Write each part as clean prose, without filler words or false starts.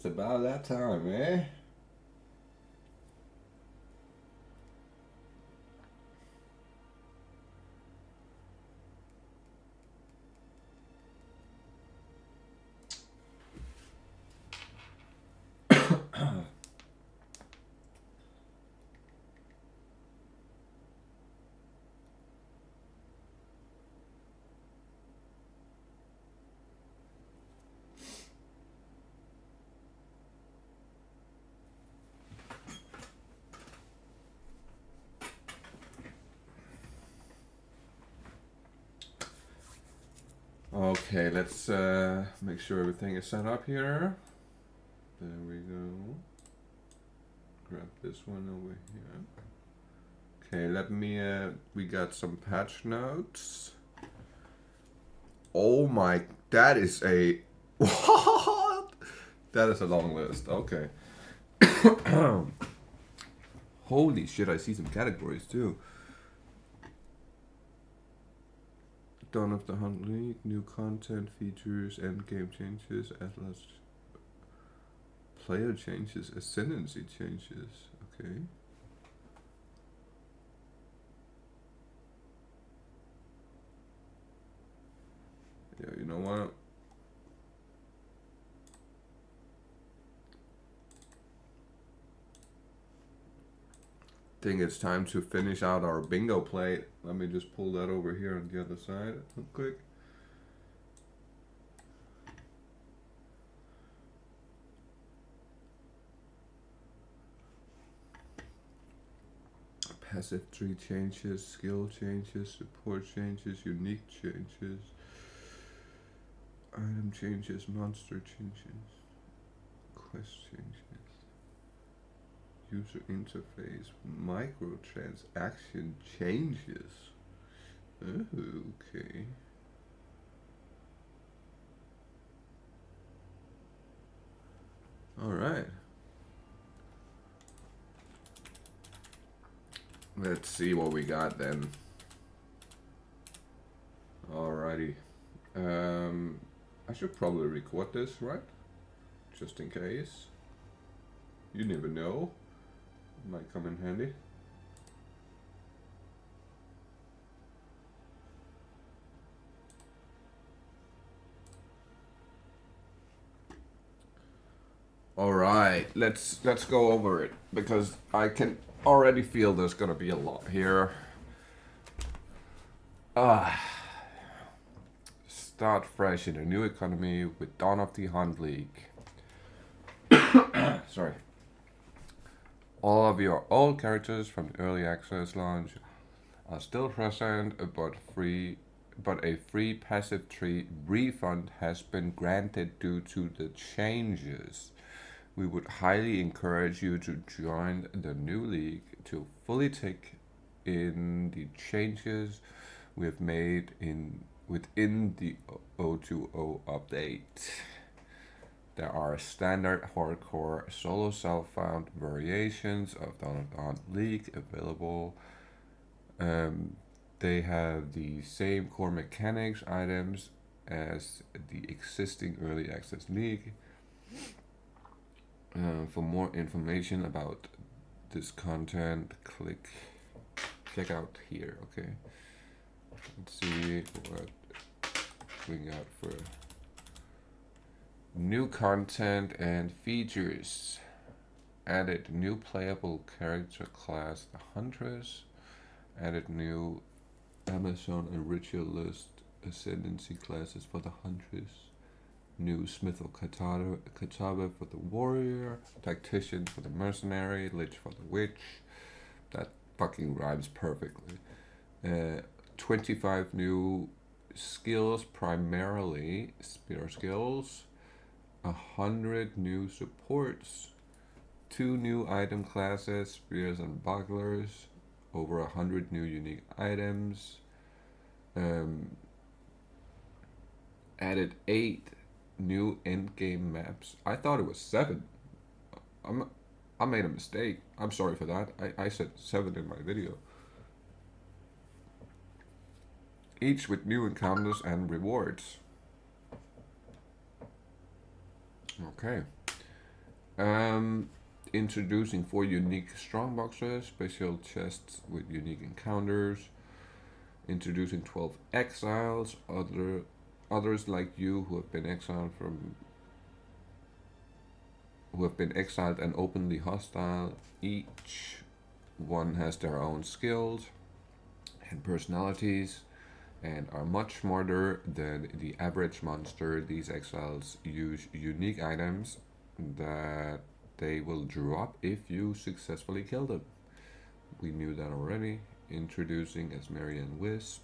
It's about that time, eh? Okay, let's make sure everything is set up here. There we go. Grab this one over here. Okay, let me, we got some patch notes. Oh my, that is a, what? That is a long list, okay. Holy shit, I see some categories too. Dawn of the Hunt League, new content, features, endgame changes, alot, player changes, ascendancy changes, okay. Yeah, you know what? I think it's time to finish out our bingo plate. Let me just pull that over here on the other side real quick. Passive tree changes, skill changes, support changes, unique changes, item changes, monster changes, quest changes, user interface, microtransaction changes. Oh, okay. All right. Let's see what we got then. Alrighty. I should probably record this, right? Just in case. You never know. Might come in handy. Alright, let's go over it because I can already feel there's gonna be a lot here. Start fresh in a new economy with Dawn of the Hunt League. Sorry. All of your old characters from the early access launch are still present, but a free passive tree refund has been granted due to the changes. We would highly encourage you to join the new league to fully take in the changes we have made within the 020 update. There are standard hardcore solo self-found variations of Dawn of the Hunt League available. They have the same core mechanics items as the existing early access league. For more information about this content, check out here. Okay, let's see what we got for new content and features. Added new playable character class, the Huntress. Added new Amazon and Ritualist ascendancy classes for the Huntress. New Smith of Kataba for the Warrior, Tactician for the Mercenary, Lich for the Witch. That fucking rhymes perfectly. 25 new skills, primarily spear skills. 100 new supports. 2 new item classes, spears and bucklers. Over 100 new unique items. Added 8 new endgame maps. I thought it was 7. I made a mistake. I'm sorry for that. I said 7 in my video. Each with new encounters and rewards. Okay. Um, Introducing 4 unique strong boxes, special chests with unique encounters. Introducing 12 exiles, others like you who have been exiled and openly hostile. Each one has their own skills and personalities and are much smarter than the average monster. These exiles use unique items that they will drop if you successfully kill them. We knew that already. Introducing Asmarian Wisp.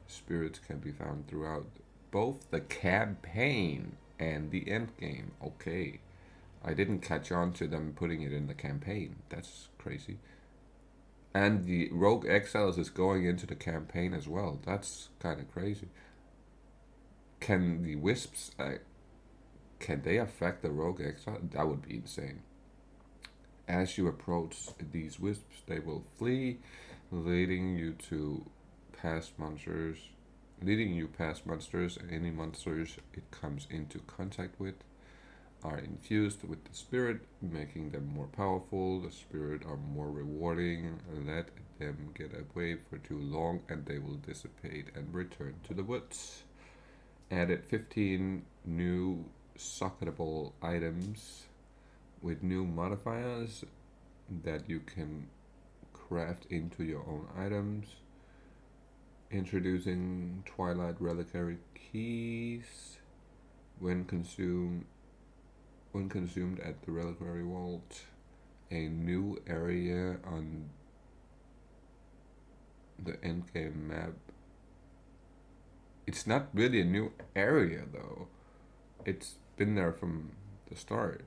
Spirits can be found throughout both the campaign and the end game. Okay. I didn't catch on to them putting it in the campaign. That's crazy. And the Rogue Exiles is going into the campaign as well. That's kind of crazy. Can the Wisps, can they affect the Rogue Exile? That would be insane. As you approach these Wisps, they will flee, leading you past monsters, and any monsters it comes into contact with are infused with the spirit, making them more powerful. The spirit are more rewarding. Let them get away for too long and they will dissipate and return to the woods. Added 15 new socketable items with new modifiers that you can craft into your own items. Introducing Twilight Reliquary Keys. When consumed at the Reliquary Vault, a new area on the endgame map. It's not really a new area though. It's been there from the start.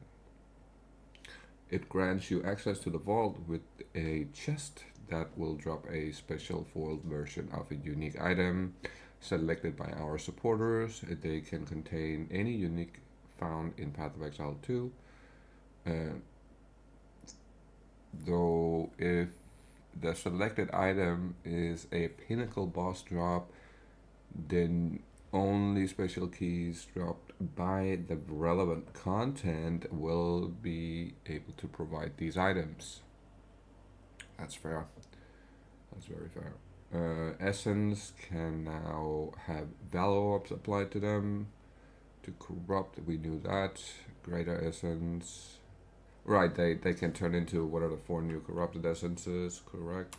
It grants you access to the vault with a chest that will drop a special foiled version of a unique item selected by our supporters. They can contain any unique found in Path of Exile 2. Though if the selected item is a pinnacle boss drop, then only special keys dropped by the relevant content will be able to provide these items. That's fair. That's very fair. Essence can now have Valor Orbs applied to them. To corrupt, we knew that. Greater Essence. Right, they can turn into what are the 4 new corrupted essences. Correct.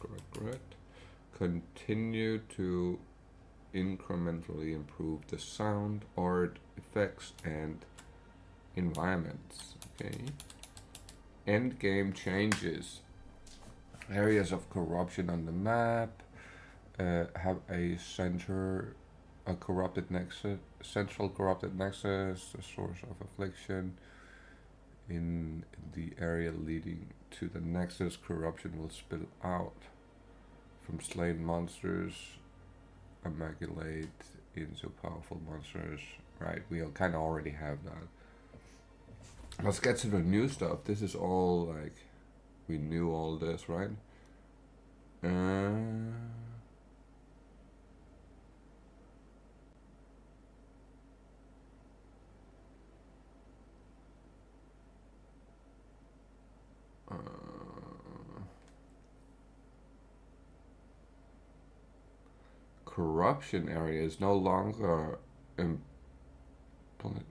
Continue to incrementally improve the sound, art, effects, and environments. Okay. End game changes. Areas of corruption on the map have a central corrupted nexus, the source of affliction. In the area leading to the nexus, corruption will spill out from slain monsters, amalgamate into powerful monsters. Right, we kind of already have that. Let's get to the new stuff. This is all like, we knew all this, right? Corruption areas no longer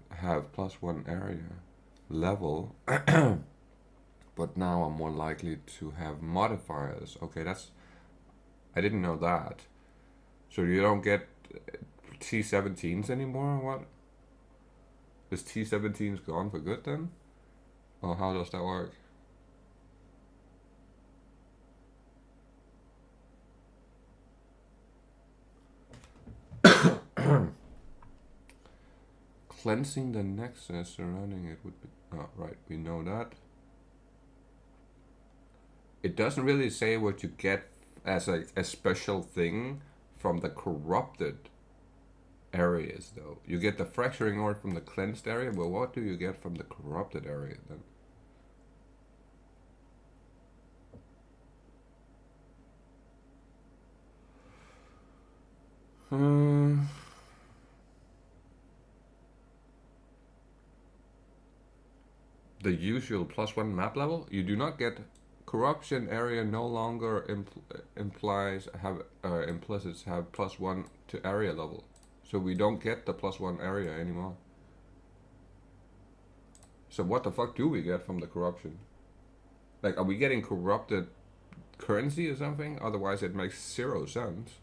have +1 area level, but now I'm more likely to have modifiers. Okay, I didn't know that. So you don't get T17s anymore, or what? Is T17s gone for good then? Or how does that work? Cleansing the nexus surrounding it would be... Oh, right, we know that. It doesn't really say what you get as a special thing from the corrupted areas, though. You get the fracturing ore from the cleansed area, but what do you get from the corrupted area, then? the usual +1 map level. You do not get corruption area. No longer implies have implicits have +1 to area level, so we don't get the +1 area anymore. So what the fuck do we get from the corruption? Like, are we getting corrupted currency or something? Otherwise, it makes 0 sense.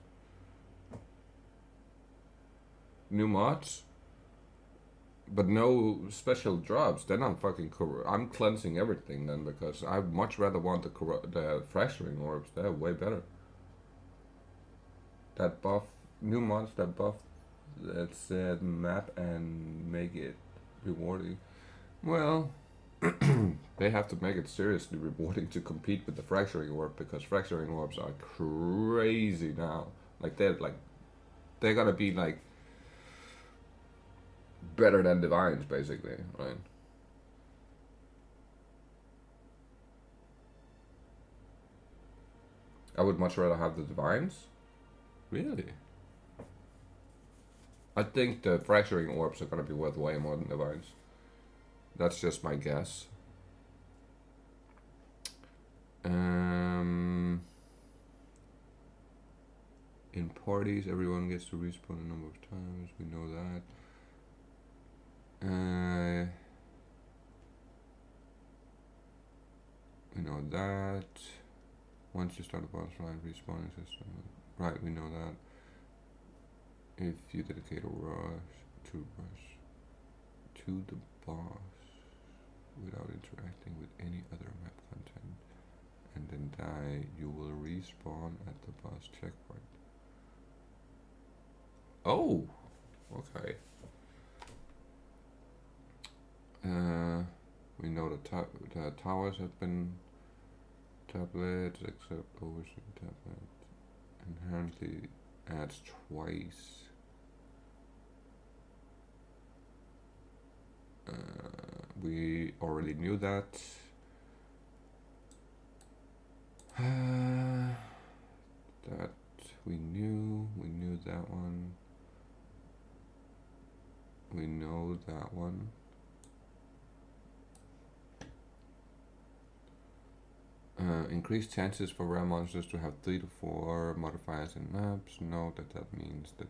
New mods, but no special drops. Then I'm fucking I'm cleansing everything then, because I much rather want the fracturing orbs. They're way better. That buff, new mods that buff that said map and make it rewarding. Well, they have to make it seriously rewarding to compete with the fracturing orb, because fracturing orbs are crazy now. Like they're gonna be like better than divines, basically, right? I would much rather have the divines. Really? I think the fracturing orbs are gonna be worth way more than divines. That's just my guess. In parties, everyone gets to respawn a number of times. We know that. We know that. Once you start a boss fight, respawning system. Right, we know that. If you dedicate a rush to the boss without interacting with any other map content and then die, you will respawn at the boss checkpoint. Oh, okay. We know the towers have been tablets, except overswing tablet. Inherently adds twice. We already knew that. That we knew that one. We know that one. Increased chances for rare monsters to have 3 to 4 modifiers in maps. Note that means that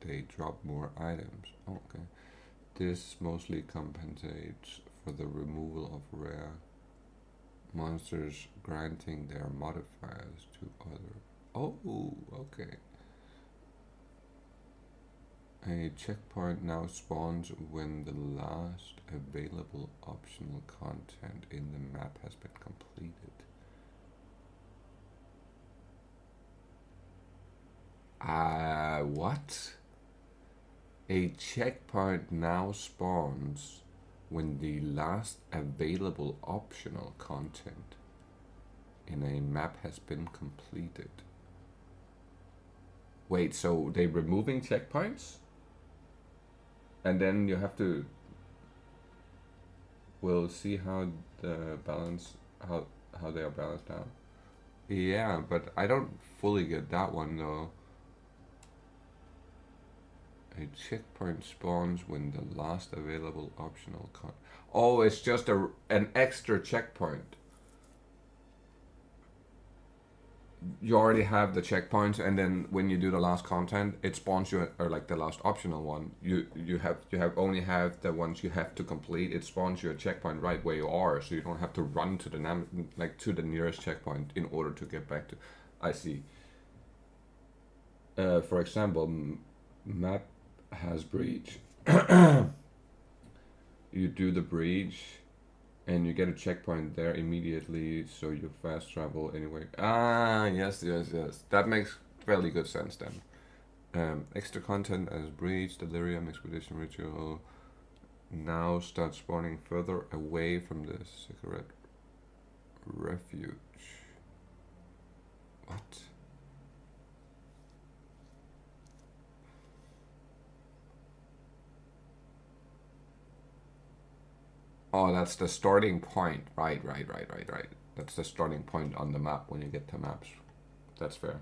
they drop more items. Okay. This mostly compensates for the removal of rare monsters, granting their modifiers to other. Oh, okay. A checkpoint now spawns when the last available optional content in the map has been completed. What? A checkpoint now spawns when the last available optional content in a map has been completed. Wait, so they're removing checkpoints? And then you have to... We'll see how the balance... how they are balanced out. Yeah, but I don't fully get that one though. A checkpoint spawns when the last available optional Oh, it's just an extra checkpoint. You already have the checkpoints, and then when you do the last content, it spawns you, or like the last optional one. You only have the ones you have to complete. It spawns you a checkpoint right where you are, so you don't have to run to the nearest checkpoint in order to get back to. I see. For example, map has breach. You do the breach and you get a checkpoint there immediately, so you fast travel anyway. Yes. That makes fairly good sense then. Extra content as breach, delirium, expedition ritual now start spawning further away from the cigarette refuge. What? Oh, that's the starting point. Right. That's the starting point on the map when you get to maps. That's fair.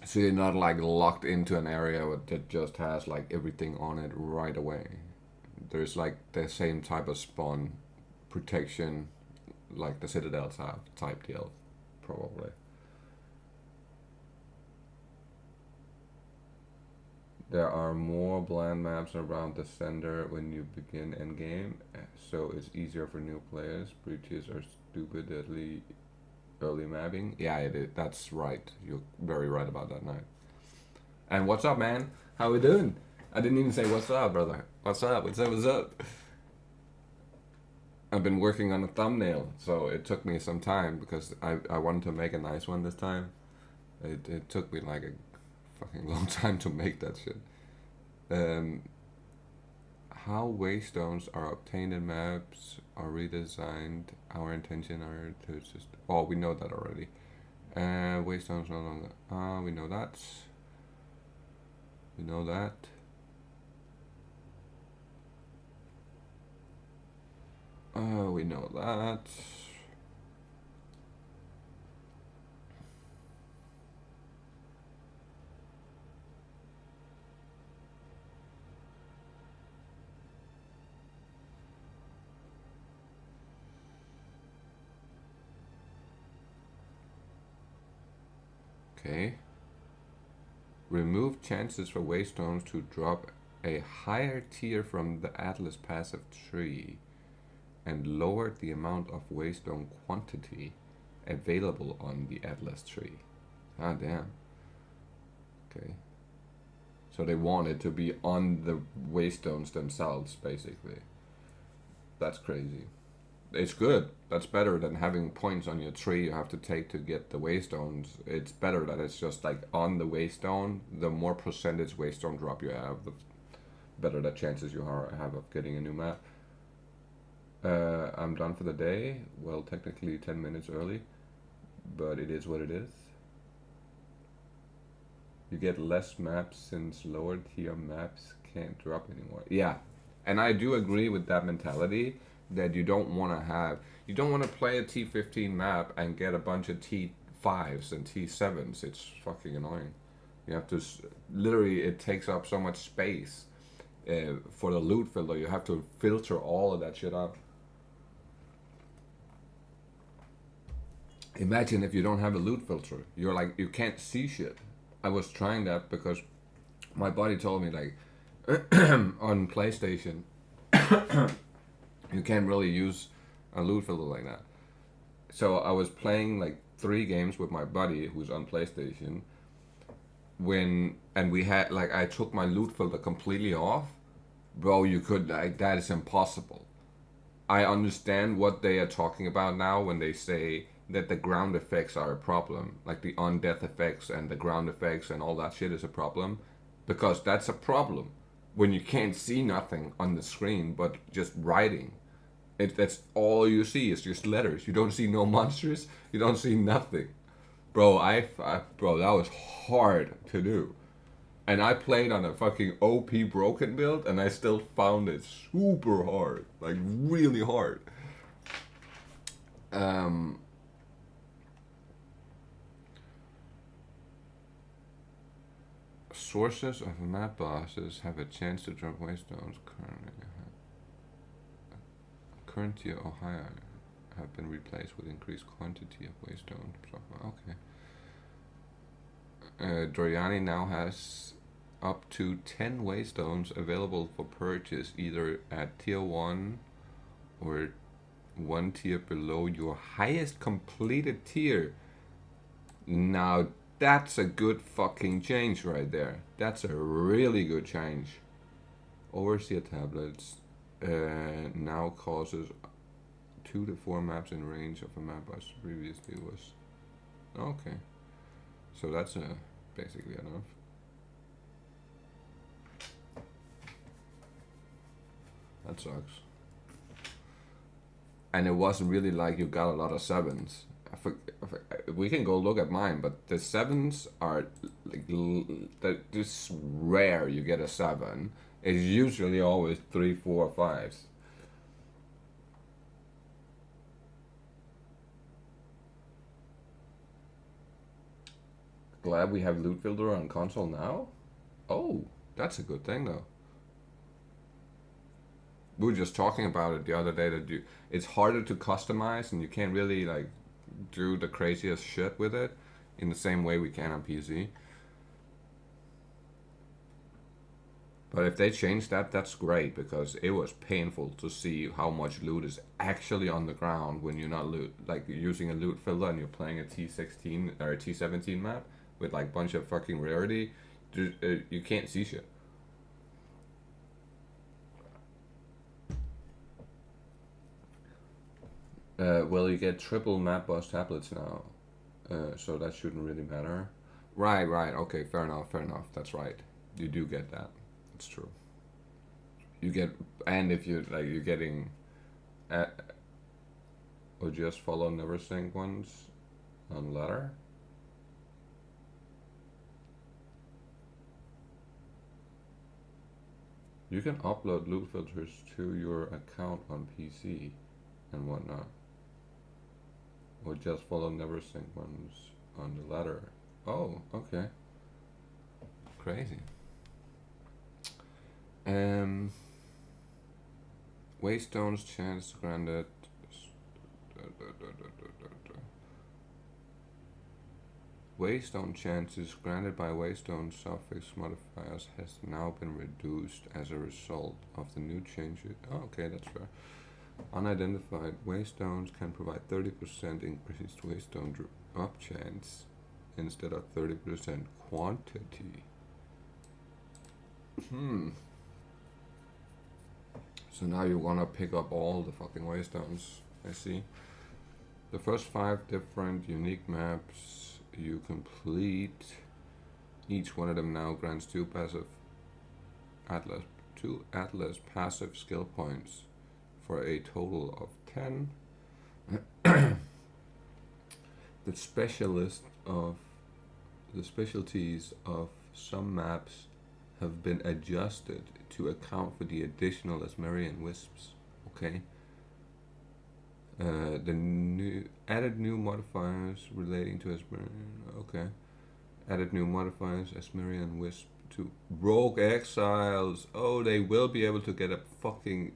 So you're not like locked into an area that just has like everything on it right away. there's like the same type of spawn protection like the Citadels have type deal, probably. There are more bland maps around the center when you begin endgame, so it's easier for new players. Breaches are stupidly early mapping. Yeah, it is. That's right. You're very right about that, Night. And what's up, man? How we doing? I didn't even say what's up, brother. What's up? What's up? What's up? I've been working on a thumbnail, so it took me some time because I wanted to make a nice one this time. It took me like a fucking long time to make that shit. How waystones are obtained in maps are redesigned. Our intention are to just... Oh, we know that already. Waystones no longer... we know that. We know that. We know that. Okay. Remove chances for waystones to drop a higher tier from the Atlas passive tree and lower the amount of waystone quantity available on the Atlas tree. Ah, damn. Okay. So they want it to be on the waystones themselves, basically. That's crazy. It's good. That's better than having points on your tree you have to take to get the waystones. It's better that it's just like on the waystone. The more percentage waystone drop you have, the better the chances you have of getting a new map. I'm done for the day. Well, technically 10 minutes early, but it is what it is. You get less maps since lower tier maps can't drop anymore. Yeah, and I do agree with that mentality that you don't want to have. You don't want to play a T15 map and get a bunch of T5s and T7s. It's fucking annoying. You have to literally, it takes up so much space for the loot filter. You have to filter all of that shit out. Imagine if you don't have a loot filter. You're like, you can't see shit. I was trying that because my buddy told me like on PlayStation you can't really use a loot filter like that. So I was playing like 3 games with my buddy who's on PlayStation and we had like, I took my loot filter completely off. Bro, you could like, that is impossible. I understand what they are talking about now when they say that the ground effects are a problem, like the on-death effects and the ground effects and all that shit is a problem, because that's a problem when you can't see nothing on the screen but just writing. That's all you see is just letters. You don't see no monsters. You don't see nothing, bro. Bro, that was hard to do, and I played on a fucking OP broken build, and I still found it super hard, like really hard. Sources of map bosses have a chance to drop waystones current tier or higher have been replaced with increased quantity of waystone. Okay. Doriani now has up to 10 waystones available for purchase either at tier 1 or 1 tier below your highest completed tier. Now that's a good fucking change right there. That's a really good change. Overseer tablets now causes 2 to 4 maps in range of a map as previously was. Okay. So that's basically enough. That sucks. And it wasn't really like you got a lot of 7s. We can go look at mine, but the 7s are like just rare. You get a 7. It's usually always 3, 4, 5s. Glad we have loot filter on console now. Oh, that's a good thing though. we were just talking about it the other day that it's harder to customize and you can't really like do the craziest shit with it in the same way we can on PC. But if they change that, that's great, because it was painful to see how much loot is actually on the ground when you're not like using a loot filter and you're playing a T16 or a T17 map with like bunch of fucking rarity. You can't see shit. Well, you get triple map boss tablets now, so that shouldn't really matter. Right, okay, fair enough, that's right. You do get that. It's true. You get, and if you like, you're getting, or just follow never sync ones on ladder. You can upload loot filters to your account on PC and whatnot, or just follow never sync ones on the ladder. Oh, okay. Crazy. Waystone's chance granted. Waystone chances granted by Waystone suffix modifiers has now been reduced as a result of the new changes. Oh, okay, that's fair. Unidentified waystones can provide 30% increased waystone drop chance instead of 30% quantity. So now you wanna pick up all the fucking waystones, I see. The first 5 different unique maps you complete, each one of them now grants 2 Atlas passive skill points for a total of 10. The specialties of some maps have been adjusted to account for the additional Asmerian wisps. Okay. Added new modifiers relating to Asmerian. Okay. Added new modifiers Asmerian wisp to rogue exiles. Oh, they will be able to get a fucking.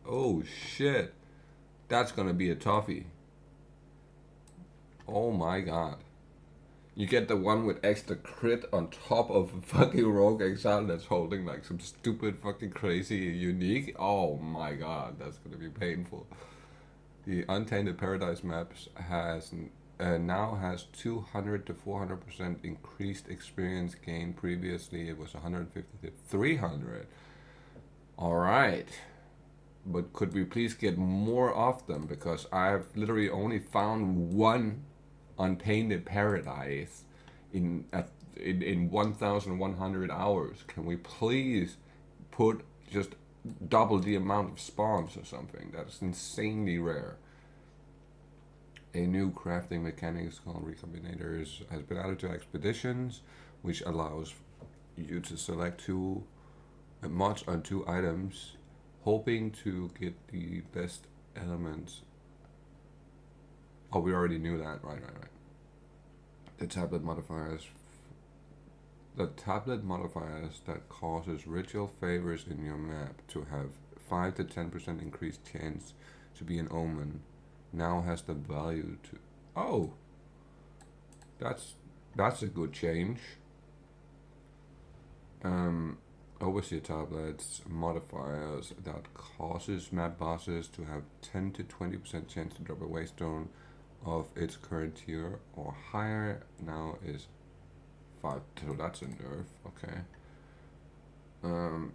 Oh shit. That's gonna be a toughie. Oh my god. You get the one with extra crit on top of a fucking rogue exile that's holding like some stupid fucking crazy unique. Oh my god, that's gonna be painful. The Untainted Paradise maps now has 200 to 400% increased experience gain. Previously it was 150 to 300. Alright. But could we please get more of them, because I've literally only found one Untainted Paradise in 1,100 hours. Can we please put just double the amount of spawns or something? That's insanely rare. A new crafting mechanics called Recombinators has been added to expeditions, which allows you to select 2 mods on 2 items, hoping to get the best elements. Oh, we already knew that. Right. The tablet modifiers that causes ritual favors in your map to have 5 to 10% increased chance to be an omen now has the value to. Oh, that's a good change. Overseer tablets modifiers that causes map bosses to have 10 to 20% chance to drop a waystone of its current tier or higher now is 5. So that's a nerf. Okay.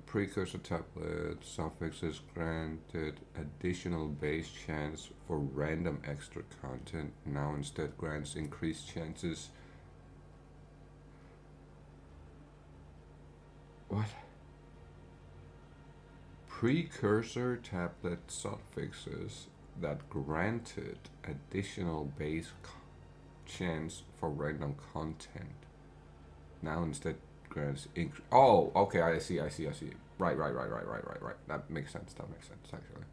Precursor tablet suffixes granted additional base chance for random extra content now instead grants increased chances. What? Precursor tablet suffixes that granted additional base chance for random content now instead grants oh, okay, I see. Right. That makes sense actually.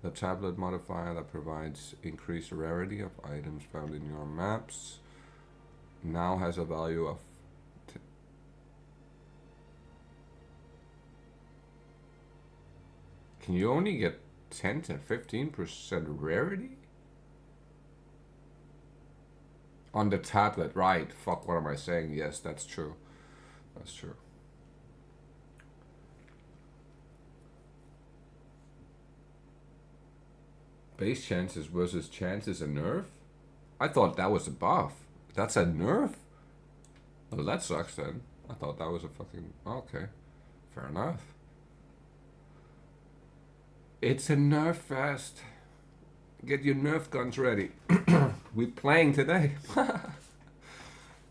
The tablet modifier that provides increased rarity of items found in your maps now has a value of Can you only get 10 to 15% rarity? On the tablet, right. Fuck, what am I saying? Yes, that's true. That's true. Base chances versus chances a nerf? I thought that was a buff. That's a nerf? Well, that sucks then. I thought that was a fucking... Okay. Fair enough. It's a nerf fest. Get your nerf guns ready. We're playing today.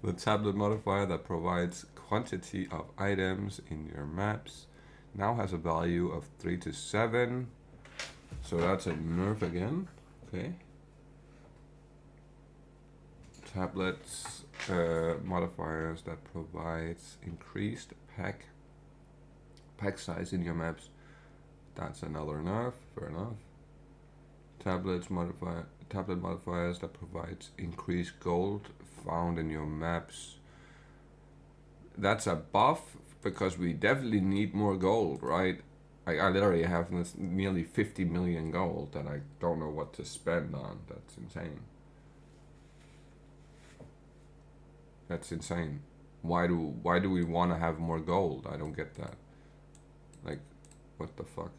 The tablet modifier that provides quantity of items in your maps now has a value of 3 to 7. So that's a nerf again. Okay. Tablets modifiers that provides increased pack size in your maps. That's another nerf. Fair enough. Tablet modifiers that provides increased gold found in your maps. That's a buff because we definitely need more gold, right? I literally have this nearly 50 million gold that I don't know what to spend on. That's insane. That's insane. Why do we want to have more gold? I don't get that. Like, what the fuck?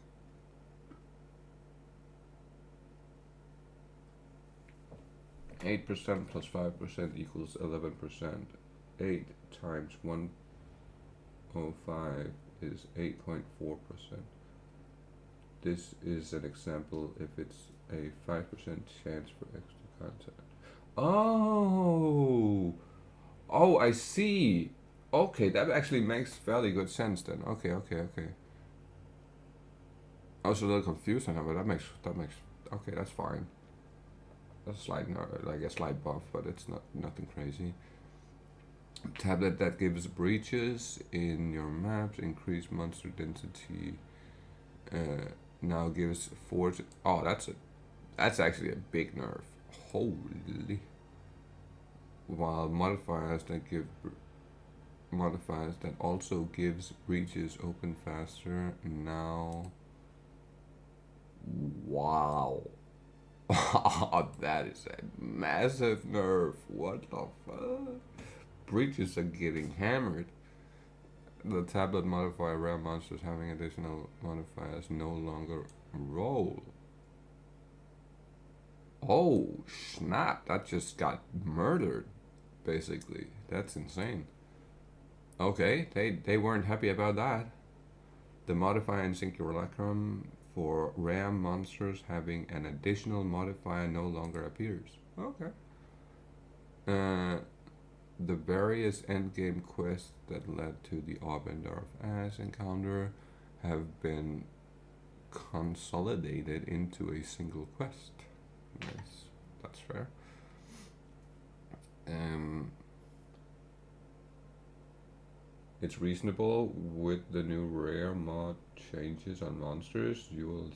$8% plus 5% equals 11%. 8 times 105 is 8.4%. This is an example if it's a 5% chance for extra content. Oh, I see. Okay, that actually makes fairly good sense then. Okay. I was a little confused on that, but that makes okay, that's fine. A slight, like a slight buff, but it's nothing crazy. Tablet that gives breaches in your maps, increased monster density. Now gives 4. Oh, that's actually a big nerf. Holy. While modifiers that also gives breaches open faster. Now, wow. That is a massive nerf. What the fuck? Breaches are getting hammered. The tablet modifier rare monsters having additional modifiers no longer roll. Oh snap, that just got murdered, basically. That's insane. Okay, they weren't happy about that. The modifier in Simulacrum for rare monsters having an additional modifier no longer appears. Okay. The various endgame quests that led to the Arbiter of Ass encounter have been consolidated into a single quest. Nice, that's fair. It's reasonable with the new rare mod changes on monsters. You'll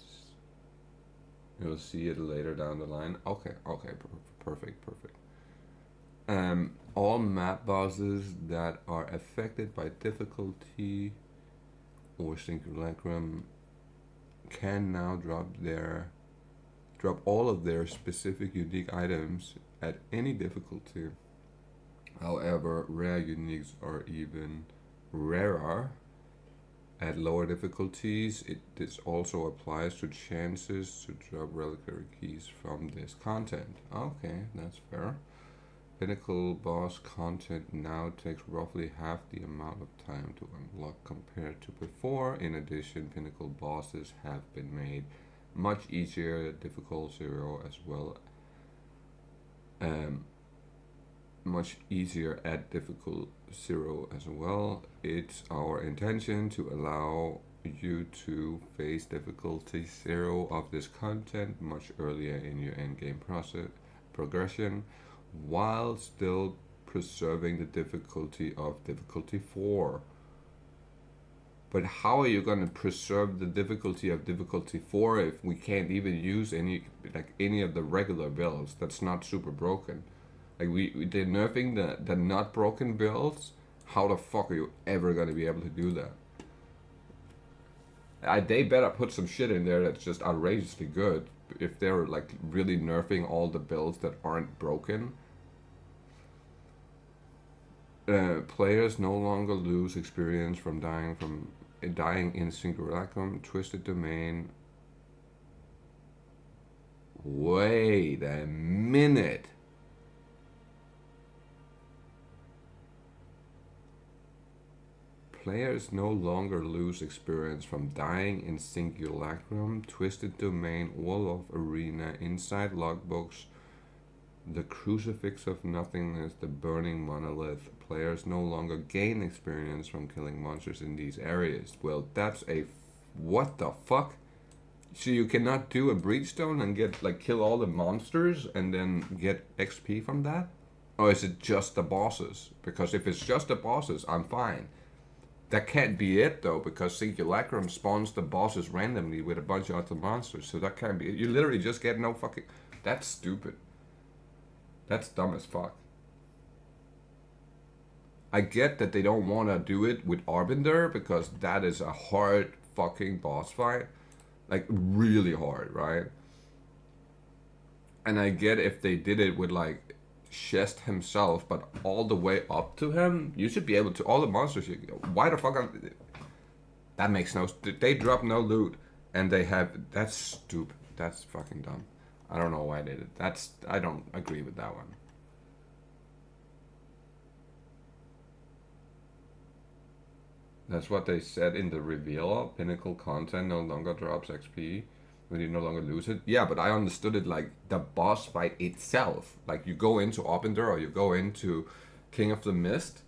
see it later down the line. Okay, perfect. All map bosses that are affected by difficulty or Simulacrum can now drop all of their specific unique items at any difficulty. However, rare uniques are even rarer at lower difficulties. This also applies to chances to drop reliquary keys from this content. Okay, that's fair. Pinnacle boss content now takes roughly half the amount of time to unlock compared to before. In addition, Pinnacle bosses have been made much easier at difficult 0 as well. Much easier at difficult 0 as well. It's our intention to allow you to face difficulty 0 of this content much earlier in your endgame progression, while still preserving the difficulty of difficulty 4. But how are you going to preserve the difficulty of difficulty 4 if we can't even use any of the regular builds that's not super broken? Like they're nerfing the not broken builds. How the fuck are you ever going to be able to do that? They better put some shit in there that's just outrageously good. If they're like really nerfing all the builds that aren't broken. Players no longer lose experience from dying in Simulacrum, Twisted Domain. Wait a minute. Players no longer lose experience from dying in Simulacrum, Twisted Domain, Wall of Arena, Inside Logbooks, the Crucifix of Nothingness, the Burning Monolith. Players no longer gain experience from killing monsters in these areas. Well, that's a... what the fuck? So you cannot do a Breachstone and get, like, kill all the monsters and then get XP from that? Or is it just the bosses? Because if it's just the bosses, I'm fine. That can't be it, though, because Simulacrum spawns the bosses randomly with a bunch of other monsters. So that can't be it. You literally just get no fucking... That's stupid. That's dumb as fuck. I get that they don't want to do it with Arbiter, because that is a hard fucking boss fight. Like, really hard, right? And I get if they did it with, like, Chest himself, but all the way up to him, you should be able to... All the monsters, why the fuck... That makes no... They drop no loot, and they have... That's stupid. That's fucking dumb. I don't know why they did it. I don't agree with that one. That's what they said in the reveal. Pinnacle content no longer drops XP when you no longer lose it. Yeah, but I understood it like the boss fight itself. Like you go into Opender or you go into King of the Mist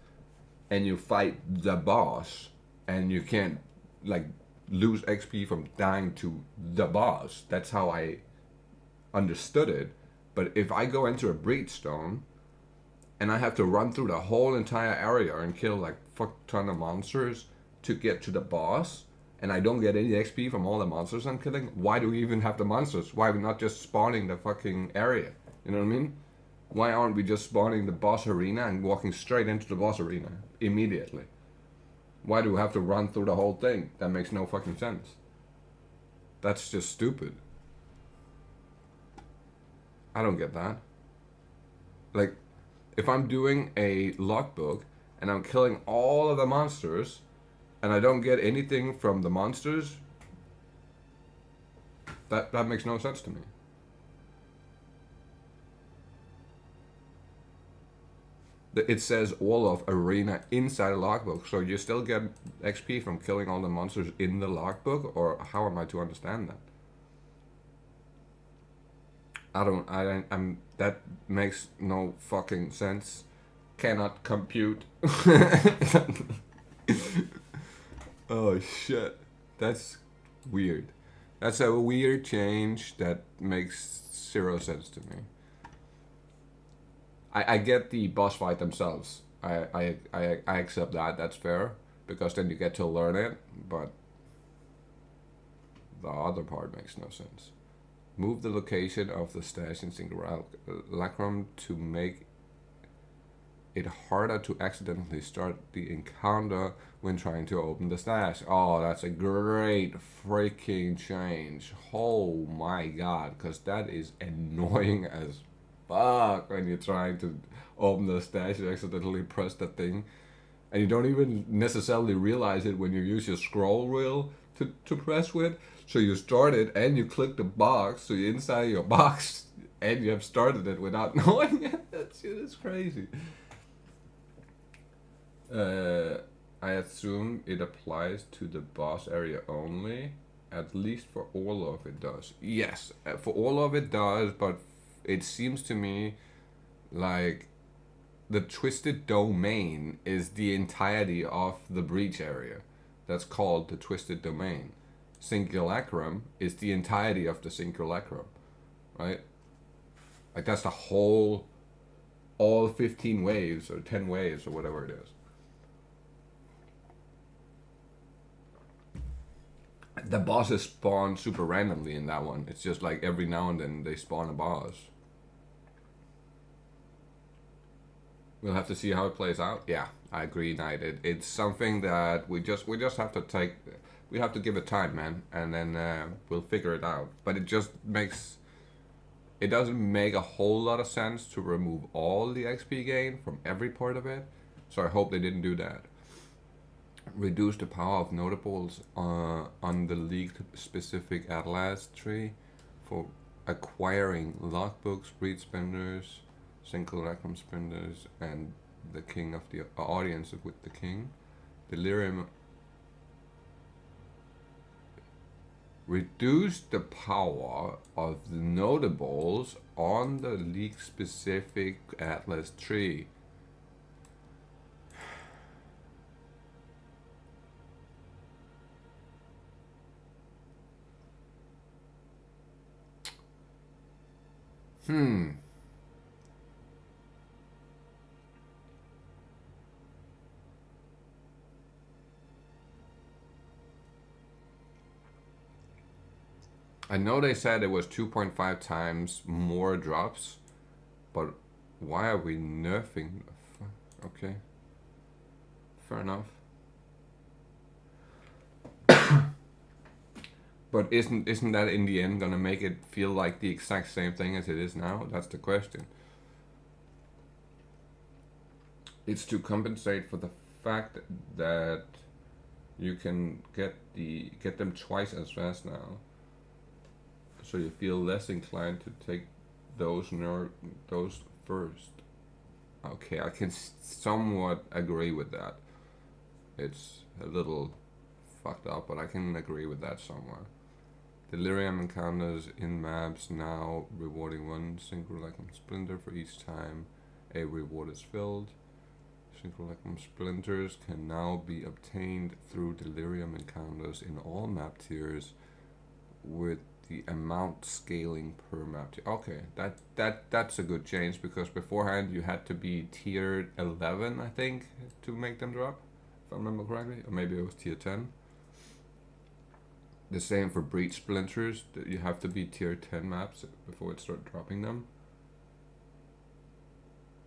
and you fight the boss and you can't like lose XP from dying to the boss. That's how I understood it. But if I go into a Breachstone and I have to run through the whole entire area and kill like fuck ton of monsters to get to the boss, and I don't get any XP from all the monsters I'm killing, why do we even have the monsters? Why are we not just spawning the fucking area? You know what I mean? Why aren't we just spawning the boss arena and walking straight into the boss arena immediately? Why do we have to run through the whole thing? That makes no fucking sense. That's just stupid. I don't get that. Like, if I'm doing a logbook and I'm killing all of the monsters and I don't get anything from the monsters, that makes no sense to me. It says all of arena inside a logbook, so you still get XP from killing all the monsters in the logbook, or how am I to understand that? That makes no fucking sense. Cannot compute. Oh shit. That's weird. That's a weird change that makes zero sense to me. I get the boss fight themselves. I accept that. That's fair. Because then you get to learn it. But the other part makes no sense. Move the location of the stash in Simulacrum to make it harder to accidentally start the encounter when trying to open the stash. Oh, that's a great freaking change. Oh my god, because that is annoying as fuck when you're trying to open the stash. You accidentally press the thing and you don't even necessarily realize it when you use your scroll wheel to press with. So you start it and you click the box, so you're inside your box and you have started it without knowing it. That shit is crazy. I assume it applies to the boss area only. At least for all of it does. Yes, for all of it does, but it seems to me like the Twisted Domain is the entirety of the breach area. That's called the Twisted Domain. Simulacrum is the entirety of the Simulacrum, right? Like that's the whole, all 15 waves or 10 waves or whatever it is. The bosses spawn super randomly in that one. It's just like every now and then they spawn a boss. We'll have to see how it plays out. Yeah, I agree, Knight. It's something that we just have to take we have to give it time, man, and then we'll figure it out. But it doesn't make a whole lot of sense to remove all the XP gain from every part of it. So I hope they didn't do that. Reduce the power of notables on the league-specific Atlas tree for acquiring logbooks, breed spenders, single reclam spenders, and the king of the audience with the king. Delirium. Reduce the power of the notables on the league-specific Atlas tree. I know they said it was 2.5 times more drops, but why are we nerfing? Okay, fair enough. But isn't that in the end gonna make it feel like the exact same thing as it is now? That's the question. It's to compensate for the fact that you can get them twice as fast now, so you feel less inclined to take those first. Okay, I can somewhat agree with that. It's a little fucked up, but I can agree with that somewhat. Delirium encounters in maps now rewarding one synchrolecum splinter for each time a reward is filled. Synchrolecum splinters can now be obtained through delirium encounters in all map tiers with the amount scaling per map tier. Okay, that's a good change, because beforehand you had to be tier 11, I think, to make them drop, if I remember correctly, or maybe it was tier 10. The same for breach splinters, you have to be tier 10 maps before it starts dropping them.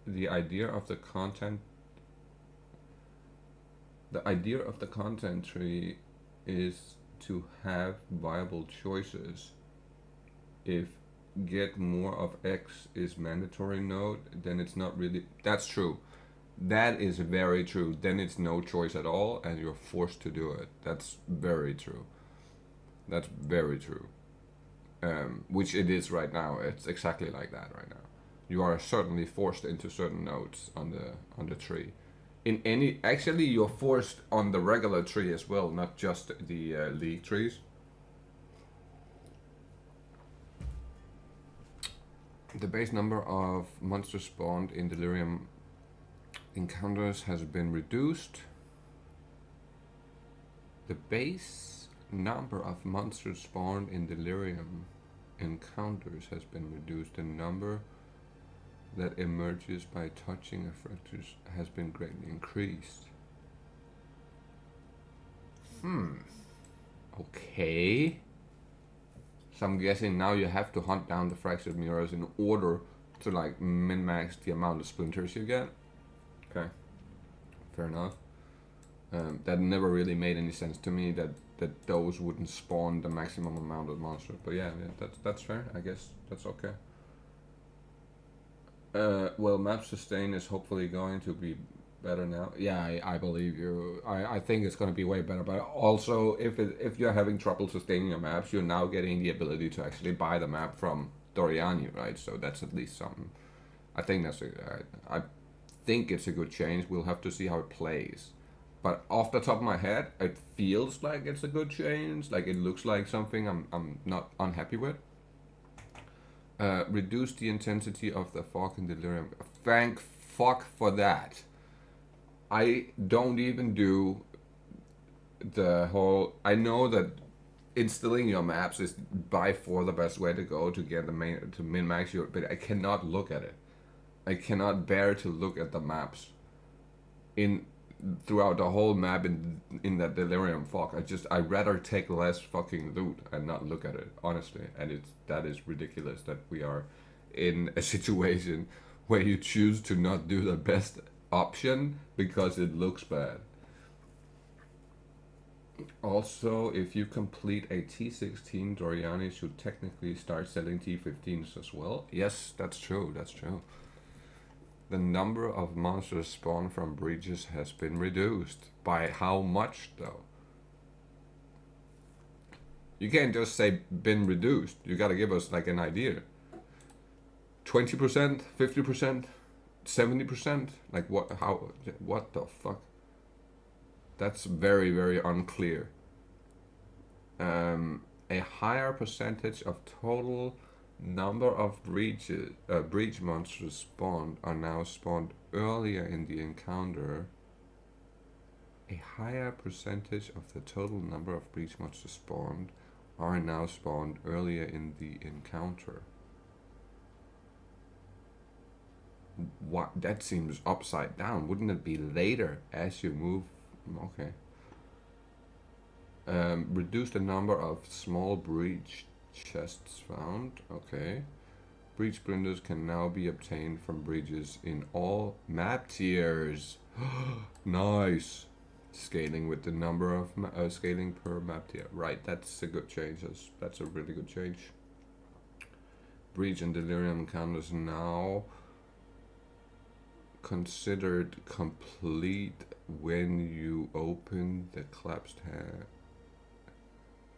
The idea of the content tree is to have viable choices. If get more of X is mandatory node, then it's not really, that's true. That is very true. Then it's no choice at all and you're forced to do it. That's very true. That's very true. Which it is right now. It's exactly like that right now. You are certainly forced into certain nodes on the tree. Actually you're forced on the regular tree as well, not just the league trees. The base number of monsters spawned in Delirium encounters has been reduced. The base number of monsters spawned in Delirium encounters has been reduced. The number that emerges by touching effectors has been greatly increased. Okay. So I'm guessing now you have to hunt down the fractured mirrors in order to like min-max the amount of splinters you get. Okay, fair enough. That never really made any sense to me that those wouldn't spawn the maximum amount of monsters. But yeah, that's fair. I guess that's okay. Well, map sustain is hopefully going to be better now. Yeah, I believe you. I think it's going to be way better. But also, if you're having trouble sustaining your maps, you're now getting the ability to actually buy the map from Doriani, right? So that's at least something. I think I think it's a good change. We'll have to see how it plays. But off the top of my head, it feels like it's a good change. Like it looks like something I'm not unhappy with. Reduce the intensity of the fog in Delirium. Thank fuck for that. I don't even do the whole... I know that instilling your maps is by far the best way to go to get to min-max your... But I cannot look at it. I cannot bear to look at the maps throughout the whole map in that Delirium fog. I'd rather take less fucking loot and not look at it, honestly. And that is ridiculous that we are in a situation where you choose to not do the best option because it looks bad. Also, if you complete a T16, Doriani should technically start selling T15s as well. Yes, that's true, that's true. The number of monsters spawned from breaches has been reduced. By how much, though? You can't just say been reduced. You gotta give us like an idea. 20%, 50%, 70%? Like what, how, what the fuck? That's very, very unclear. A higher percentage of total number of breach monsters spawned are now spawned earlier in the encounter. A higher percentage of the total number of breach monsters spawned are now spawned earlier in the encounter. What? That seems upside down. Wouldn't it be later as you move? Okay. Reduce the number of small breach chests found. Okay. Breach splinters can now be obtained from breaches in all map tiers. Nice. Scaling with the number of scaling per map tier. Right, that's a good change. That's a really good change. Breach and delirium encounters now considered complete when you open the collapsed hand.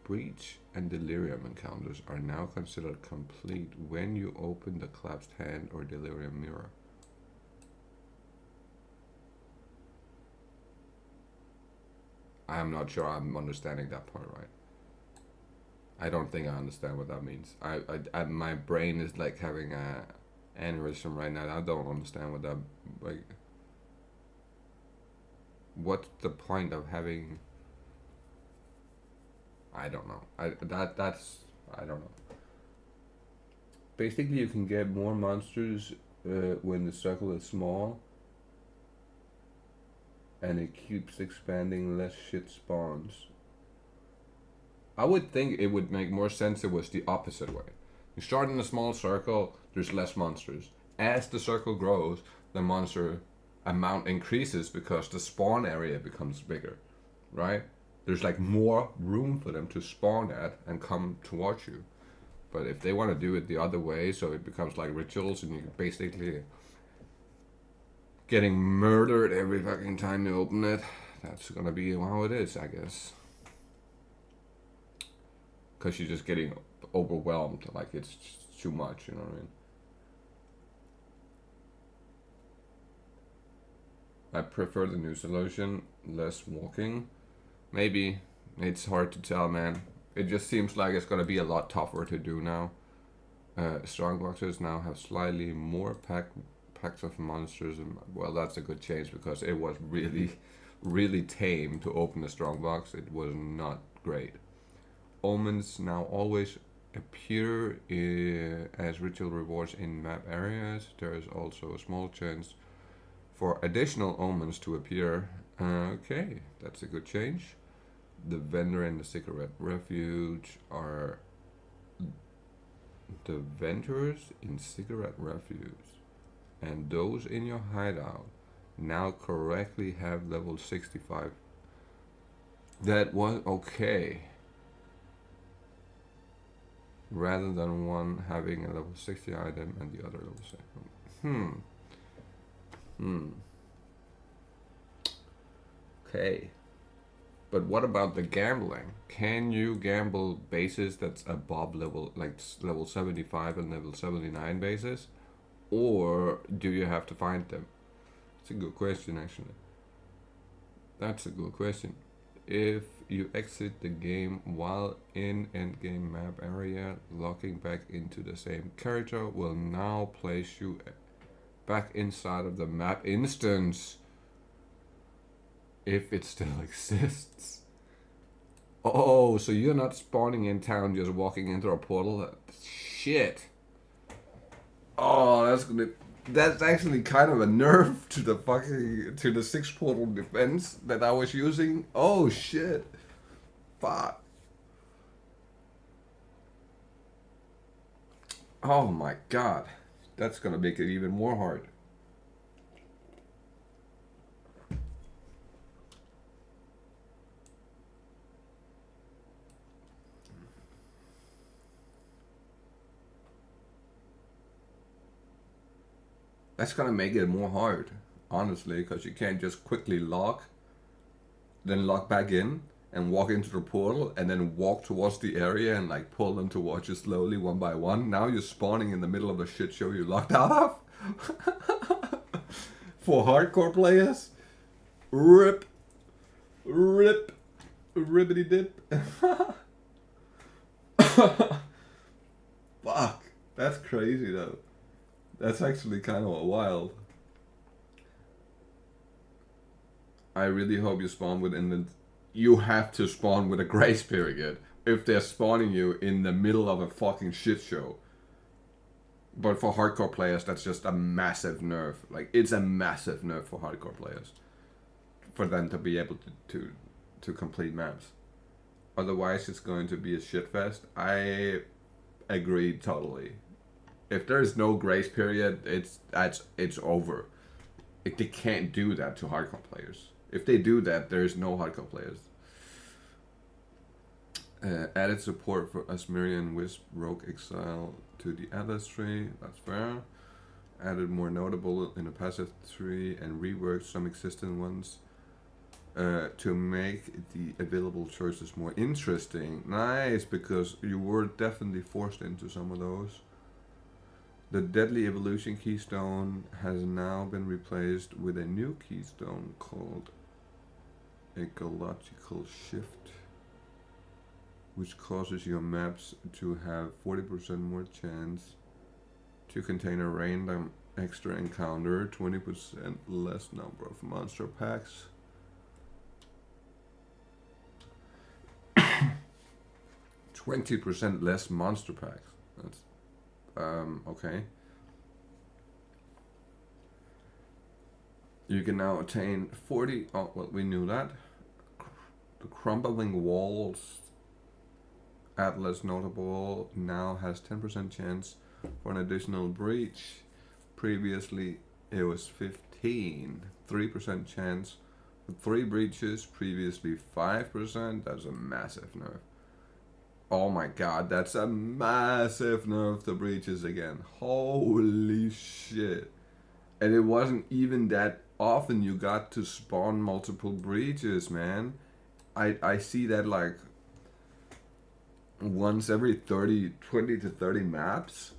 Breach and delirium encounters are now considered complete when you open the collapsed hand or delirium mirror. I'm not sure I'm understanding that part right. I don't think I understand what that means. My brain is like having a aneurysm right now. I don't understand what that, like, what's the point of having, I don't know. I don't know. Basically, you can get more monsters when the circle is small, and it keeps expanding. Less shit spawns. I would think it would make more sense if it was the opposite way. You start in a small circle, there's less monsters. As the circle grows, the monster amount increases because the spawn area becomes bigger, right? There's like more room for them to spawn at and come towards you. But if they want to do it the other way, so it becomes like rituals and you're basically getting murdered every fucking time you open it, that's gonna be how it is, I guess. Because you're just getting overwhelmed, like it's just too much, you know what I mean? I prefer the new solution, less walking. Maybe, it's hard to tell, man. It just seems like it's gonna be a lot tougher to do now. Strong boxes now have slightly more packs of monsters, and well, that's a good change because it was really tame to open a strong box. It was not great. Omens now always appear as ritual rewards in map areas. There is also a small chance for additional omens to appear. Okay, that's a good change. The vendor and the cigarette refuge are the vendors in cigarette refuge and those in your hideout now correctly have level 65. That was okay. Rather than one having a level 60 item and the other level 7. Okay. But what about the gambling? Can you gamble bases that's above level, like level 75 and level 79 bases? Or do you have to find them? It's a good question, actually. That's a good question. If you exit the game while in endgame map area, locking back into the same character will now place you back inside of the map instance. If it still exists. Oh, so you're not spawning in town, just walking into a portal? Shit. Oh, that's actually kind of a nerf to the 6 portal defense that I was using. Oh shit. Fuck. Oh my god. That's gonna make it even more hard. That's gonna make it more hard, honestly, because you can't just quickly lock, then lock back in, and walk into the portal, and then walk towards the area and like pull them towards you slowly one by one. Now you're spawning in the middle of the shit show you locked out of. For hardcore players, rip, ribbity dip. Fuck, that's crazy though. That's actually kind of wild. I really hope you spawn within the... You have to spawn with a grace period if they're spawning you in the middle of a fucking shit show. But for hardcore players, that's just a massive nerf. Like, it's a massive nerf for hardcore players. For them to be able to complete maps. Otherwise, it's going to be a shit fest. I agree totally. If there's no grace period, it's over. They can't do that to hardcore players. If they do that, there's no hardcore players. Added support for Asmirian Wisp Rogue Exile to the Atlas tree. That's fair. Added more notable in a passive tree and reworked some existing ones to make the available choices more interesting. Nice, because you were definitely forced into some of those. The Deadly Evolution keystone has now been replaced with a new keystone called Ecological Shift, which causes your maps to have 40% more chance to contain a random extra encounter, 20% less number of monster packs. 20% less monster packs. That's okay. You can now attain 40. Oh, well, we knew that. The Crumbling Walls Atlas Notable now has 10% chance for an additional breach. Previously, it was 15. 3% chance for 3 breaches. Previously, 5%. That's a massive nerf. Oh my god, that's a massive nerf to breaches again. Holy shit. And it wasn't even that often you got to spawn multiple breaches, man. I see that like once every 20 to 30 maps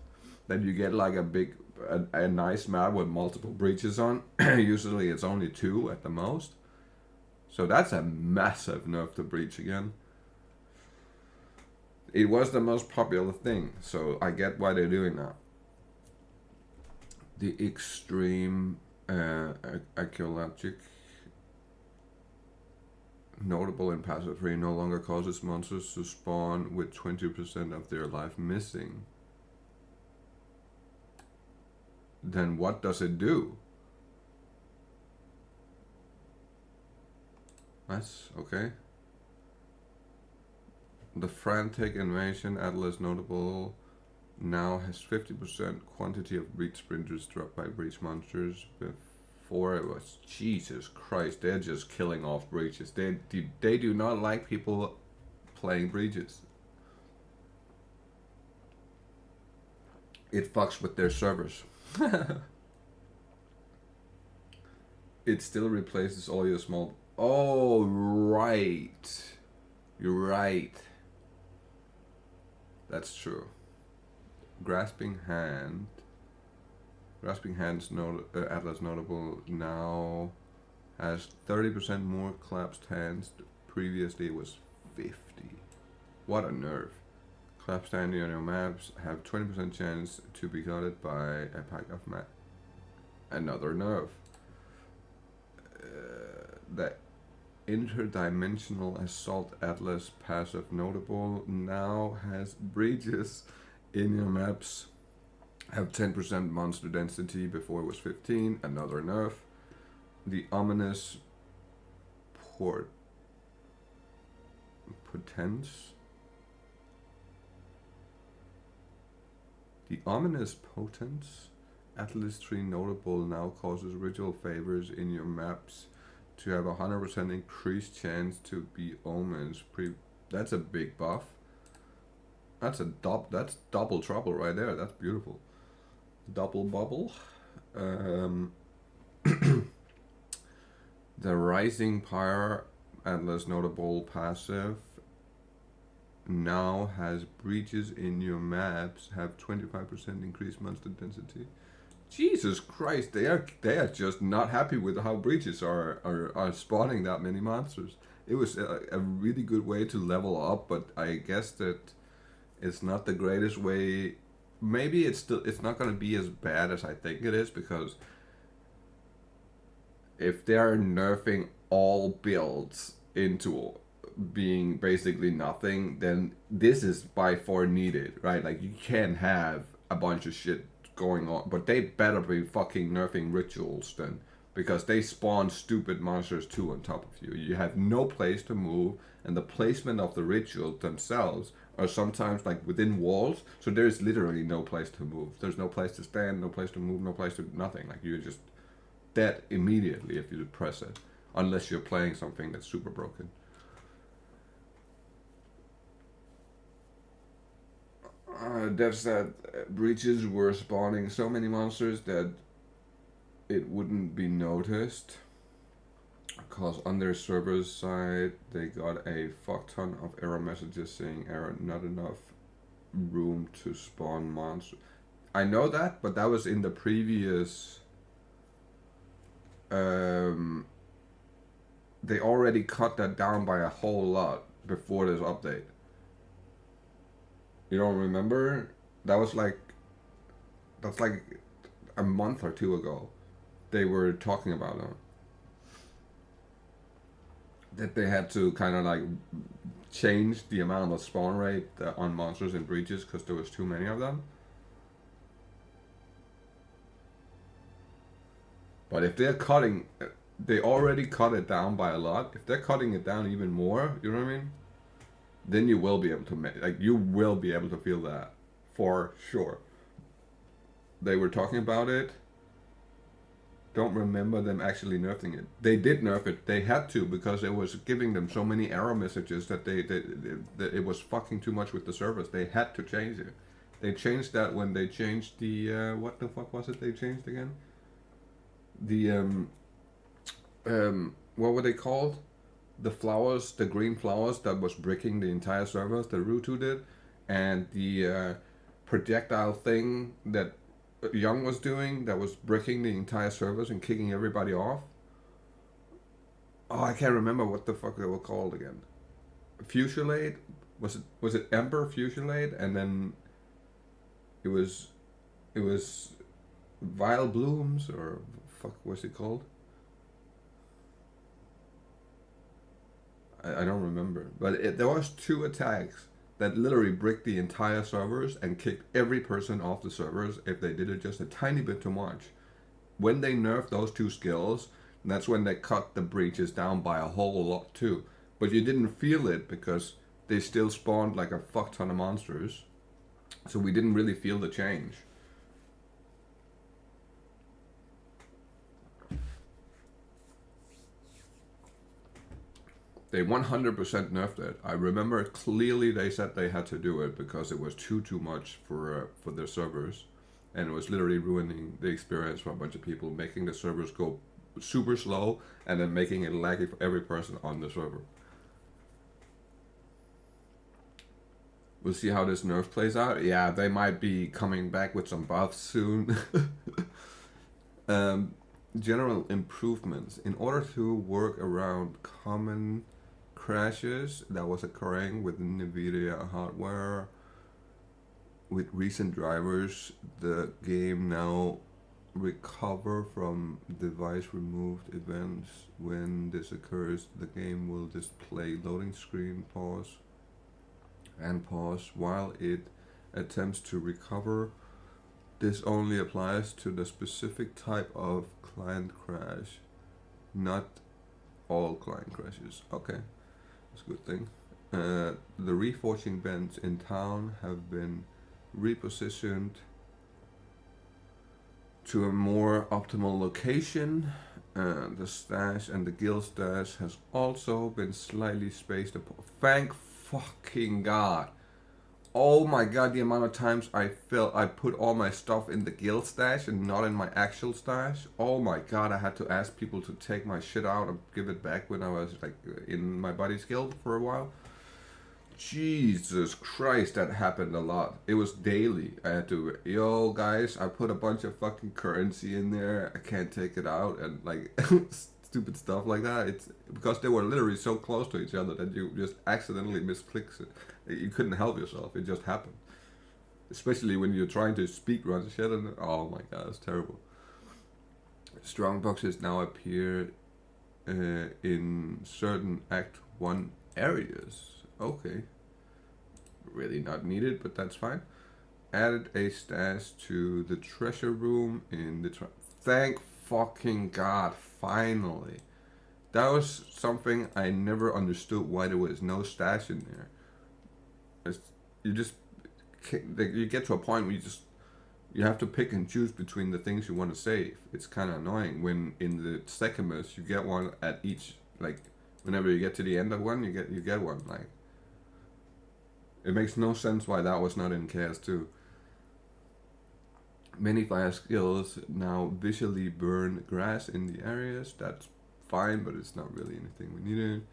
that you get like a nice map with multiple breaches on. Usually it's only 2 at the most. So that's a massive nerf to breach again. It was the most popular thing, so I get why they're doing that. The extreme archaeologic notable in passive free no longer causes monsters to spawn with 20% of their life missing. Then what does it do? That's okay. The Frantic Invasion Atlas Notable now has 50% quantity of breach sprinters dropped by breach monsters. Before it was, Jesus Christ, they're just killing off breaches. They do not like people playing breaches. It fucks with their servers. It still replaces all your small... Oh, right. You're right. That's true. Grasping Hand's Atlas Notable now has 30% more collapsed hands. Previously it was 50. What a nerf. Collapsed hands on your maps have 20% chance to be guarded by a pack of map. Another nerf. The Interdimensional Assault Atlas passive notable now has breaches in your maps. Have 10% monster density, before it was 15. Another nerf. The Ominous Potence. The Ominous Potence Atlas Tree notable now causes ritual favors in your maps to have 100% increased chance to be omens. That's a big buff. That's double trouble right there. That's beautiful. Double bubble. Um, the Rising Pyre Atlas Notable passive now has breaches in your maps have 25% increased monster density. Jesus Christ, they are just not happy with how breaches are spawning that many monsters. It was a really good way to level up, but I guess that it's not the greatest way. Maybe it's not gonna be as bad as I think it is, because if they're nerfing all builds into being basically nothing, then this is by far needed, right? Like, you can't have a bunch of shit going on, but they better be fucking nerfing rituals then, because they spawn stupid monsters too on top of you. You have no place to move, and the placement of the rituals themselves are sometimes like within walls, so there's literally no place to move. There's no place to stand, no place to move, no place to nothing. Like, you're just dead immediately if you press it, unless you're playing something that's super broken. Dev said breaches were spawning so many monsters that it wouldn't be noticed, because on their server's side they got a fuck ton of error messages saying error, not enough room to spawn monsters. I know that, but that was in the previous. They already cut that down by a whole lot before this update. You don't remember? That's like a month or two ago. They were talking about them. That they had to kind of like change the amount of spawn rate on monsters in breaches because there was too many of them. But if they're cutting, they already cut it down by a lot. If they're cutting it down even more, you know what I mean? Then you will be able to make, like, you will be able to feel that for sure. They were talking about it. Don't remember them actually nerfing it. They did nerf it. They had to, because it was giving them so many error messages that it was fucking too much with the servers. They had to change it. They changed that when they changed the what the fuck was it they changed again? The what were they called? The flowers, the green flowers that was bricking the entire servers, the Rutu did, and the projectile thing that Young was doing that was bricking the entire servers and kicking everybody off. Oh, I can't remember what the fuck they were called again. Fusilade? Was it Ember Fusilade? And then it was Vile Blooms, or fuck what's it called? I don't remember, but there was 2 attacks that literally bricked the entire servers and kicked every person off the servers if they did it just a tiny bit too much. When they nerfed those 2 skills, that's when they cut the breaches down by a whole lot too. But you didn't feel it because they still spawned like a fuck ton of monsters, so we didn't really feel the change. They 100% nerfed it. I remember clearly they said they had to do it because it was too much for their servers, and it was literally ruining the experience for a bunch of people, making the servers go super slow and then making it laggy for every person on the server. We'll see how this nerf plays out. Yeah, they might be coming back with some buffs soon. General improvements. In order to work around common crashes that was occurring with NVIDIA hardware with recent drivers, the game now recover from device removed events. When this occurs, the game will display loading screen, pause while it attempts to recover. This only applies to the specific type of client crash, not all client crashes. Okay, that's a good thing. The reforging vents in town have been repositioned to a more optimal location. The stash and the guild stash has also been slightly spaced apart. Thank fucking God. Oh my god, the amount of times I put all my stuff in the guild stash and not in my actual stash. Oh my god, I had to ask people to take my shit out and give it back when I was like in my buddy's guild for a while. Jesus Christ, that happened a lot. It was daily. I had to, yo guys, I put a bunch of fucking currency in there. I can't take it out, and like stupid stuff like that. It's because they were literally so close to each other that you just accidentally misclicks it. You couldn't help yourself. It just happened. Especially when you're trying to speed run shit, and oh my god, it's terrible. Strong boxes now appear in certain Act 1 areas. Okay. Really not needed, but that's fine. Added a stash to the treasure room in the thank fucking god, finally. That was something I never understood, why there was no stash in there. You just you get to a point where you have to pick and choose between the things you want to save. It's kind of annoying when in the Sekimus you get one at each, like whenever you get to the end of one, you get one. Like it makes no sense why that was not in Chaos 2. Many fire skills now visually burn grass in the areas. That's fine, but it's not really anything we needed.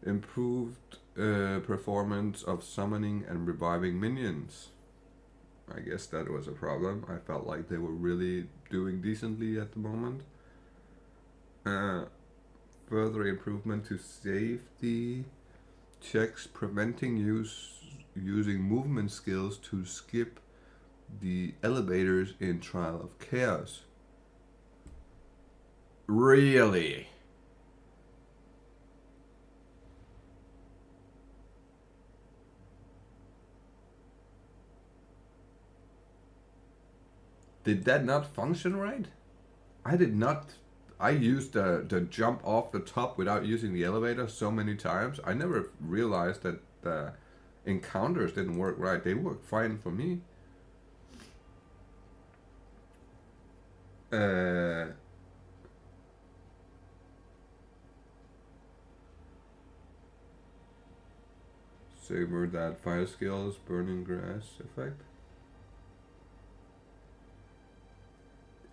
Improved performance of summoning and reviving minions. I guess that was a problem. I felt like they were really doing decently at the moment. Further improvement to safety checks, preventing using movement skills to skip the elevators in Trial of Chaos. Really? Did that not function right? I did not. I used the jump off the top without using the elevator so many times. I never realized that the encounters didn't work right. They worked fine for me. Saber that fire skills, burning grass effect.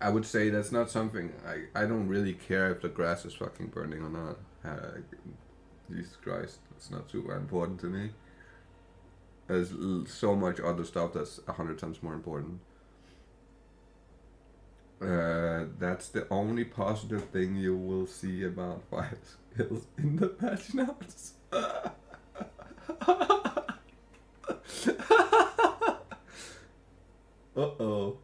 I would say that's not something I don't really care if the grass is fucking burning or not. Jesus Christ, it's not super important to me. There's so much other stuff that's 100 times more important. That's the only positive thing you will see about fire skills in the patch notes. Uh-oh.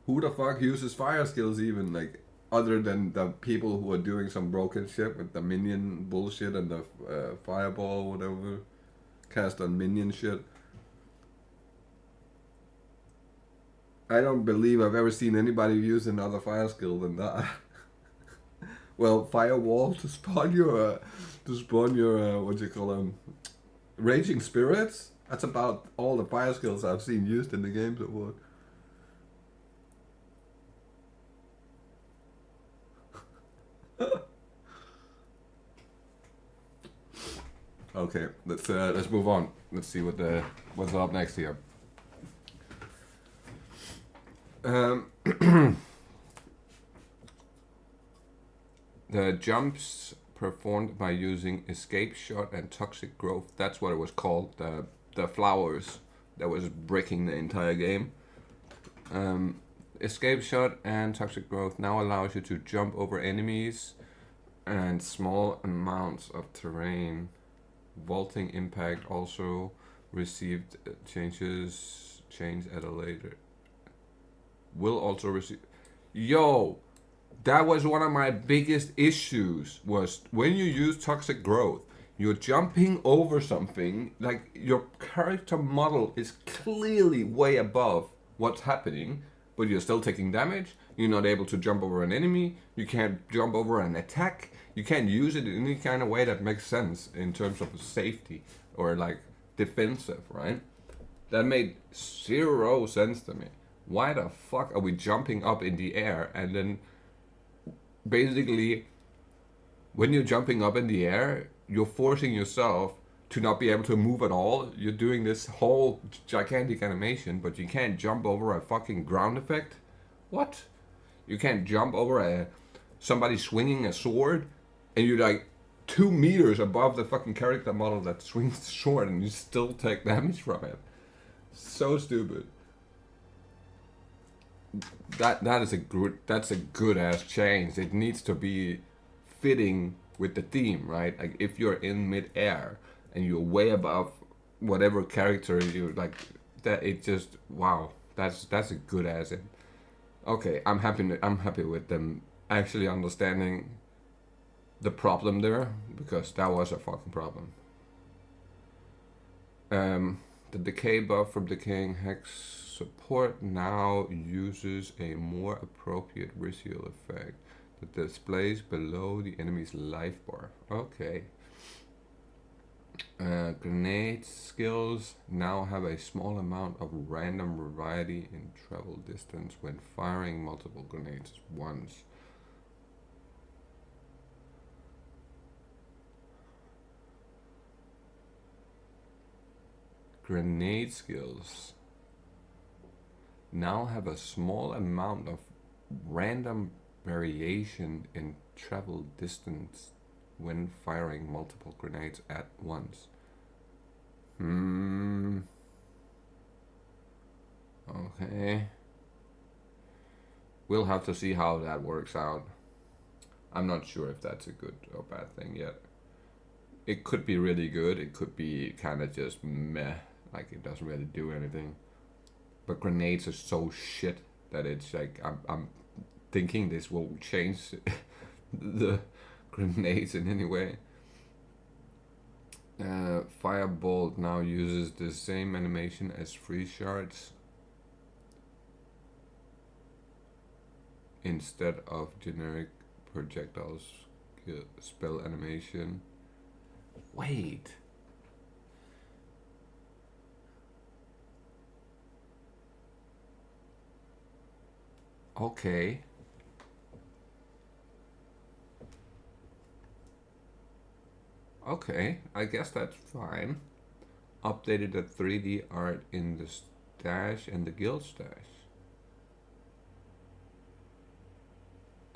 Who the fuck uses fire skills even, like, other than the people who are doing some broken shit with the minion bullshit and the fireball, whatever, cast on minion shit. I don't believe I've ever seen anybody use another fire skill than that. Well, firewall to spawn your what do you call them, raging spirits. That's about all the fire skills I've seen used in the game so far. Okay, let's move on. Let's see what's up next here. The jumps performed by using escape shot and toxic growth. That's what it was called. The flowers that was breaking the entire game. Escape shot and toxic growth now allows you to jump over enemies and small amounts of terrain. Vaulting impact also received change at a later. Will also receive. Yo, that was one of my biggest issues. Was when you use toxic growth, you're jumping over something, like your character model is clearly way above what's happening, but you're still taking damage. You're not able to jump over an enemy. You can't jump over an attack. You can't use it in any kind of way that makes sense in terms of safety or like defensive, right? That made zero sense to me. Why the fuck are we jumping up in the air and then basically when you're jumping up in the air, you're forcing yourself to not be able to move at all. You're doing this whole gigantic animation, but you can't jump over a fucking ground effect. What? You can't jump over somebody swinging a sword, and you're like 2 meters above the fucking character model that swings the sword, and you still take damage from it. So stupid. That's a good ass change. It needs to be fitting with the theme, right? Like if you're in mid-air and you're way above whatever character you like, that it just wow. That's a good ass. Okay, I'm happy with them actually understanding the problem there, because that was a fucking problem. The decay buff from decaying hex support now uses a more appropriate visual effect that displays below the enemy's life bar. Okay. Grenade skills now have a small amount of random variety in travel distance when firing multiple grenades once. Grenade skills now have a small amount of random variation in travel distance when firing multiple grenades at once. Okay. We'll have to see how that works out. I'm not sure if that's a good or bad thing yet. It could be really good. It could be kind of just meh, like it doesn't really do anything. But grenades are so shit that it's like I'm thinking this will change the grenades in any way. Firebolt now uses the same animation as free shards instead of generic projectiles spell animation. Wait. Okay. Okay, I guess that's fine. Updated the 3D art in the stash and the guild stash.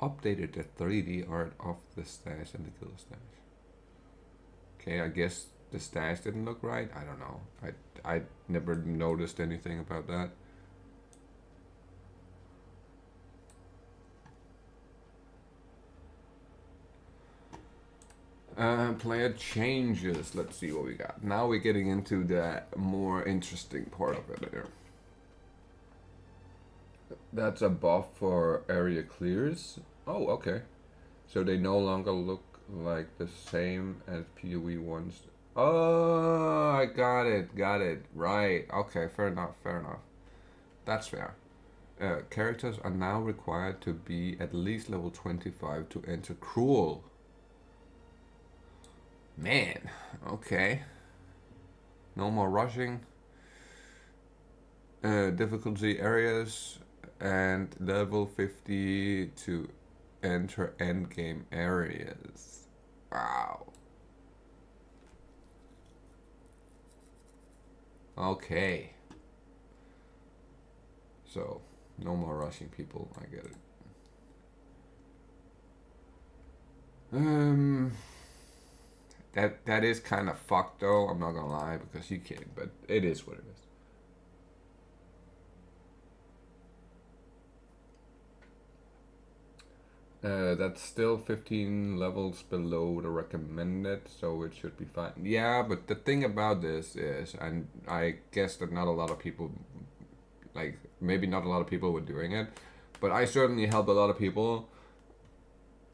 Updated the 3D art of the stash and the guild stash. Okay, I guess the stash didn't look right. I don't know. I never noticed anything about that. Player changes. Let's see what we got. Now we're getting into the more interesting part of it here. That's a buff for area clears. Oh, okay. So they no longer look like the same as PoE ones. Oh, I got it. Right. Okay, fair enough. That's fair. Characters are now required to be at least level 25 to enter Cruel. Man, okay. No more rushing. Difficulty areas and level 50 to enter endgame areas. Wow. Okay. So, no more rushing people, I get it. That is kind of fucked though, I'm not gonna lie, because you can't, but it is what it is. That's still 15 levels below the recommended, so it should be fine. Yeah, but the thing about this is, and I guess that not a lot of people, like, maybe not a lot of people were doing it, but I certainly helped a lot of people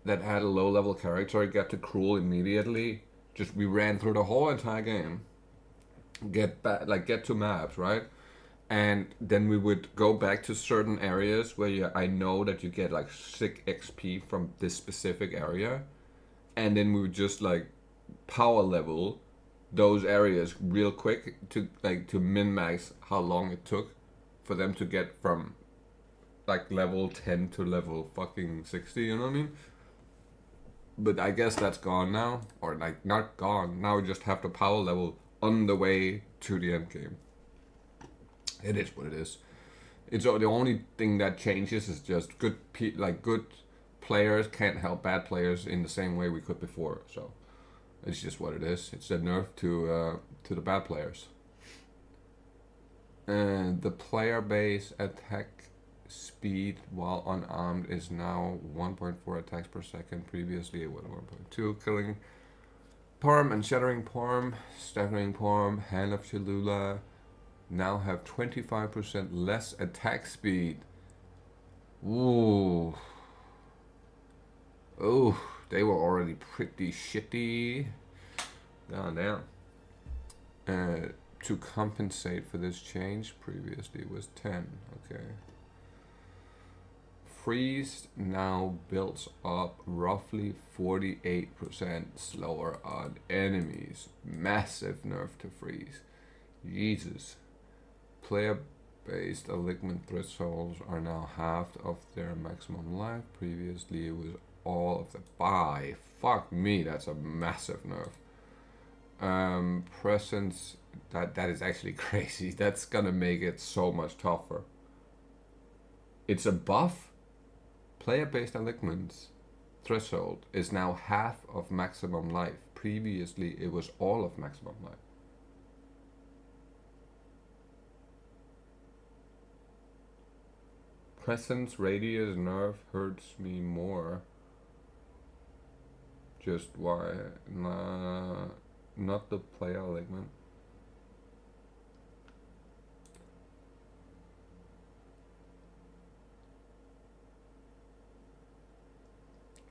that had a low level character get to Cruel immediately. Just we ran through the whole entire game, get to maps, right? And then we would go back to certain areas where I know that you get like sick XP from this specific area, and then we would just like power level those areas real quick to min max how long it took for them to get from like level 10 to level fucking 60. You know what I mean? But I guess that's gone now, or like not gone. Now we just have the power level on the way to the end game. It is what it is. It's the only thing that changes is just good players can't help bad players in the same way we could before. So it's just what it is. It's a nerf to the bad players. And the player base attack speed while unarmed is now 1.4 attacks per second. Previously it was 1.2. Killing Parm and Shattering Parm, Staggering Parm, Hand of Cholula now have 25% less attack speed. Ooh. Oh, they were already pretty shitty. God damn. To compensate for this change, previously it was 10. Okay. Freeze now builds up roughly 48% slower on enemies. Massive nerf to freeze. Jesus. Player-based alignment thresholds are now half of their maximum life. Previously it was all of the buy. Fuck me, that's a massive nerf. Presence, that is actually crazy. That's gonna make it so much tougher. It's a buff. Player-based alignments threshold is now half of maximum life. Previously it was all of maximum life. Presence radius nerf hurts me more. Just why? Nah, not the player alignment.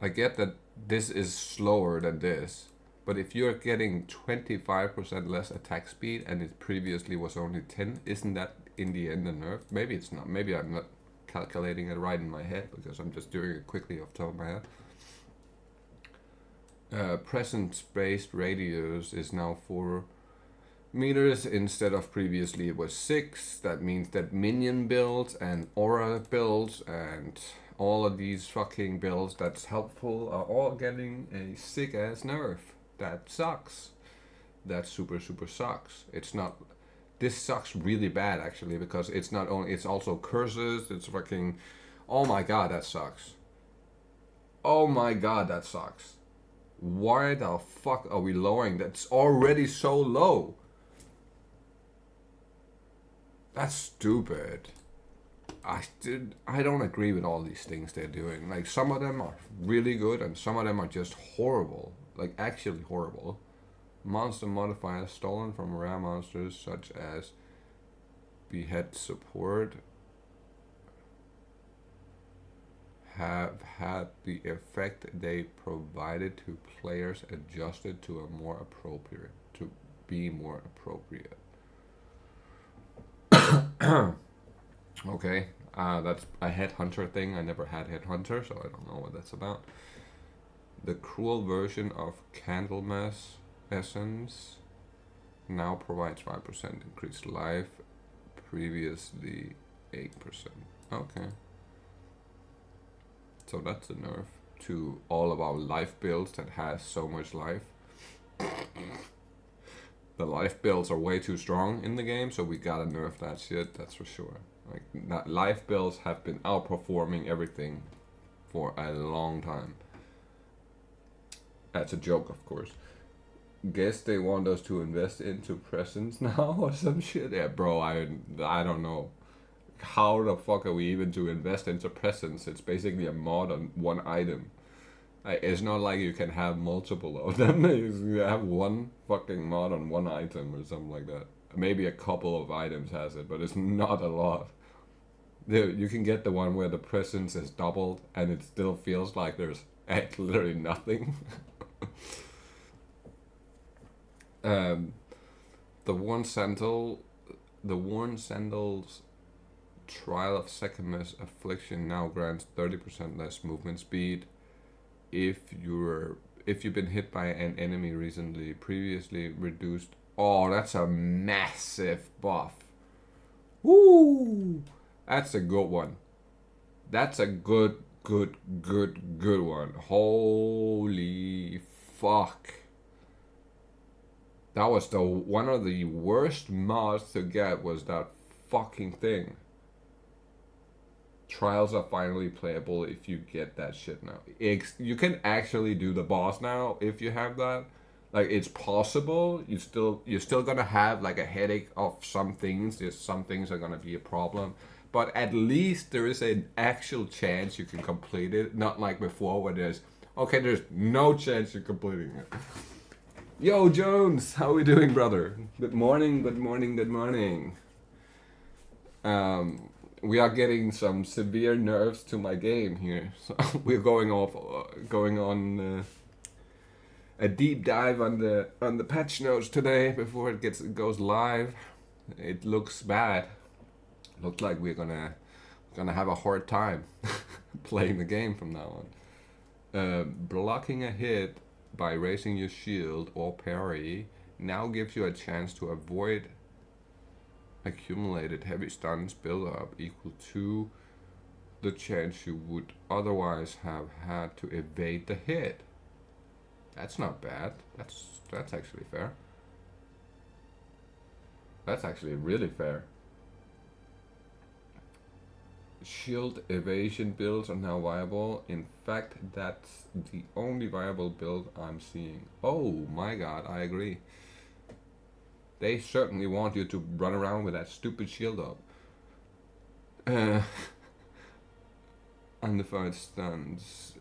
I get that this is slower than this, but if you're getting 25% less attack speed and it previously was only 10, isn't that in the end a nerf? Maybe it's not. Maybe I'm not calculating it right in my head because I'm just doing it quickly off the top of my head. Presence-based radius is now 4 meters instead of previously it was 6. That means that minion builds and aura builds and all of these fucking builds that's helpful are all getting a sick ass nerf. That sucks. That super sucks. It's not. This sucks really bad actually because it's not only, it's also curses. It's fucking. Oh my god, that sucks. Oh my god, that sucks. Why the fuck are we lowering? That's already so low. That's stupid. I don't agree with all these things they're doing. Like some of them are really good and some of them are just horrible. Like actually horrible. Monster modifiers stolen from rare monsters such as Behead Support have had the effect they provided to players adjusted to be more appropriate. Okay, that's a headhunter thing. I never had headhunter, so I don't know what that's about. The cruel version of Candlemas Essence now provides 5% increased life, previously 8%. Okay. So that's a nerf to all of our life builds that has so much life. The life builds are way too strong in the game, so we gotta nerf that shit, that's for sure. Like, life builds have been outperforming everything for a long time. That's a joke, of course. Guess they want us to invest into presents now or some shit? Yeah, bro, I don't know. How the fuck are we even to invest into presents? It's basically a mod on one item. It's not like you can have multiple of them. You have one fucking mod on one item or something like that. Maybe a couple of items has it, but it's not a lot. You can get the one where the presence is doubled and it still feels like there's literally nothing. The Worn Sandals Trial of Secamus Affliction now grants 30% less movement speed if you've been hit by an enemy recently. Previously reduced. Oh, that's a massive buff. Woo! That's a good one. That's a good Good one. Holy fuck. That was one of the worst mods to get, was that fucking thing. Trials are finally playable if you get that shit now. You can actually do the boss now if you have that. Like, it's possible. You're still gonna have like a headache of some things. Some things are gonna be a problem, but at least there is an actual chance you can complete it. Not like before where there's no chance you're completing it. Yo, Jones, how we doing, brother? Good morning. We are getting some severe nerfs to my game here, so we're going on a deep dive on the patch notes today before it goes live. It looks bad. Looks like we're gonna have a hard time playing the game from now on. Blocking a hit by raising your shield or parry now gives you a chance to avoid accumulated heavy stuns build up equal to the chance you would otherwise have had to evade the hit. That's not bad. That's actually fair. That's actually really fair. Shield evasion builds are now viable. In fact, that's the only viable build I'm seeing. Oh my god, I agree. They certainly want you to run around with that stupid shield up. Undefined stuns,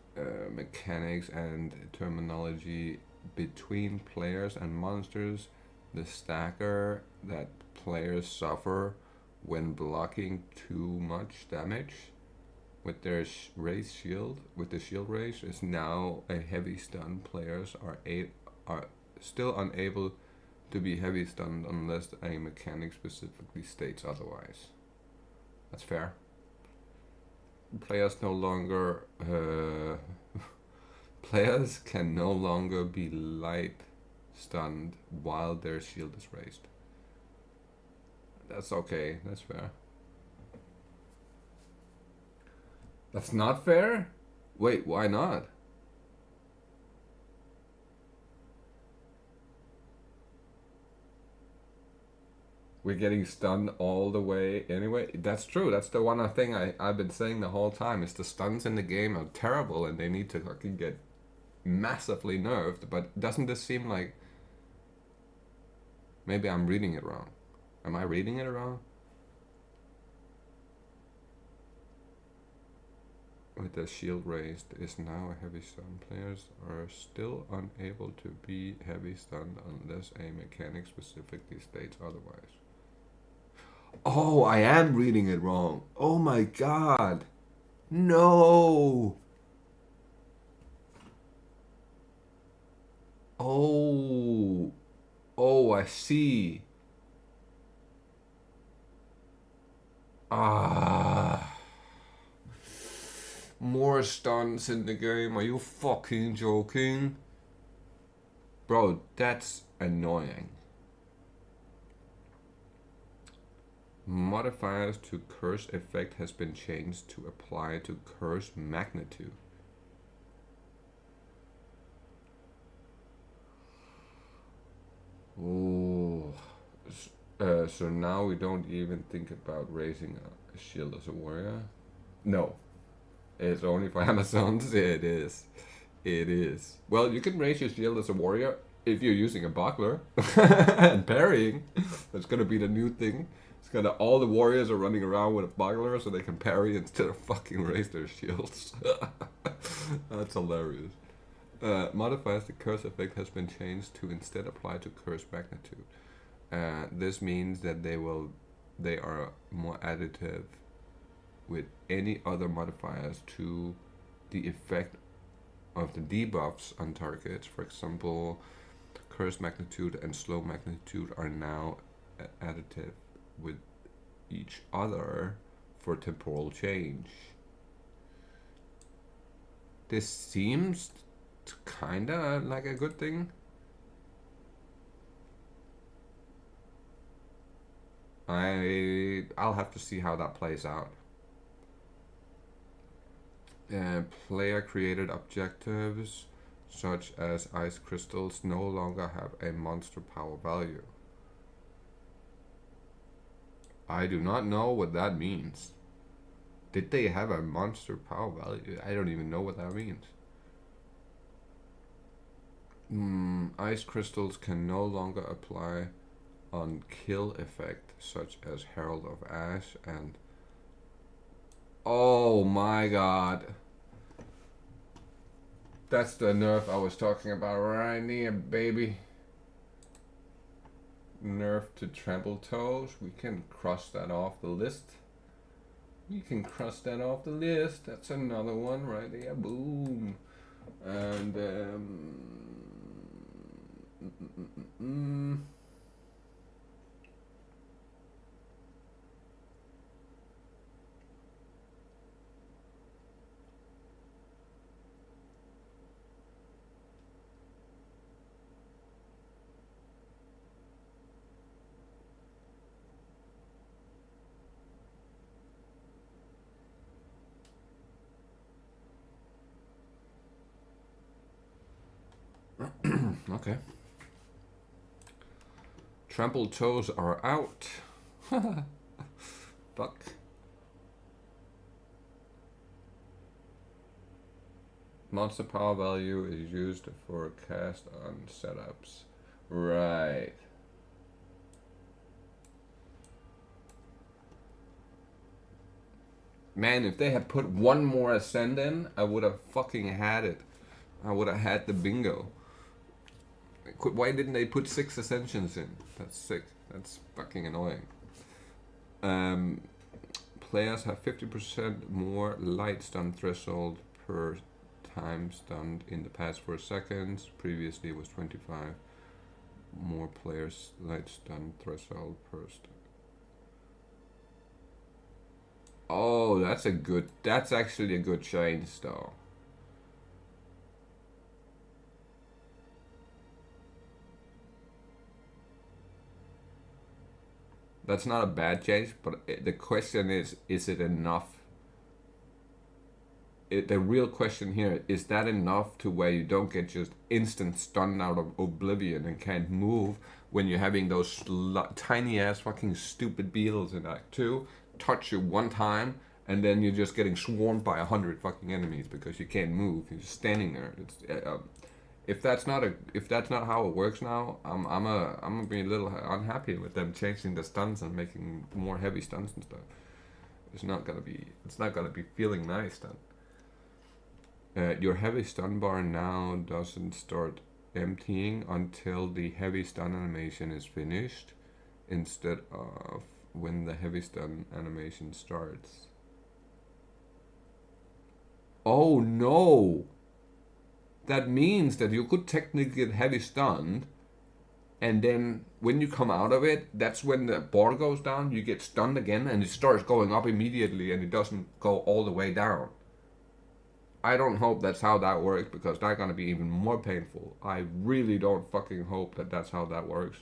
mechanics and terminology between players and monsters. The stacker that players suffer when blocking too much damage with their raised shield, with the shield raise, is now a heavy stun. Players are still unable to be heavy stunned unless a mechanic specifically states otherwise. That's fair. Players can no longer be light stunned while their shield is raised. That's okay, that's fair. That's not fair? Wait, why not? We're getting stunned all the way anyway. That's true. That's the one thing I've been saying the whole time, is the stuns in the game are terrible and they need to fucking get massively nerfed. But doesn't this seem like... Maybe I'm reading it wrong. Am I reading it wrong? With the shield raised is now a heavy stun. Players are still unable to be heavy stunned unless a mechanic specifically states otherwise. Oh, I am reading it wrong. Oh my god. No. Oh. Oh, I see. Ah. More stuns in the game. Are you fucking joking? Bro, that's annoying. Modifiers to curse effect has been changed to apply to curse magnitude. Oh, so now we don't even think about raising a shield as a warrior? No, it's only for Amazons. It is. It is. Well, you can raise your shield as a warrior if you're using a buckler and parrying. That's gonna be the new thing. All the warriors are running around with a buckler so they can parry instead of fucking raise their shields. That's hilarious. Modifies the curse effect has been changed to instead apply to curse magnitude. This means that they are more additive with any other modifiers to the effect of the debuffs on targets. For example, curse magnitude and slow magnitude are now additive with each other for temporal change. This seems kinda like a good thing. I'll have to see how that plays out. Player created objectives such as ice crystals no longer have a monster power value. I do not know what that means. Did they have a monster power value? I don't even know what that means. Ice crystals can no longer apply on kill effect such as Herald of Ash and... Oh my god. That's the nerf I was talking about right here, baby. Nerf to trample toes. We can cross that off the list. We can cross that off the list. That's another one right there. Boom. And okay. Trampled toes are out. Fuck. Monster power value is used for cast on setups. Right. Man, if they had put one more ascend in, I would have fucking had it. I would have had the bingo. Why didn't they put 6 ascensions in? That's sick. That's fucking annoying. Players have 50% more light stun threshold per time stunned in the past 4 seconds. Previously it was 25. More players light stun threshold per stun. Oh, that's actually a good change though. That's not a bad change, but the question is it enough? The real question here, is that enough to where you don't get just instant stunned out of oblivion and can't move when you're having those tiny ass fucking stupid beetles in Act 2 touch you one time and then you're just getting swarmed by 100 fucking enemies because you can't move, you're just standing there. If that's not how it works now, I'm gonna be a little unhappy with them changing the stuns and making more heavy stuns and stuff. It's not gonna be feeling nice then. Your heavy stun bar now doesn't start emptying until the heavy stun animation is finished, instead of when the heavy stun animation starts. Oh no! That means that you could technically get heavy stunned, and then when you come out of it, that's when the bar goes down, you get stunned again, and it starts going up immediately, and it doesn't go all the way down. I don't hope that's how that works, because that's gonna be even more painful. I really don't fucking hope that that's how that works.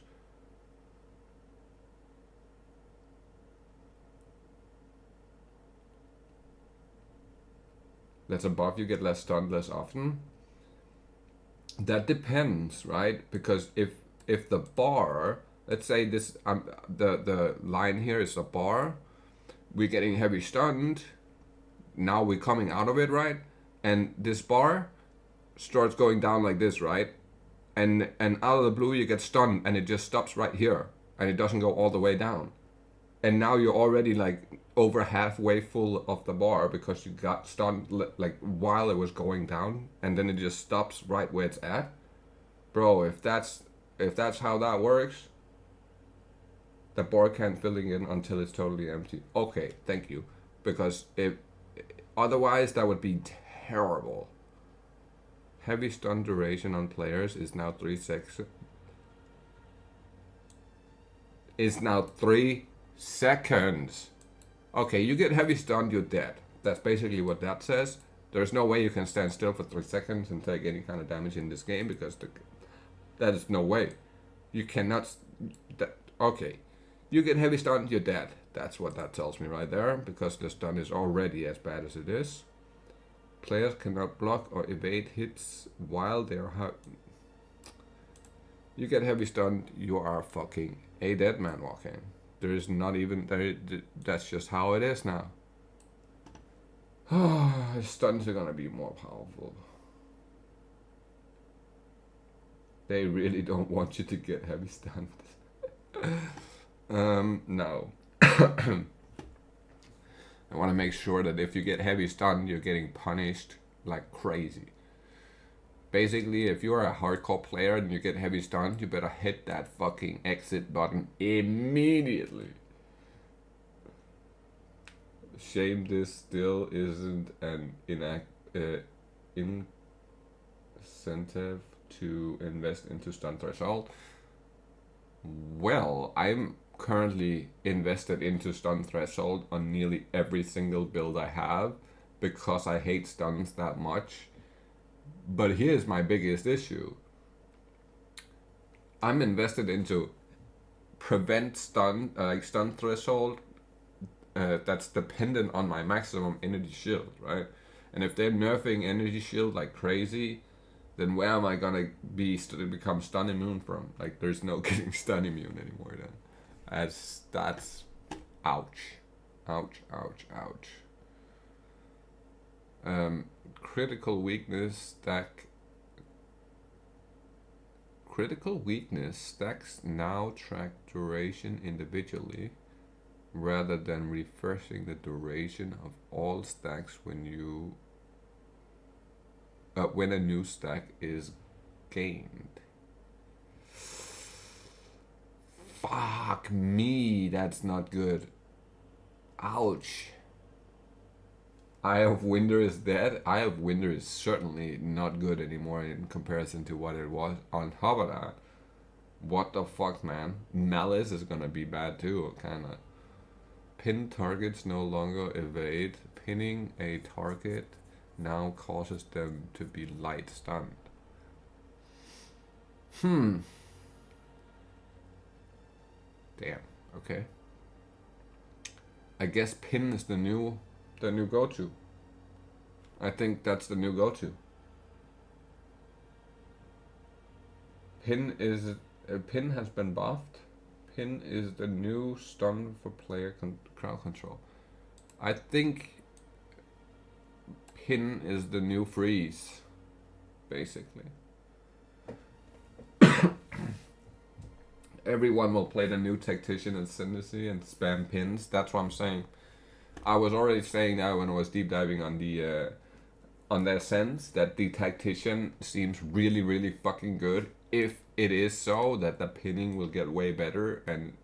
That's a buff, you get less stunned less often. That depends, right? Because if the bar, let's say this, the line here is a bar, we're getting heavy stunned, now we're coming out of it, right? And this bar starts going down like this, right? And out of the blue you get stunned and it just stops right here and it doesn't go all the way down. And now you're already like over halfway full of the bar because you got stunned like while it was going down, and then it just stops right where it's at. Bro, if that's how that works, the bar can't fill in until it's totally empty. Okay, thank you. Because otherwise that would be terrible. Heavy stun duration on players is now 3 seconds. Is now 3 seconds. Okay, you get heavy stunned, you're dead. That's basically what that says. There's no way you can stand still for 3 seconds and take any kind of damage in this game, because that is no way. You cannot. Okay, you get heavy stunned, you're dead. That's what that tells me right there, because the stun is already as bad as it is. Players cannot block or evade hits while they are you get heavy stunned, you are fucking a dead man walking. There is not even that's just how it is now. Stuns are gonna be more powerful. They really don't want you to get heavy stunned. No. I want to make sure that if you get heavy stunned, you're getting punished like crazy. Basically, if you're a hardcore player and you get heavy stunned, you better hit that fucking exit button immediately. Shame this still isn't an incentive to invest into stun threshold. Well, I'm currently invested into stun threshold on nearly every single build I have because I hate stuns that much. But here's my biggest issue. I'm invested into prevent stun, stun threshold that's dependent on my maximum energy shield, right? And if they're nerfing energy shield like crazy, then where am I gonna become stun immune from? Like, there's no getting stun immune anymore then. That's ouch. Ouch, ouch, ouch. Critical weakness stacks now track duration individually rather than refreshing the duration of all stacks when a new stack is gained. Fuck me, that's not good. Ouch. Eye of Winter is dead. Eye of Winter is certainly not good anymore in comparison to what it was. On top of that, what the fuck, man? Malice is gonna be bad too, kinda. Pin targets no longer evade. Pinning a target now causes them to be light stunned. Damn, okay. I guess pin is the new go-to. I think that's the new go-to. Pin has been buffed. Pin is the new stun for player crowd control. I think pin is the new freeze, basically. Everyone will play the new tactician ascendancy and spam pins. That's what I'm saying. I was already saying that when I was deep diving on the sense that the tactician seems really, really fucking good. If it is so, that the pinning will get way better, and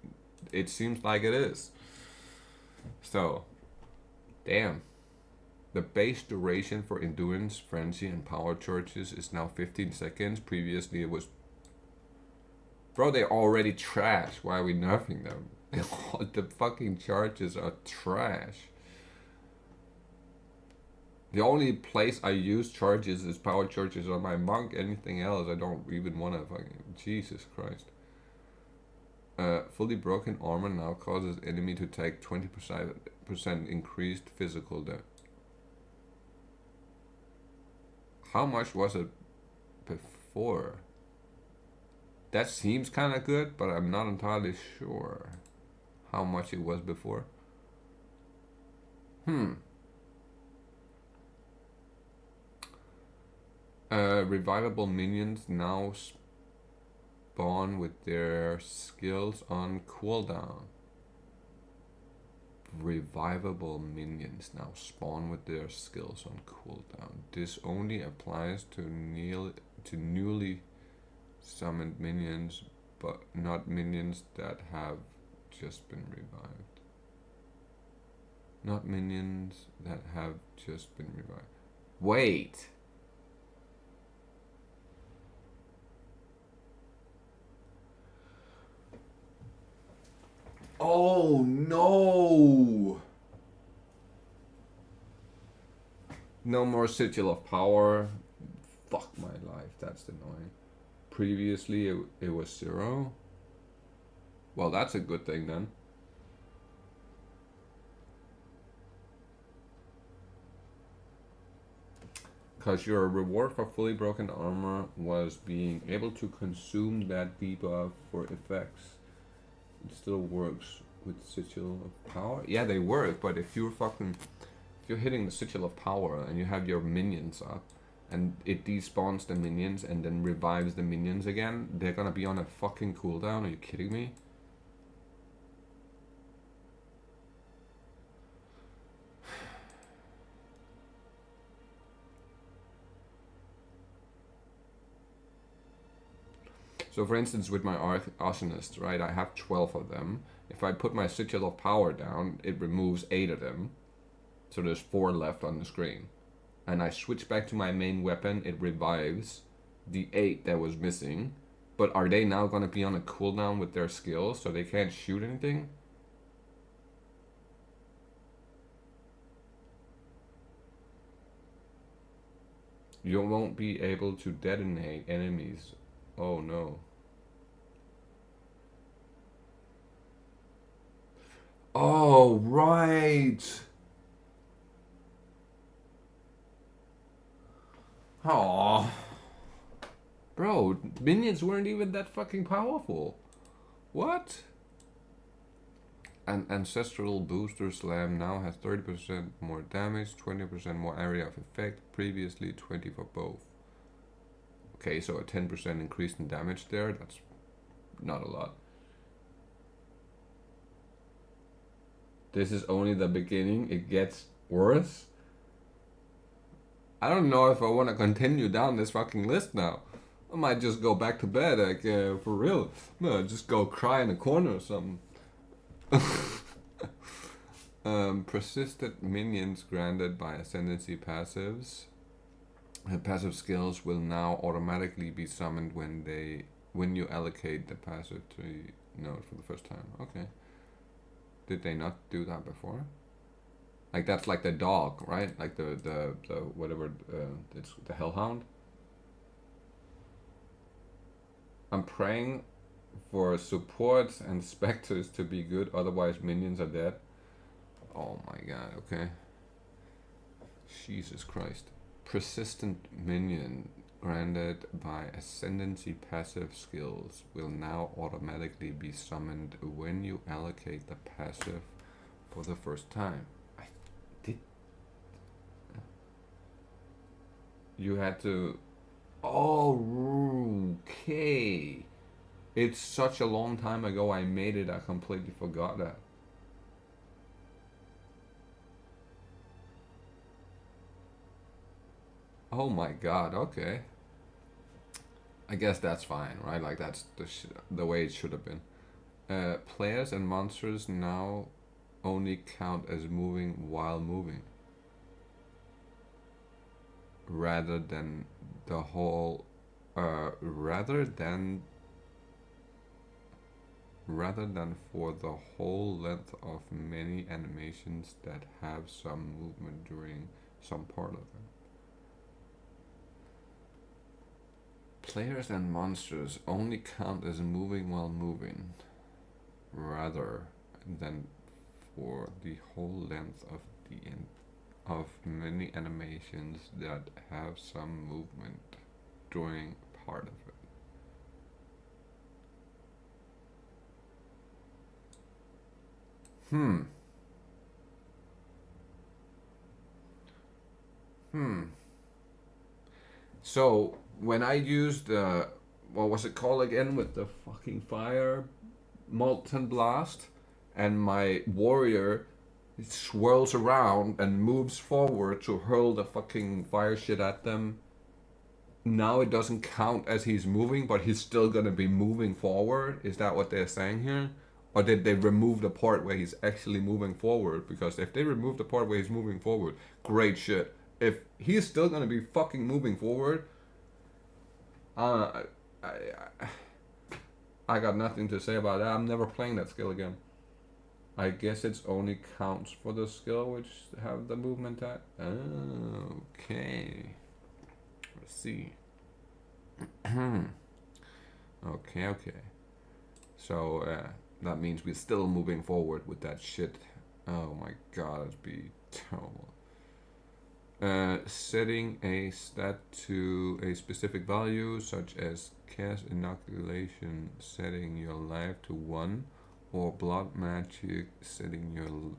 it seems like it is. So, damn. The base duration for endurance, frenzy, and power charges is now 15 seconds. Previously it was... Bro, they're already trash. Why are we nerfing them? The fucking charges are trash. The only place I use charges is power charges on my monk. Anything else, I don't even want to fucking... Jesus Christ. Fully broken armor now causes enemy to take 20% increased physical damage. How much was it before? That seems kind of good, but I'm not entirely sure how much it was before. Revivable minions now spawn with their skills on cooldown. Revivable minions now spawn with their skills on cooldown. This only applies to newly summoned minions, but not minions that have just been revived. Not minions that have just been revived. Wait! Oh no! No more Sigil of Power. Fuck my life, that's annoying. Previously it was 0. Well, that's a good thing then. Because your reward for fully broken armor was being able to consume that debuff for effects. It still works with Sigil of Power. Yeah, they work, but if you're hitting the Sigil of Power and you have your minions up, and it despawns the minions and then revives the minions again, they're gonna be on a fucking cooldown. Are you kidding me? So for instance, with my Arsonist, right, I have 12 of them. If I put my Sigil of Power down, it removes 8 of them. So there's 4 left on the screen. And I switch back to my main weapon, it revives the 8 that was missing. But are they now going to be on a cooldown with their skills so they can't shoot anything? You won't be able to detonate enemies. Oh no. Oh, right. Oh, bro, minions weren't even that fucking powerful. What? An Ancestral Booster Slam now has 30% more damage, 20% more area of effect, previously 20 for both. Okay, so a 10% increase in damage there, that's not a lot. This is only the beginning, it gets worse. I don't know if I want to continue down this fucking list now. I might just go back to bed, like, for real. No, just go cry in a corner or something. Persistent minions granted by Ascendancy passives. Passive skills will now automatically be summoned when you allocate the passive to node for the first time. Okay. Did they not do that before? Like that's like the dog, right? Like the whatever, it's the Hellhound. I'm praying for supports and specters to be good, otherwise minions are dead. Oh my god, okay. Jesus Christ. Persistent minion granted by Ascendancy passive skills will now automatically be summoned when you allocate the passive for the first time. You had to... Oh, okay. It's such a long time ago I made it, I completely forgot that. Oh my god, okay. I guess that's fine, right? Like that's the way it should have been. Players and monsters now only count as moving while moving, rather than the whole rather than for the whole length of many animations that have some movement during some part of them. Players and monsters only count as moving while moving, rather than for the whole length of many animations that have some movement during part of it. So when I used what was it called again, with the fucking fire molten blast, and my warrior swirls around and moves forward to hurl the fucking fire shit at them, now it doesn't count as he's moving, but he's still gonna be moving forward. Is that what they're saying here? Or did they remove the part where he's actually moving forward? Because if they remove the part where he's moving forward, great shit. If he's still gonna be fucking moving forward, I got nothing to say about that. I'm never playing that skill again. I guess it's only counts for the skill which have the movement at. Okay. Let's see. Okay. So that means we're still moving forward with that shit. Oh my god, that'd be terrible. Setting a stat to a specific value, such as cast inoculation, setting your life to 1, or blood magic, setting your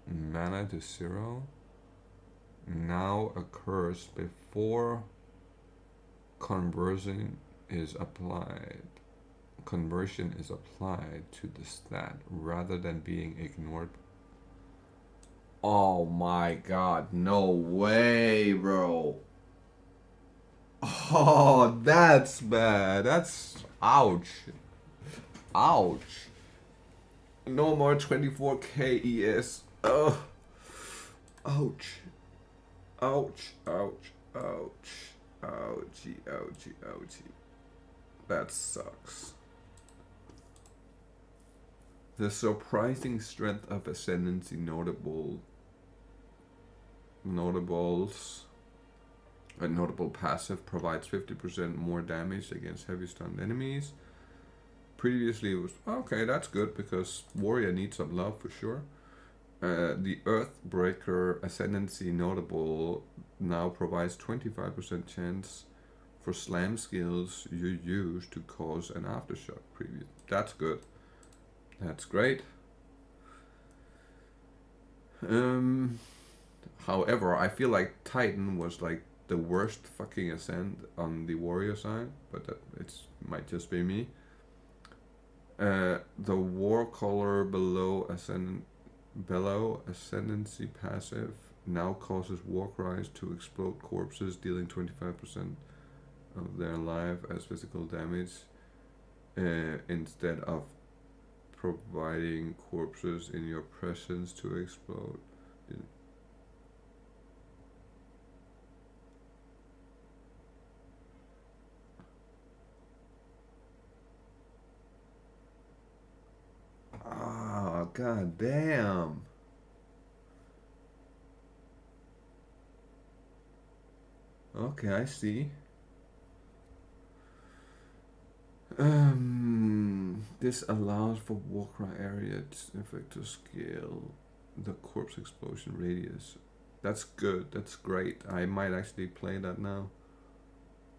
mana to 0, now occurs before conversion is applied. Conversion is applied to the stat rather than being ignored. Oh my god, no way, bro. Oh, that's bad. That's ouch. Ouch. No more 24k ES. Ugh. Ouch. Ouch. Ouch. Ouch. Ouchie. Ouchie. Ouchie. That sucks. The surprising strength of Ascendancy notables. A notable passive provides 50% more damage against heavy stunned enemies. Previously it was okay, that's good because warrior needs some love for sure. The Earthbreaker Ascendancy notable now provides 25% chance for slam skills you use to cause an aftershock previous. That's good. That's great. However, I feel like Titan was like the worst fucking ascent on the warrior side, but it might just be me. The war color below ascendancy passive now causes war cries to explode corpses, dealing 25% of their life as physical damage, instead of providing corpses in your presence to explode. Oh, god damn. Okay, I see. This allows for Warcry area effect to scale the corpse explosion radius. That's good, that's great. I might actually play that now.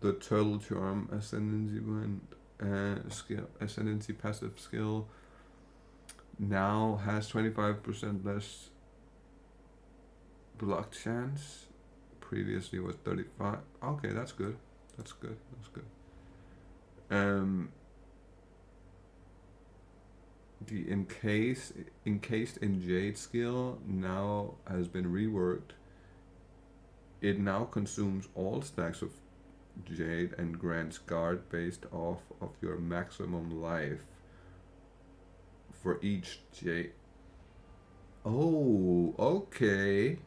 The Turtle Charm Ascendancy skill, Ascendancy passive skill now has 25% less block chance. Previously was 35. Okay, that's good. That's good. That's good. The encased in jade skill now has been reworked. It now consumes all stacks of jade and grants guard based off of your maximum life for each jade. Oh, okay.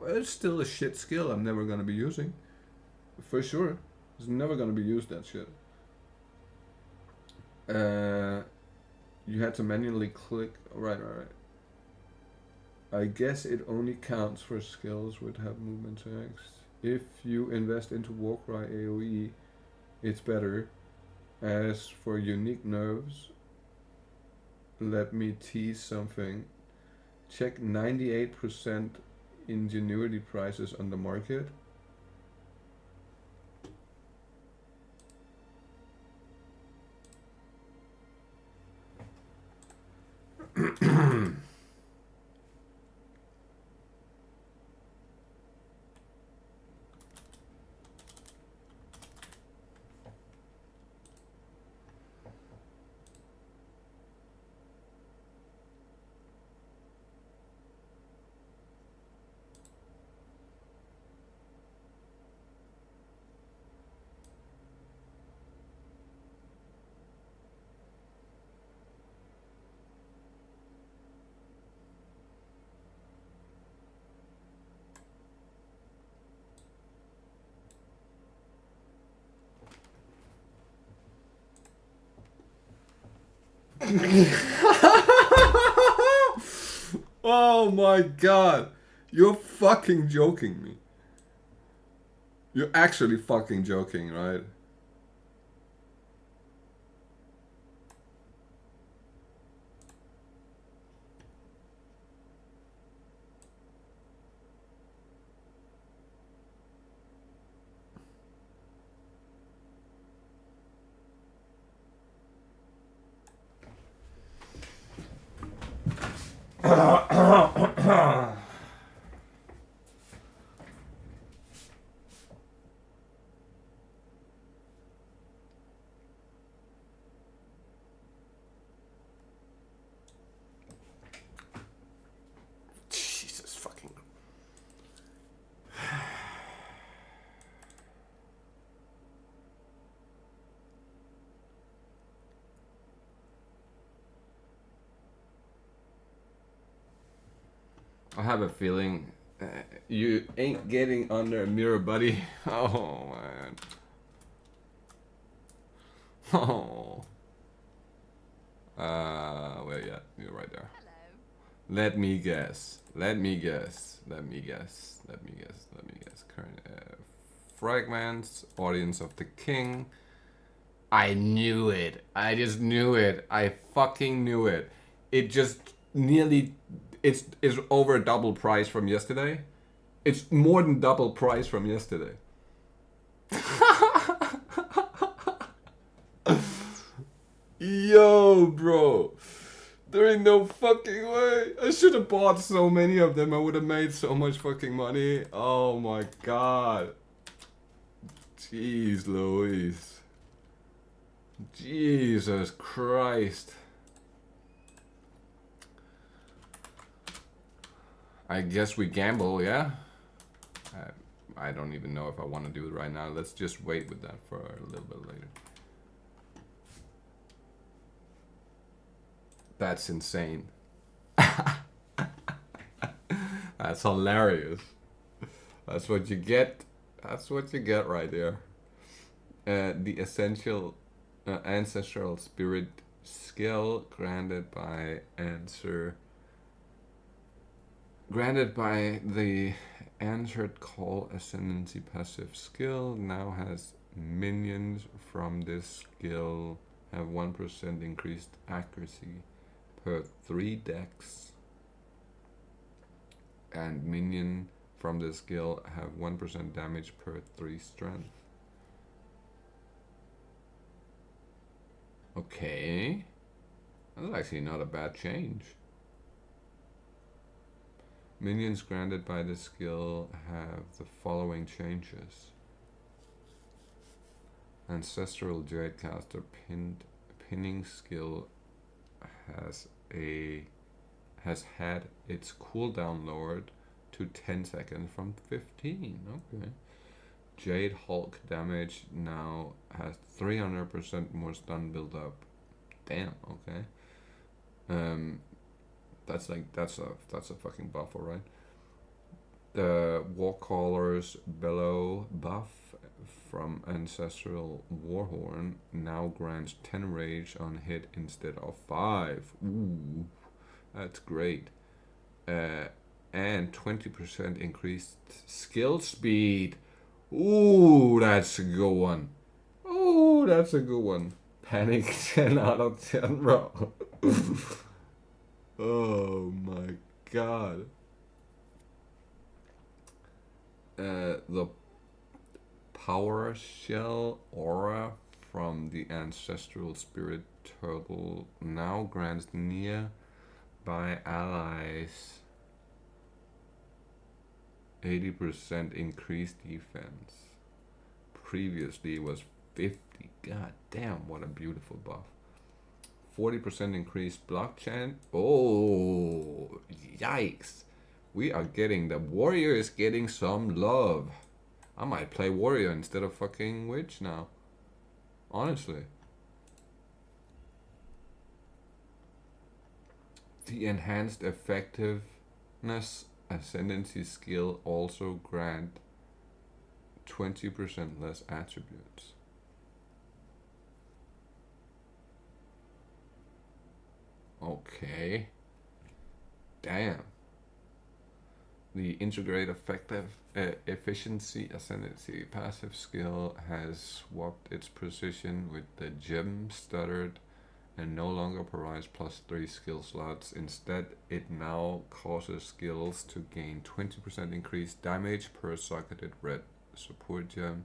Well, it's still a shit skill I'm never gonna be using. For sure. It's never gonna be used, that shit. You had to manually click. Right. I guess it only counts for skills which have movement checks. If you invest into Warcry AoE, it's better. As for unique nerves, let me tease something. Check 98% ingenuity prices on the market. Oh my god. You're fucking joking me. You're actually fucking joking, right? Jesus fucking. I have a feeling you ain't getting under a mirror, buddy. Oh man. Oh. Where you at? You're right there. Hello. Let me guess. Let me guess. Let me guess. Let me guess. Let me guess. Current fragments. Audience of the King. I knew it. I just knew it. I fucking knew it. It just nearly. It's over double price from yesterday. It's more than double price from yesterday. Yo, bro. There ain't no fucking way. I should have bought so many of them. I would have made so much fucking money. Oh my god. Jeez Louise. Jesus Christ. I guess we gamble, yeah? I don't even know if I want to do it right now. Let's just wait with that for a little bit later. That's insane. That's hilarious. That's what you get. That's what you get right there. The essential ancestral spirit skill granted by the answered call ascendancy passive skill now has minions from this skill have 1% increased accuracy per 3 decks, and minion from this skill have 1% damage per 3 strength. Okay, that's actually not a bad change. Minions granted by this skill have the following changes. Ancestral Jadecaster pinning skill has had its cooldown lowered to 10 seconds from 15. Okay. Jade Hulk damage now has 300% more stun build up. Damn. Okay. That's a fucking buff, alright. The Warcaller's Bellow buff from Ancestral Warhorn now grants 10 rage on hit instead of 5. Ooh, that's great. And 20% increased skill speed. Ooh, that's a good one. Ooh, that's a good one. Panic 10 out of 10, bro. Oh my god. The Power Shell aura from the Ancestral Spirit Turtle now grants nearby allies 80% increased defense. Previously was 50. God damn, what a beautiful buff. 40% increased block chance. Oh, yikes. We are getting, the warrior is getting some love. I might play warrior instead of fucking witch now. Honestly. The enhanced effectiveness ascendancy skill also grant 20% less attributes. Okay. Damn. The integrate effective efficiency ascendancy passive skill has swapped its position with the gem stuttered and no longer provides +3 skill slots. Instead, it now causes skills to gain 20% increased damage per socketed red support gem.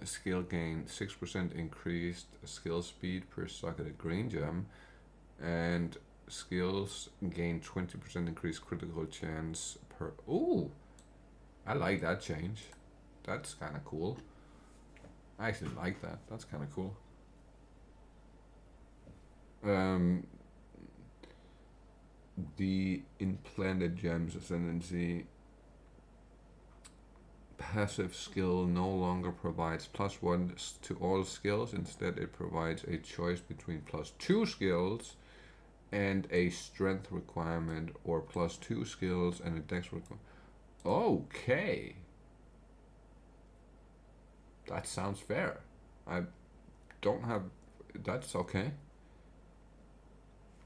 Skill gain 6% increased skill speed per socketed green gem. And skills gain 20% increased critical chance per. Ooh, I like that change. That's kind of cool. I actually like that. That's kind of cool. The implanted gems ascendancy passive skill no longer provides +1 to all skills. Instead, it provides a choice between +2 skills and a strength requirement, or +2 skills and a dex requirement. Okay. That sounds fair. I don't have... That's okay.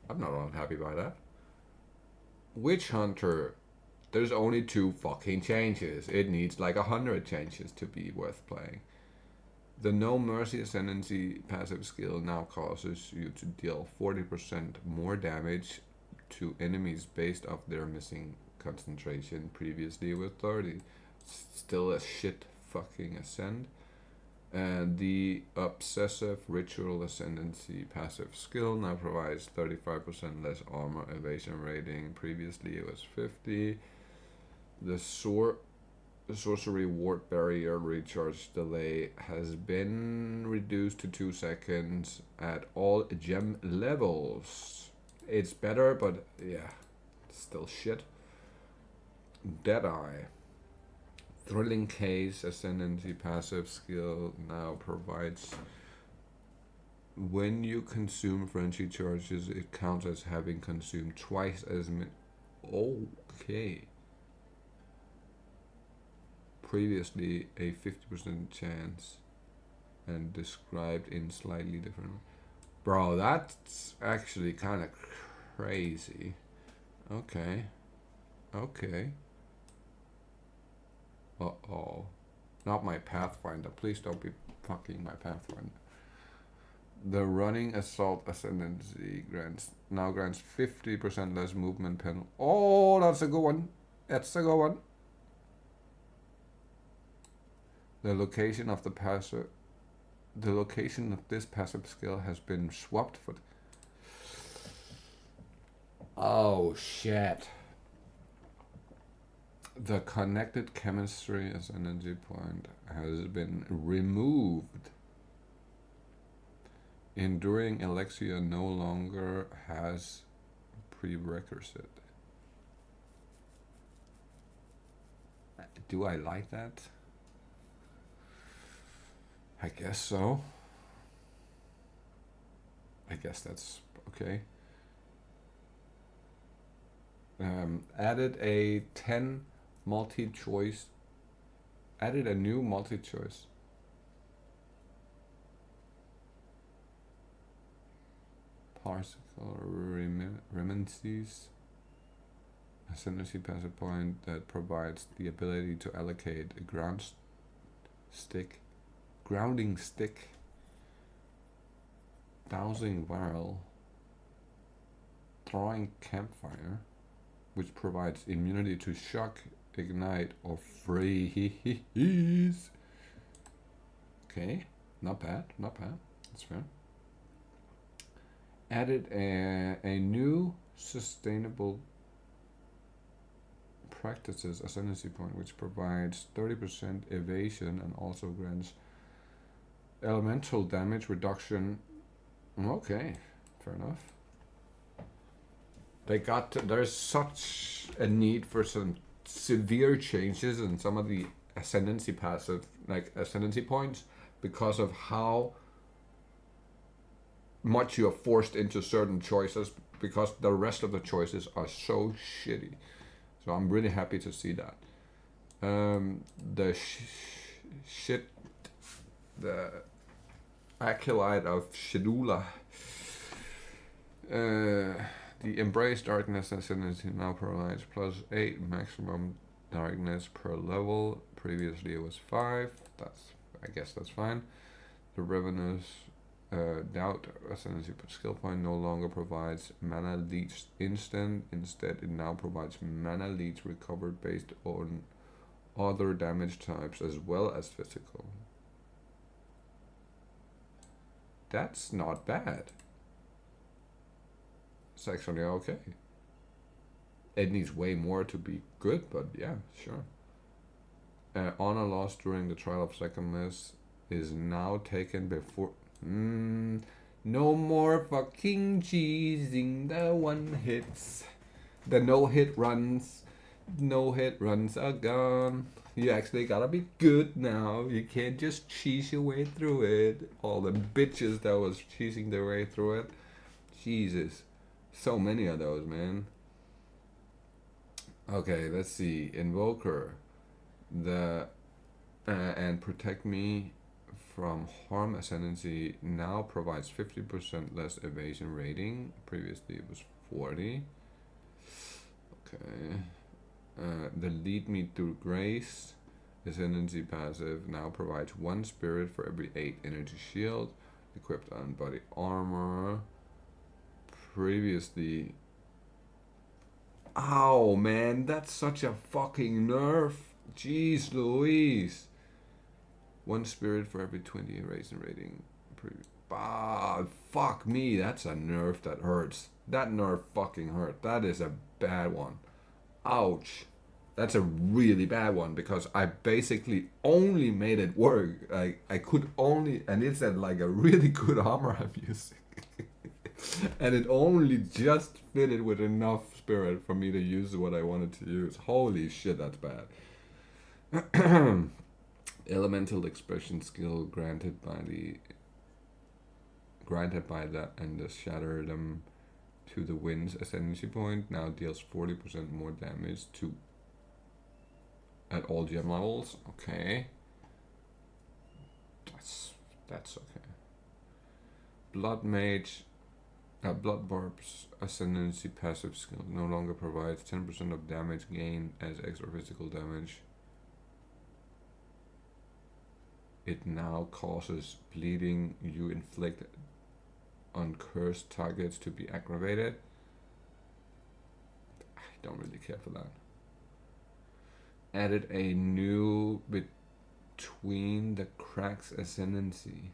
I'm not unhappy by that. Witch Hunter. There's only 2 fucking changes. It needs like 100 changes to be worth playing. The No Mercy Ascendancy passive skill now causes you to deal 40% more damage to enemies based off their missing concentration. Previously with 30. Still a shit fucking ascend. And the Obsessive Ritual Ascendancy passive skill now provides 35% less armor evasion rating. Previously it was 50. The Sorcery Ward Barrier recharge delay has been reduced to 2 seconds at all gem levels. It's better, but yeah, still shit. Deadeye. Thrilling Case Ascendancy passive skill now provides, when you consume frenzy charges, it counts as having consumed twice as many. Okay. Previously a 50% chance and described in slightly different. Bro, that's actually kind of crazy. Okay. Okay. Uh-oh. Not my Pathfinder. Please don't be fucking my Pathfinder. The Running Assault Ascendancy now grants 50% less movement penalty. Oh, that's a good one. That's a good one. The location of this passive skill has been swapped for. Oh shit. The Connected Chemistry Ascendancy point has been removed. Enduring Elixir no longer has prerequisite. Do I like that? I guess so. I guess that's okay. Added a 10 multi-choice. Added a new multi-choice. Particle remancies. Ascendancy passive point that provides the ability to allocate a grounding stick, dowsing vial, throwing campfire, which provides immunity to shock, ignite, or freeze. Okay, not bad, not bad. That's fair. Added a new sustainable practices ascendancy point, which provides 30% evasion and also grants elemental damage reduction. Okay, fair enough. There's such a need for some severe changes in some of the ascendancy passive, like ascendancy points, because of how much you are forced into certain choices, because the rest of the choices are so shitty. So I'm really happy to see that. The Acolyte of Shedula. The Embrace Darkness Ascendancy now provides +8 maximum darkness per level. Previously it was 5. I guess that's fine. The Revenant's Doubt Ascendancy skill point no longer provides mana leech instant. Instead, it now provides mana leech recovered based on other damage types as well as physical. That's not bad. It's actually okay. It needs way more to be good, but yeah, sure. Honor lost during the trial of secondness is now taken before. No more fucking cheesing the one hits. The no hit runs. No hit runs are gone. You actually gotta be good now. You can't just cheese your way through it. All the bitches that was cheesing their way through it. Jesus. So many of those, man. Okay, let's see. Invoker. And Protect Me from Harm Ascendancy now provides 50% less evasion rating. Previously it was 40. Okay. The Lead Me Through Grace Ascendancy passive now provides 1 spirit for every 8 energy shield equipped on body armor. Previously. Ow, man, that's such a fucking nerf. Jeez Louise. 1 spirit for every 20 evasion rating. Fuck me, that's a nerf that hurts. That nerf fucking hurt. That is a bad one. Ouch. That's a really bad one because I basically only made it work. I could only, and it's at like a really good armor I'm using. And it only just fitted with enough spirit for me to use what I wanted to use. Holy shit, that's bad. Elemental expression skill granted by and the shatter them to the wind's ascendancy point now deals 40% more damage to at all gem levels. Okay. That's okay. Blood Mage Blood Barb's ascendancy passive skill no longer provides 10% of damage gain as extra physical damage. It now causes bleeding you inflict on cursed targets to be aggravated. I don't really care for that. Added a new Between the Cracks Ascendancy.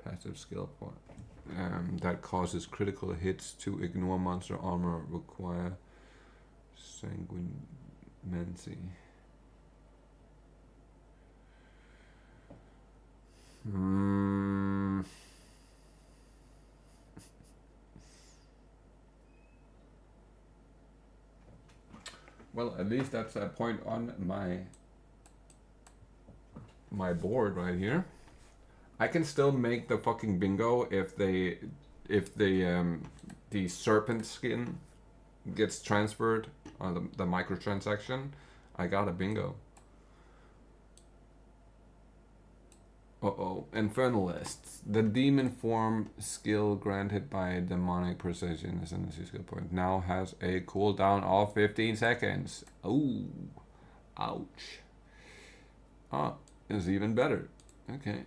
Passive skill point. That causes critical hits to ignore monster armor require Sanguinancy. Well, at least that's a point on my board right here. I can still make the fucking bingo if the serpent skin gets transferred on the microtransaction. I got a bingo. Infernalists. The demon form skill granted by demonic precision ascendancy skill point now has a cooldown of 15 seconds. Ooh. Ouch. It's even better. Okay.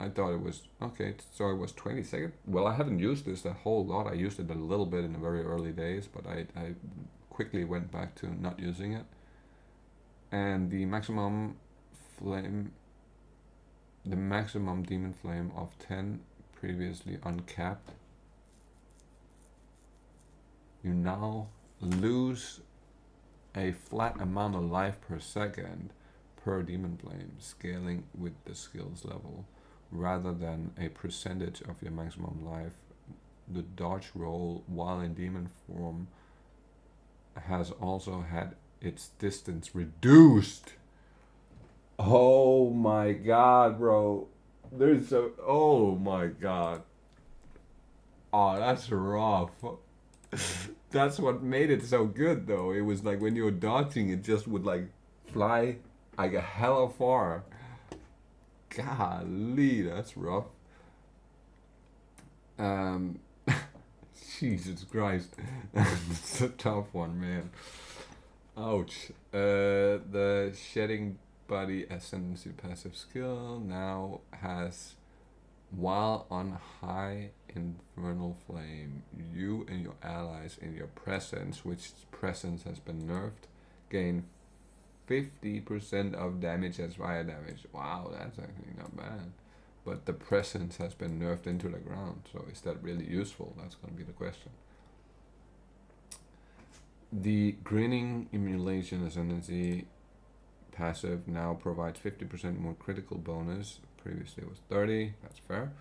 I thought it was, okay, so it was 20 seconds. Well, I haven't used this a whole lot. I used it a little bit in the very early days, but I quickly went back to not using it. And the maximum demon flame of 10, previously uncapped. You now lose a flat amount of life per second per demon flame, scaling with the skills level, rather than a percentage of your maximum life. The dodge roll while in demon form has also had its distance reduced. Oh my god, bro. Oh my god. Oh, that's rough. That's what made it so good though. It was like when you were dodging, it just would like fly like a hella far. Golly, that's rough. Jesus Christ. It's a tough one, man. Ouch. The shedding body ascendancy passive skill now has, while on high infernal flame, you and your allies in your presence, which presence has been nerfed, gain 50% of damage as fire damage. Wow, that's actually not bad. but the presence has been nerfed into the ground. So is that really useful? That's going to be the question. The Grinning Emulation Ascendancy passive now provides 50% more critical bonus. Previously it was 30. That's fair.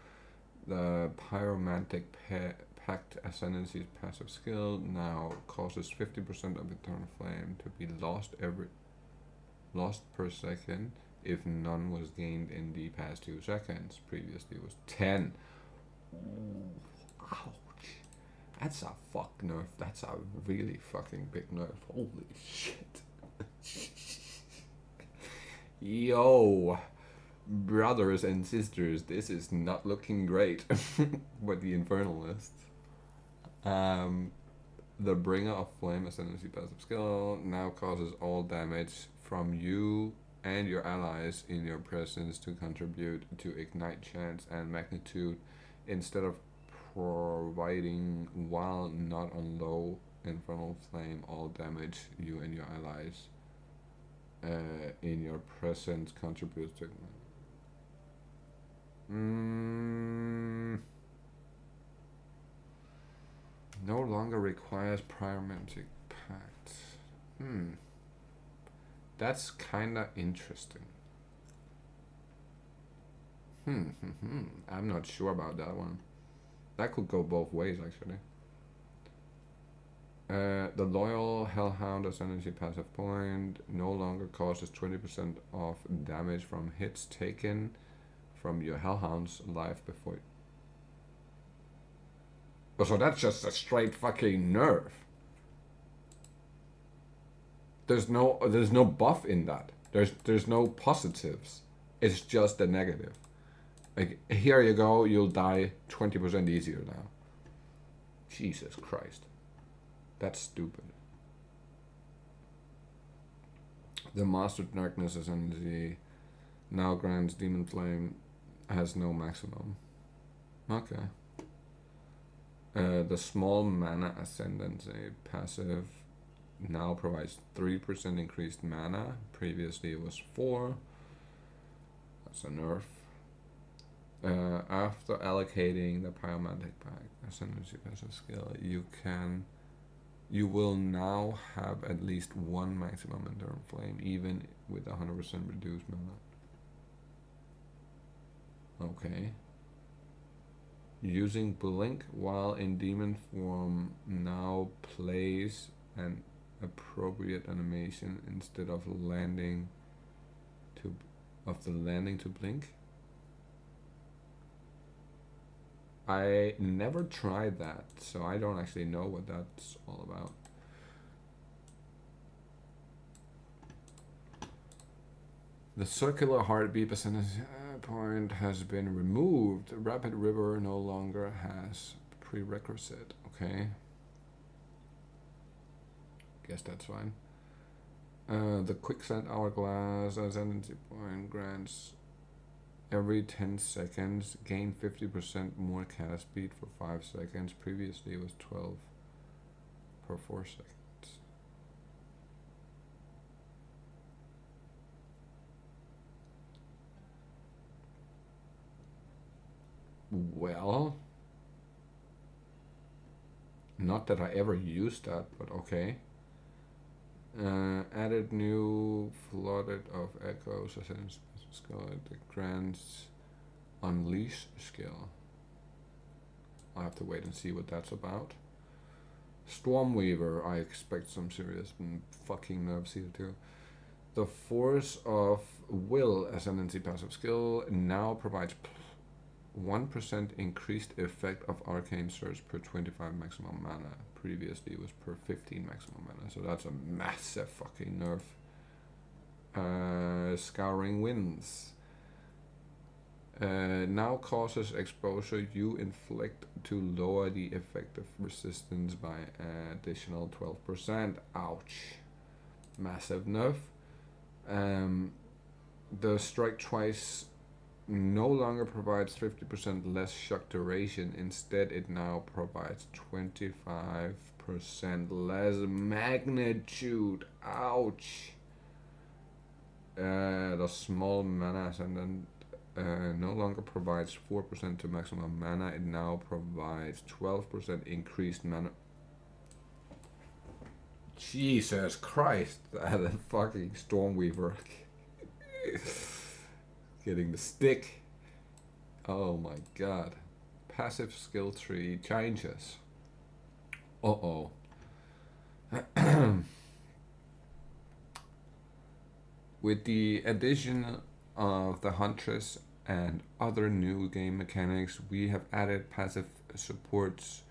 The Pyromantic Pact Ascendancy's passive skill now causes 50% of Eternal Flame to be lost per second if none was gained in the past 2 seconds. Previously it was 10. Ooh, ouch. That's a fuck nerf. That's a really fucking big nerf. Holy shit. Yo, brothers and sisters, this is not looking great. With the Infernalist. The Bringer of Flame Ascendancy passive skill now causes all damage from you and your allies in your presence to contribute to ignite chance and magnitude instead of providing, while not on low infernal flame, all damage you and your allies in your presence contributes to ignite. No longer requires Pyromantic Pact. That's kinda interesting. I'm not sure about that one. That could go both ways, actually. The Loyal Hellhound Ascendancy passive point no longer causes 20% of damage from hits taken from your Hellhound's life before. Oh, so that's just a straight fucking nerf. There's no buff in that. There's no positives. It's just a negative. Like, here you go, you'll die 20% easier now. Jesus Christ. That's stupid. The Mastered Darkness Ascendancy now grants Demon Flame has no maximum. Okay. The Small Mana Ascendancy passive now provides 3% increased mana. Previously it was 4. That's a nerf. After allocating the Pyromantic Pact Ascendancy passive skill, you will now have at least 1 maximum Enduring Flame, even with 100% reduced mana. Okay. Using Blink while in demon form now plays an appropriate animation instead of the landing to blink. I never tried that, so I don't actually know what that's all about. The Circular Heartbeat percentage point has been removed. Rapid River no longer has prerequisite. Okay. Guess that's fine. The Quicksand Hourglass Ascendancy point grants every 10 seconds gain 50% more cast speed for 5 seconds. Previously it was 12 per 4 seconds. Well, not that I ever used that, but okay. Added new Flooded of Echoes skill. The grants Unleash skill. I'll have to wait and see what that's about. Stormweaver, I expect some serious fucking nerfs here too. The Force of Will Ascendancy passive skill now provides 1% increased effect of Arcane Surge per 25 maximum mana. Previously it was per 15 maximum mana, so that's a massive fucking nerf. Scouring Winds now causes exposure you inflict to lower the effective resistance by an additional 12%. Ouch. Massive nerf. The Strike Twice no longer provides 50% less shock duration. Instead, it now provides 25% less magnitude. Ouch. The Small Mana Ascendant no longer provides 4% to maximum mana. It now provides 12% increased mana. Jesus Christ, that a fucking Stormweaver. Getting the stick. Oh my god. Passive skill tree changes. Uh-oh. With the addition of the Huntress and other new game mechanics, we have added passive supports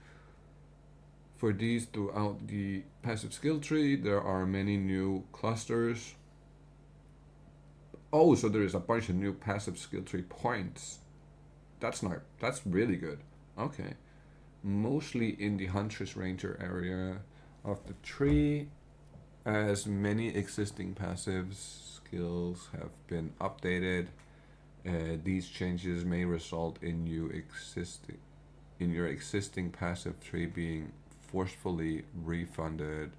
for these throughout the passive skill tree. There are many new clusters. Oh, so there is a bunch of new passive skill tree points. That's really good. Okay. Mostly in the Huntress Ranger area of the tree, as many existing passive skills have been updated. These changes may result in your existing passive tree being forcefully refunded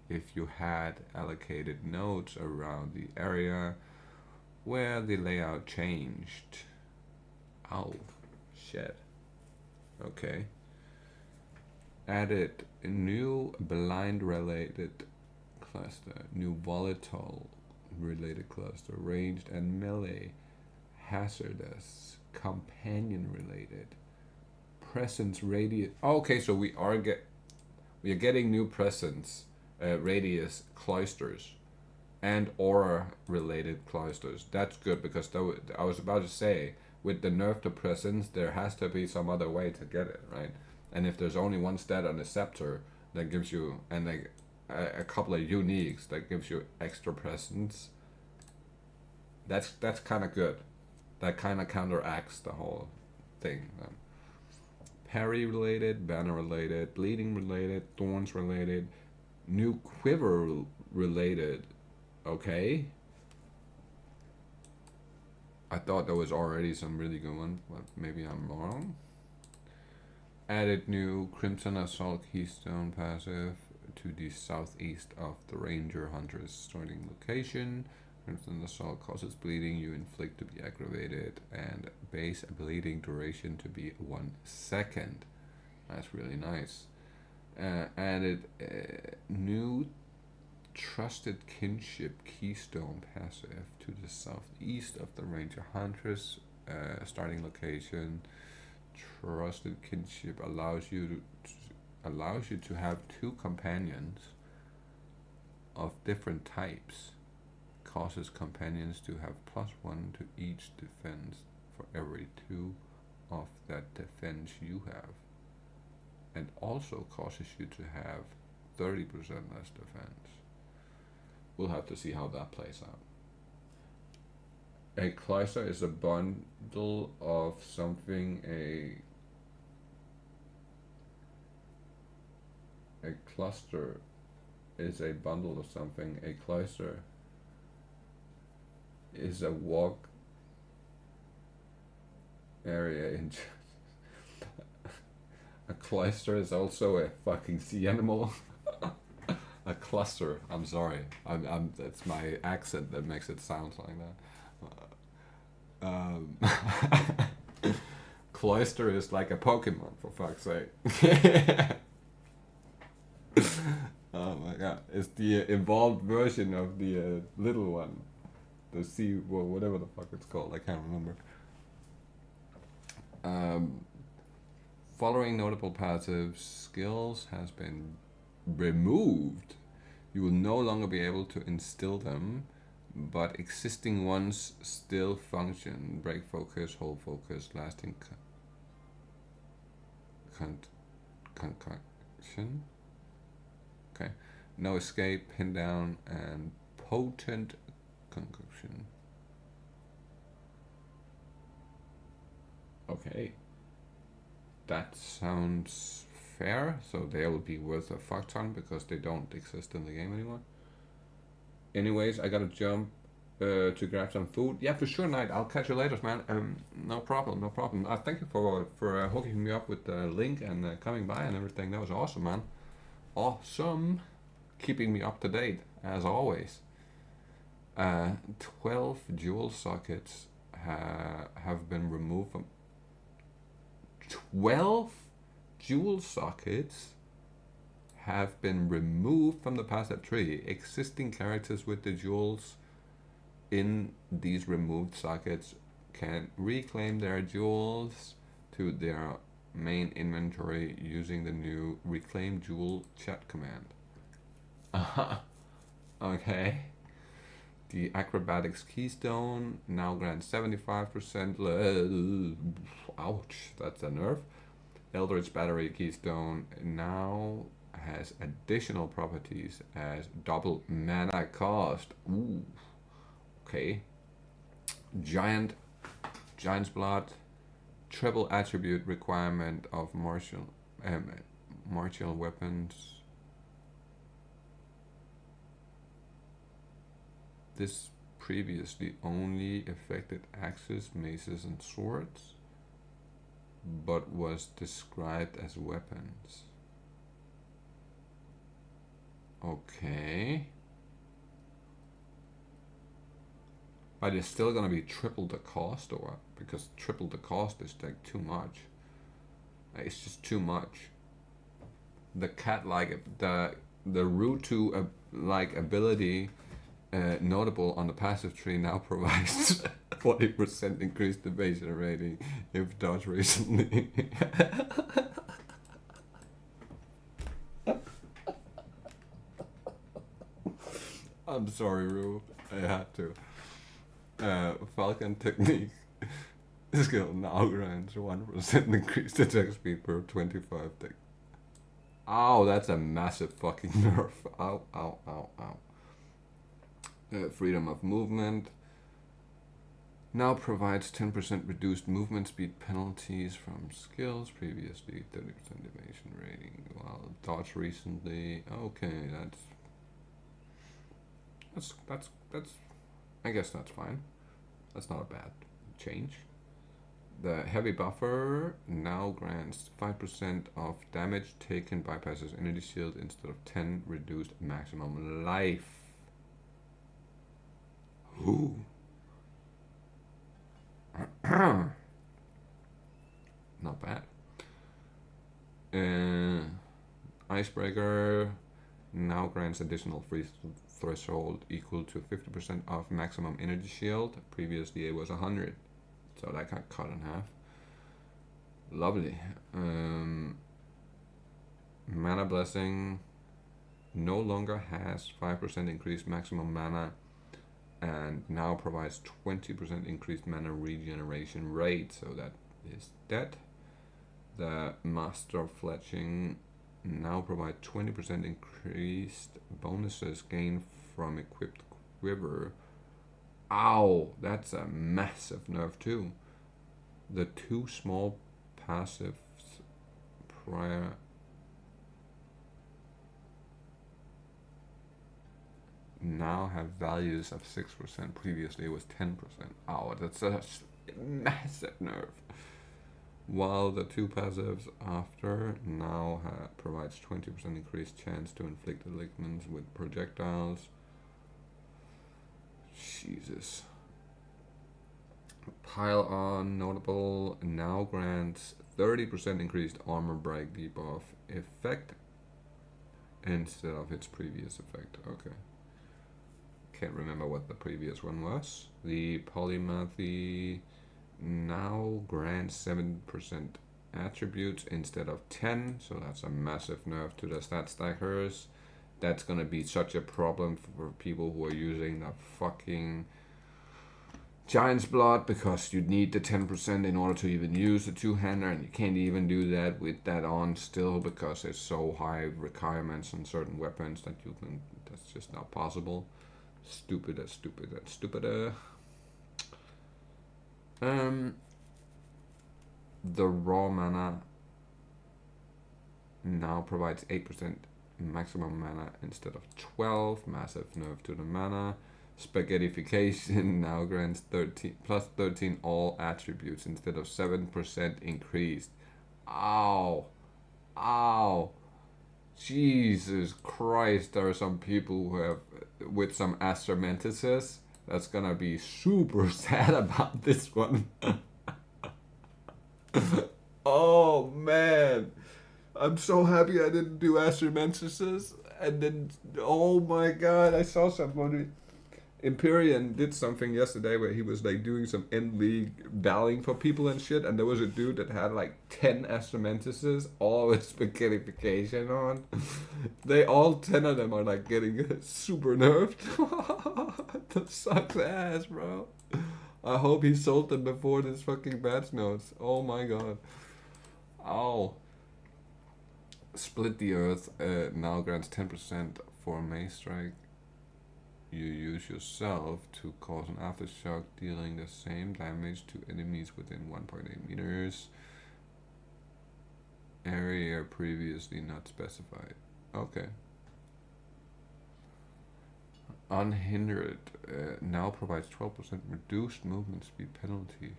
if you had allocated nodes around the area where the layout changed. Oh, shit. Okay. Added a new blind related cluster, new volatile related cluster, ranged and melee, hazardous, companion related, presence radius. Okay, so we are getting new presence radius clusters and aura related clusters. That's good, because I was about to say, with the nerf to presence, there has to be some other way to get it, right? And if there's only one stat on the scepter that gives you, and like a couple of uniques that gives you extra presence, that's kind of good. That kind of counteracts the whole thing. Parry related, banner related, bleeding related, thorns related, new quiver related. Okay. I thought there was already some really good ones, but maybe I'm wrong. Added new Crimson Assault Keystone passive to the southeast of the Ranger Hunter's starting location. Crimson Assault causes bleeding you inflict to be aggravated, and base bleeding duration to be 1 second. That's really nice. Added new Trusted Kinship Keystone passive to the southeast of the Ranger Hunter's starting location. Trusted Kinship allows you to have 2 companions of different types. Causes companions to have +1 to each defense for every 2 of that defense you have, and also causes you to have 30% less defense. We'll have to see how that plays out. A cluster is a bundle of something. A cluster is a bundle of something. A cluster is a walk area in. A cluster is also a fucking sea animal. A cluster. I'm sorry. It's my accent that makes it sound like that. Cloister is like a Pokemon, for fuck's sake. Oh my god. It's the evolved version of the little one. The sea, well, whatever the fuck it's called. I can't remember. Following notable passive skills has been removed. You will no longer be able to instill them, but existing ones still function. Break focus, hold focus, lasting concoction. Okay. No escape, pin down, and potent concoction. Okay. That sounds fair. So they will be worth a fuck ton because they don't exist in the game anymore. Anyways, I gotta jump to grab some food. Yeah, for sure, Knight. I'll catch you later, man. No problem, no problem. Thank you for hooking me up with the link and coming by and everything. That was awesome, man. Awesome. Keeping me up to date, as always. 12 jewel sockets have been removed from 12 jewel sockets have been removed from the passive tree. Existing characters with the jewels in these removed sockets can reclaim their jewels to their main inventory using the new reclaim jewel chat command. Okay. The acrobatics keystone now grants 75%. Ouch, that's a nerf. Eldritch battery keystone now has additional properties as double mana cost. Ooh. Okay. Giant's blood, triple attribute requirement of martial weapons. This previously only affected axes, maces, and swords, but was described as weapons. Okay. But it's still gonna be triple the cost, or what? Because triple the cost is like too much. It's just too much. The cat the root to like ability notable on the passive tree now provides 40% increased evasion rating if dodged recently. I'm sorry, Rue. I had to. Falcon technique skill now grants 1% increased attack speed per 25 tick. Ow, that's a massive fucking nerf. Ow, ow, ow, ow. Freedom of movement now provides 10% reduced movement speed penalties from skills, previously 30% evasion rating, while dodge recently. Okay, that's I guess that's fine. That's not a bad change. The heavy buffer now grants 5% of damage taken bypasses energy shield instead of 10 reduced maximum life. Ooh. Not bad. Icebreaker now grants additional free threshold equal to 50% of maximum energy shield. Previously it was 100, so that got cut in half. Lovely. Mana blessing no longer has 5% increased maximum mana and now provides 20% increased mana regeneration rate, so that is that. The Master of Fletching now provide 20% increased bonuses gained from equipped quiver. Ow, that's a massive nerf too. The two small passives prior now have values of 6%. Previously it was 10%. Ow, that's a massive nerf. While the two passives after now provides 20% increased chance to inflict lightnings with projectiles. Jesus. Pile on notable now grants 30% increased armor break debuff effect instead of its previous effect. Okay. Can't remember what the previous one was. The polymathy now grants 7% attributes instead of 10, so that's a massive nerf to the stat stackers. That's gonna be such a problem for people who are using the fucking Giant's Blood, because you need the 10% in order to even use the two-hander, and you can't even do that with that on still because there's so high requirements on certain weapons that you can, that's just not possible. Stupid. The raw mana now provides 8% maximum mana instead of 12. Massive nerf to the mana. Spaghettification now grants 13 all attributes instead of 7% increased. Ow. Jesus Christ, there are some people who have with some Astra Mantises that's gonna be super sad about this one. Oh man, I'm so happy I didn't do Astromantises. And then, oh my god, I saw somebody. Empyrean did something yesterday where he was like doing some end league battling for people and shit, and there was a dude that had like 10 Astromantises, all with spaghettification on. They all 10 of them are like getting super nerfed. That sucks ass, bro. I hope he sold them before this fucking patch notes. Oh my god. Ow. Split the Earth now grants 10% for Maze Strike. You use yourself to cause an aftershock, dealing the same damage to enemies within 1.8 meters. Area previously not specified. Okay. Unhindered now provides 12% reduced movement speed penalty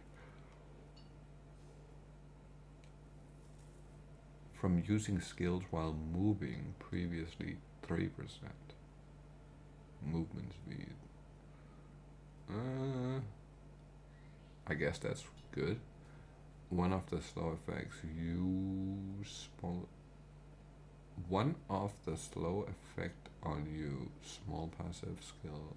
from using skills while moving, previously 3% movement speed. I guess that's good. One of the slow effects one of the slow effect on you, small passive skill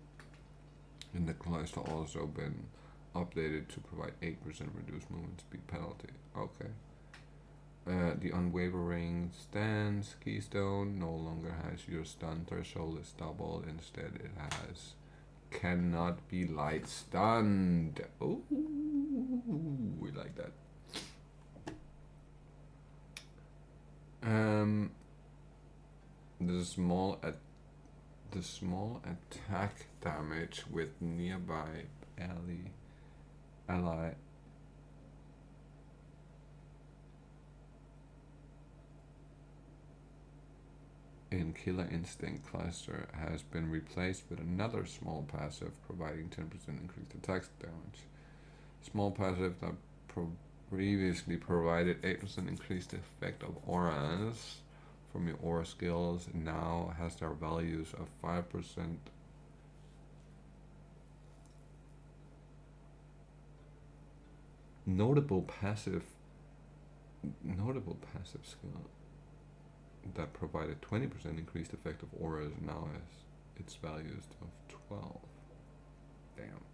in the class to also been updated to provide 8% reduced movement speed penalty. Okay. The unwavering stance keystone no longer has your stun threshold is doubled. Instead, it has cannot be light stunned. Ooh, we like that. The small attack damage with nearby ally in Killer Instinct cluster has been replaced with another small passive providing 10% increased attack damage. Small passive that previously provided 8% increased effect of auras from your aura skills now has their values of 5% notable passive skill that provided 20% increased effect of auras now has its values of 12. Damn.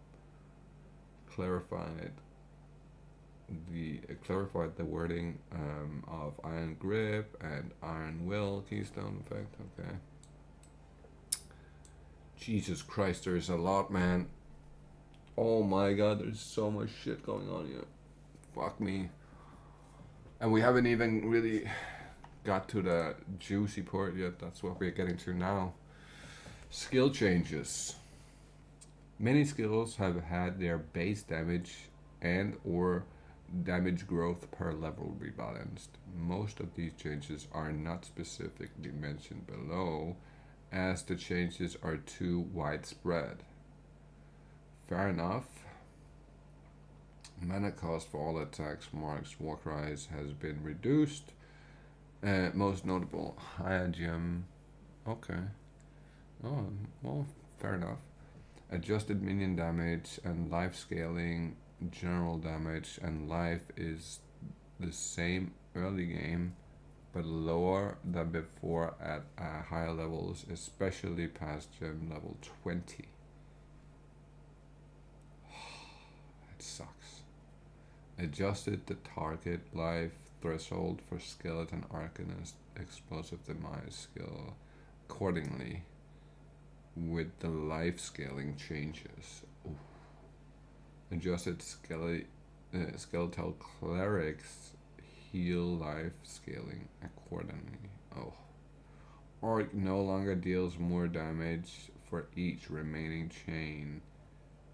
Clarified the wording of Iron Grip and Iron Will keystone effect. Okay. Jesus Christ, there's a lot, man. Oh my god, there's so much shit going on here. Fuck me. And we haven't even really got to the juicy part yet. That's what we're getting to now. Skill changes. Many skills have had their base damage and or damage growth per level rebalanced. Most of these changes are not specifically mentioned below, as the changes are too widespread. Fair enough. Mana cost for all attacks marks Warcries has been reduced. Most notable, higher gem. Okay. Oh, well, fair enough. Adjusted minion damage and life scaling. General damage and life is the same early game, but lower than before at higher levels, especially past gem level 20. That sucks. Adjusted the target life threshold for Skeleton Arcanist explosive demise skill accordingly with the life scaling changes. Ooh. Adjusted skeletal clerics heal life scaling accordingly. Oh. Orc no longer deals more damage for each remaining chain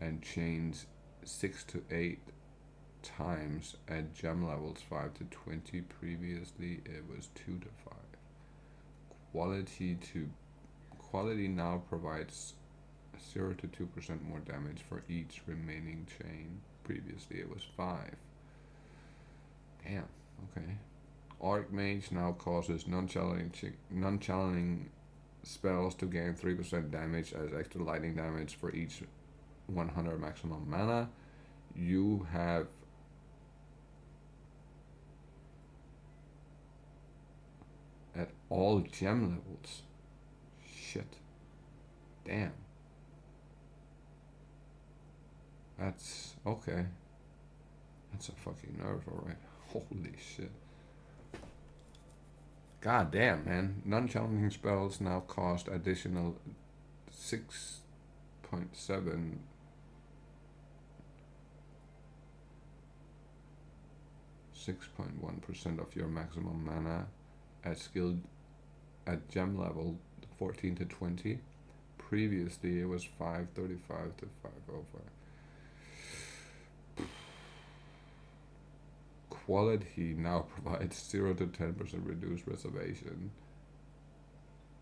and chains 6 to 8 times at gem levels 5 to 20. Previously it was 2 to 5. Quality now provides 0 to 2% more damage for each remaining chain. Previously it was 5. Damn, okay. Archmage now causes non-challenging spells to gain 3% damage as extra lightning damage for each 100 maximum mana. You have at all gem levels. Shit. Damn. That's okay. That's a fucking nerve, alright. Holy shit. God damn, man. Non-challenging spells now cost additional 6.7 6.1% of your maximum mana at gem level 14 to 20. Previously it was 535 to 505. Quality now provides 0 to 10% reduced reservation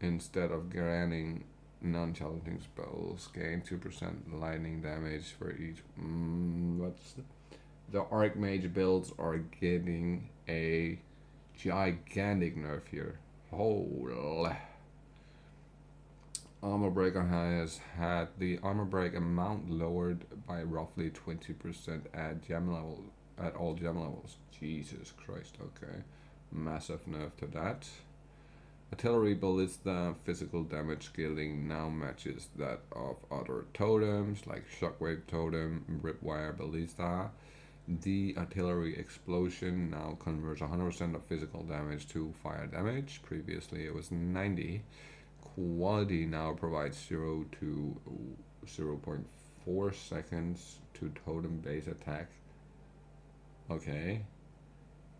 instead of granting non-challenging spells. Gain 2% lightning damage for each. What's the Archmage builds are getting a gigantic nerf here. Holy. Armor Breaker has had the armor break amount lowered by roughly 20% at all gem levels. Jesus Christ, okay. Massive nerf to that. Artillery Ballista physical damage scaling now matches that of other totems like Shockwave Totem, Ripwire Ballista. The Artillery Explosion now converts 100% of physical damage to fire damage. Previously it was 90. Quality now provides 0 to 0.4 seconds to totem base attack. Okay.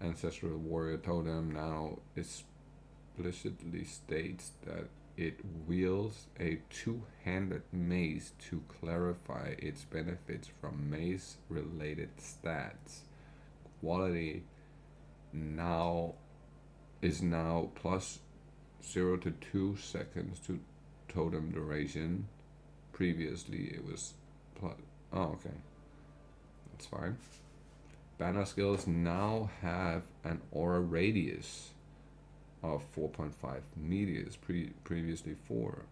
Ancestral Warrior Totem now explicitly states that it wields a two-handed mace to clarify its benefits from mace related stats. Quality is now plus 0 to 2 seconds to totem duration. Previously it was plus, oh okay, that's fine. Banner skills now have an aura radius of 4.5 meters, previously 4.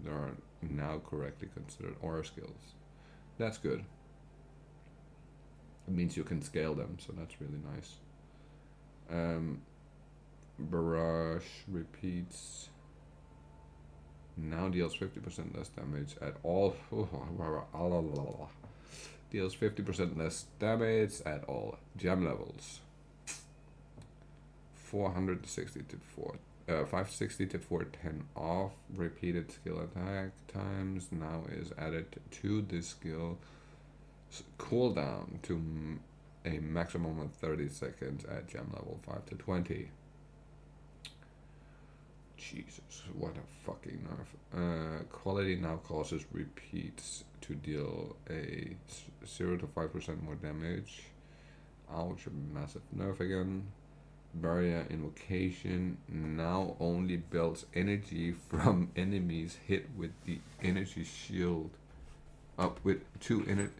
They are now correctly considered aura skills. That's good. It means you can scale them, so that's really nice. Barrage repeats now deals 50% less damage at all. Deals 50% less damage at all gem levels. 560 to 410 off. Repeated skill attack times now is added to this skill cooldown to a maximum of 30 seconds at gem level 5 to 20. Jesus, what a fucking nerf. Quality now causes repeats to deal a 0 to 5% more damage. Ouch, a massive nerf again. Barrier Invocation now only builds energy from enemies hit with the energy shield up with 2 energy.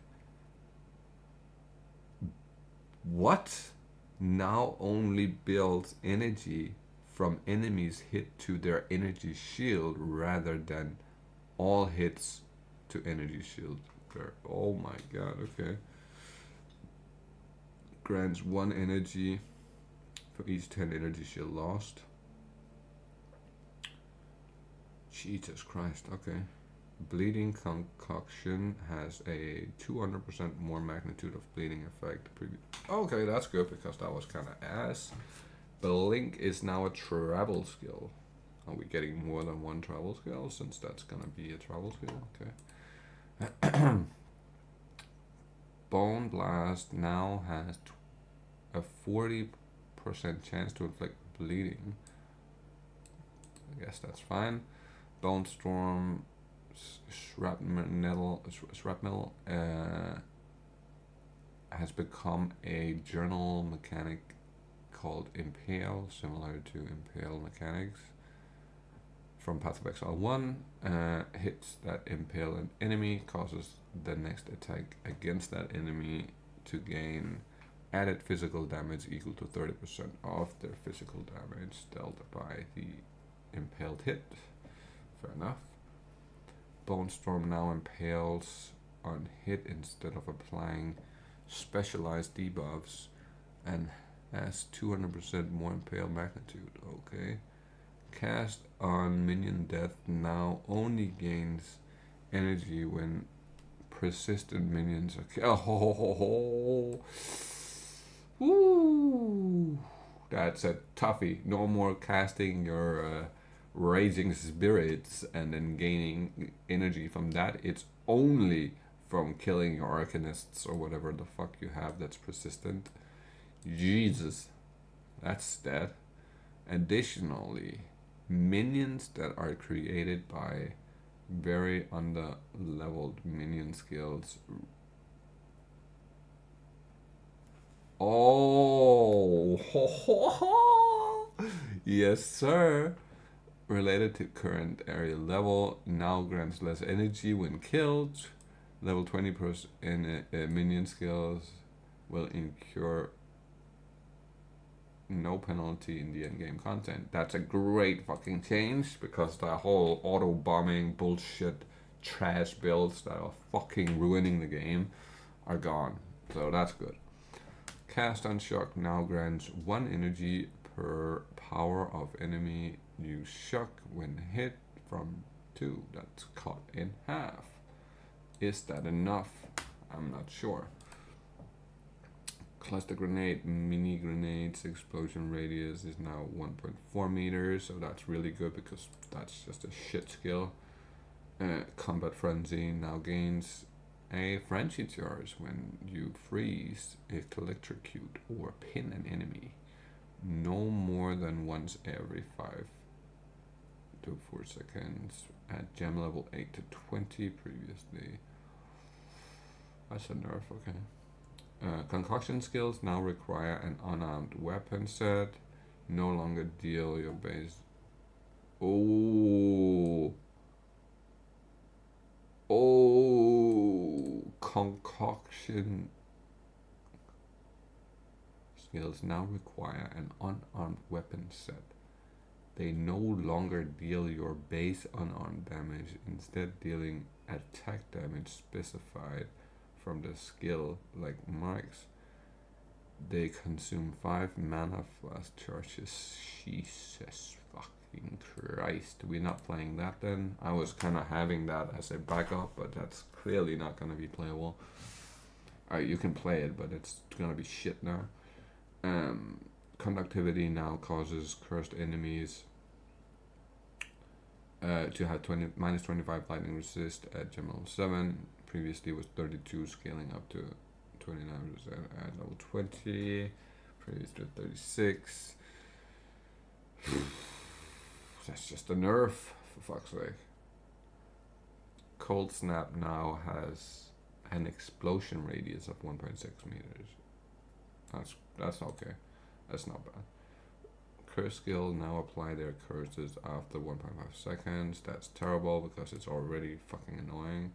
What? Now only builds energy from enemies hit to their energy shield rather than all hits to energy shield. Oh my god, okay. Grants 1 energy for each 10 energy shield lost. Jesus Christ, okay. Bleeding Concoction has a 200% more magnitude of bleeding effect. Okay, that's good because that was kind of ass. Blink is now a travel skill. Are we getting more than 1 travel skill since that's gonna be a travel skill? Okay. Bone Blast now has a 40% chance to inflict bleeding. I guess that's fine. Bone Storm Shrapnel has become a journal mechanic called Impale, similar to Impale mechanics from Path of Exile 1. Hits that impale an enemy causes the next attack against that enemy to gain added physical damage equal to 30% of their physical damage dealt by the impaled hit. Fair enough. Bone Storm now impales on hit instead of applying specialized debuffs, and has 200% more impale magnitude. Okay. Cast on minion death now only gains energy when persistent minions are killed. Oh, woo! That's a toughie. No more casting your raging spirits and then gaining energy from that. It's only from killing your arcanists or whatever the fuck you have that's persistent. Jesus, that's dead. Additionally, minions that are created by very under-leveled minion skills. Oh, yes, sir. Related to current area level, now grants less energy when killed. Level 20% in minion skills will incur no penalty in the endgame content. That's a great fucking change, because the whole auto bombing bullshit trash builds that are fucking ruining the game are gone. So that's good. Cast on shock now grants 1 energy per power of enemy you shock when hit from 2. That's cut in half. Is that enough? I'm not sure. Cluster grenade, mini grenades, explosion radius is now 1.4 meters, so that's really good because that's just a shit skill. Combat frenzy now gains a frenzy charge when you freeze, electrocute, or pin an enemy. No more than once every 5 to 4 seconds at gem level 8 to 20 previously. That's a nerf, okay. Concoction skills now require an unarmed weapon set. No longer deal your base. Oh. Oh. Concoction skills now require an unarmed weapon set. They no longer deal your base unarmed damage, instead dealing attack damage specified from the skill, like Mike's. They consume 5 mana flash charges. Jesus fucking Christ. We're not playing that then. I was kind of having that as a backup, but that's clearly not going to be playable. You can play it, but it's going to be shit now. Conductivity now causes cursed enemies to have minus 25 lightning resist at gem level 7. Previously was 32, scaling up to 29% at level 20. Previously 36. That's just a nerf, for fuck's sake. Cold Snap now has an explosion radius of 1.6 meters. That's okay. That's not bad. Curse skill now apply their curses after 1.5 seconds. That's terrible because it's already fucking annoying.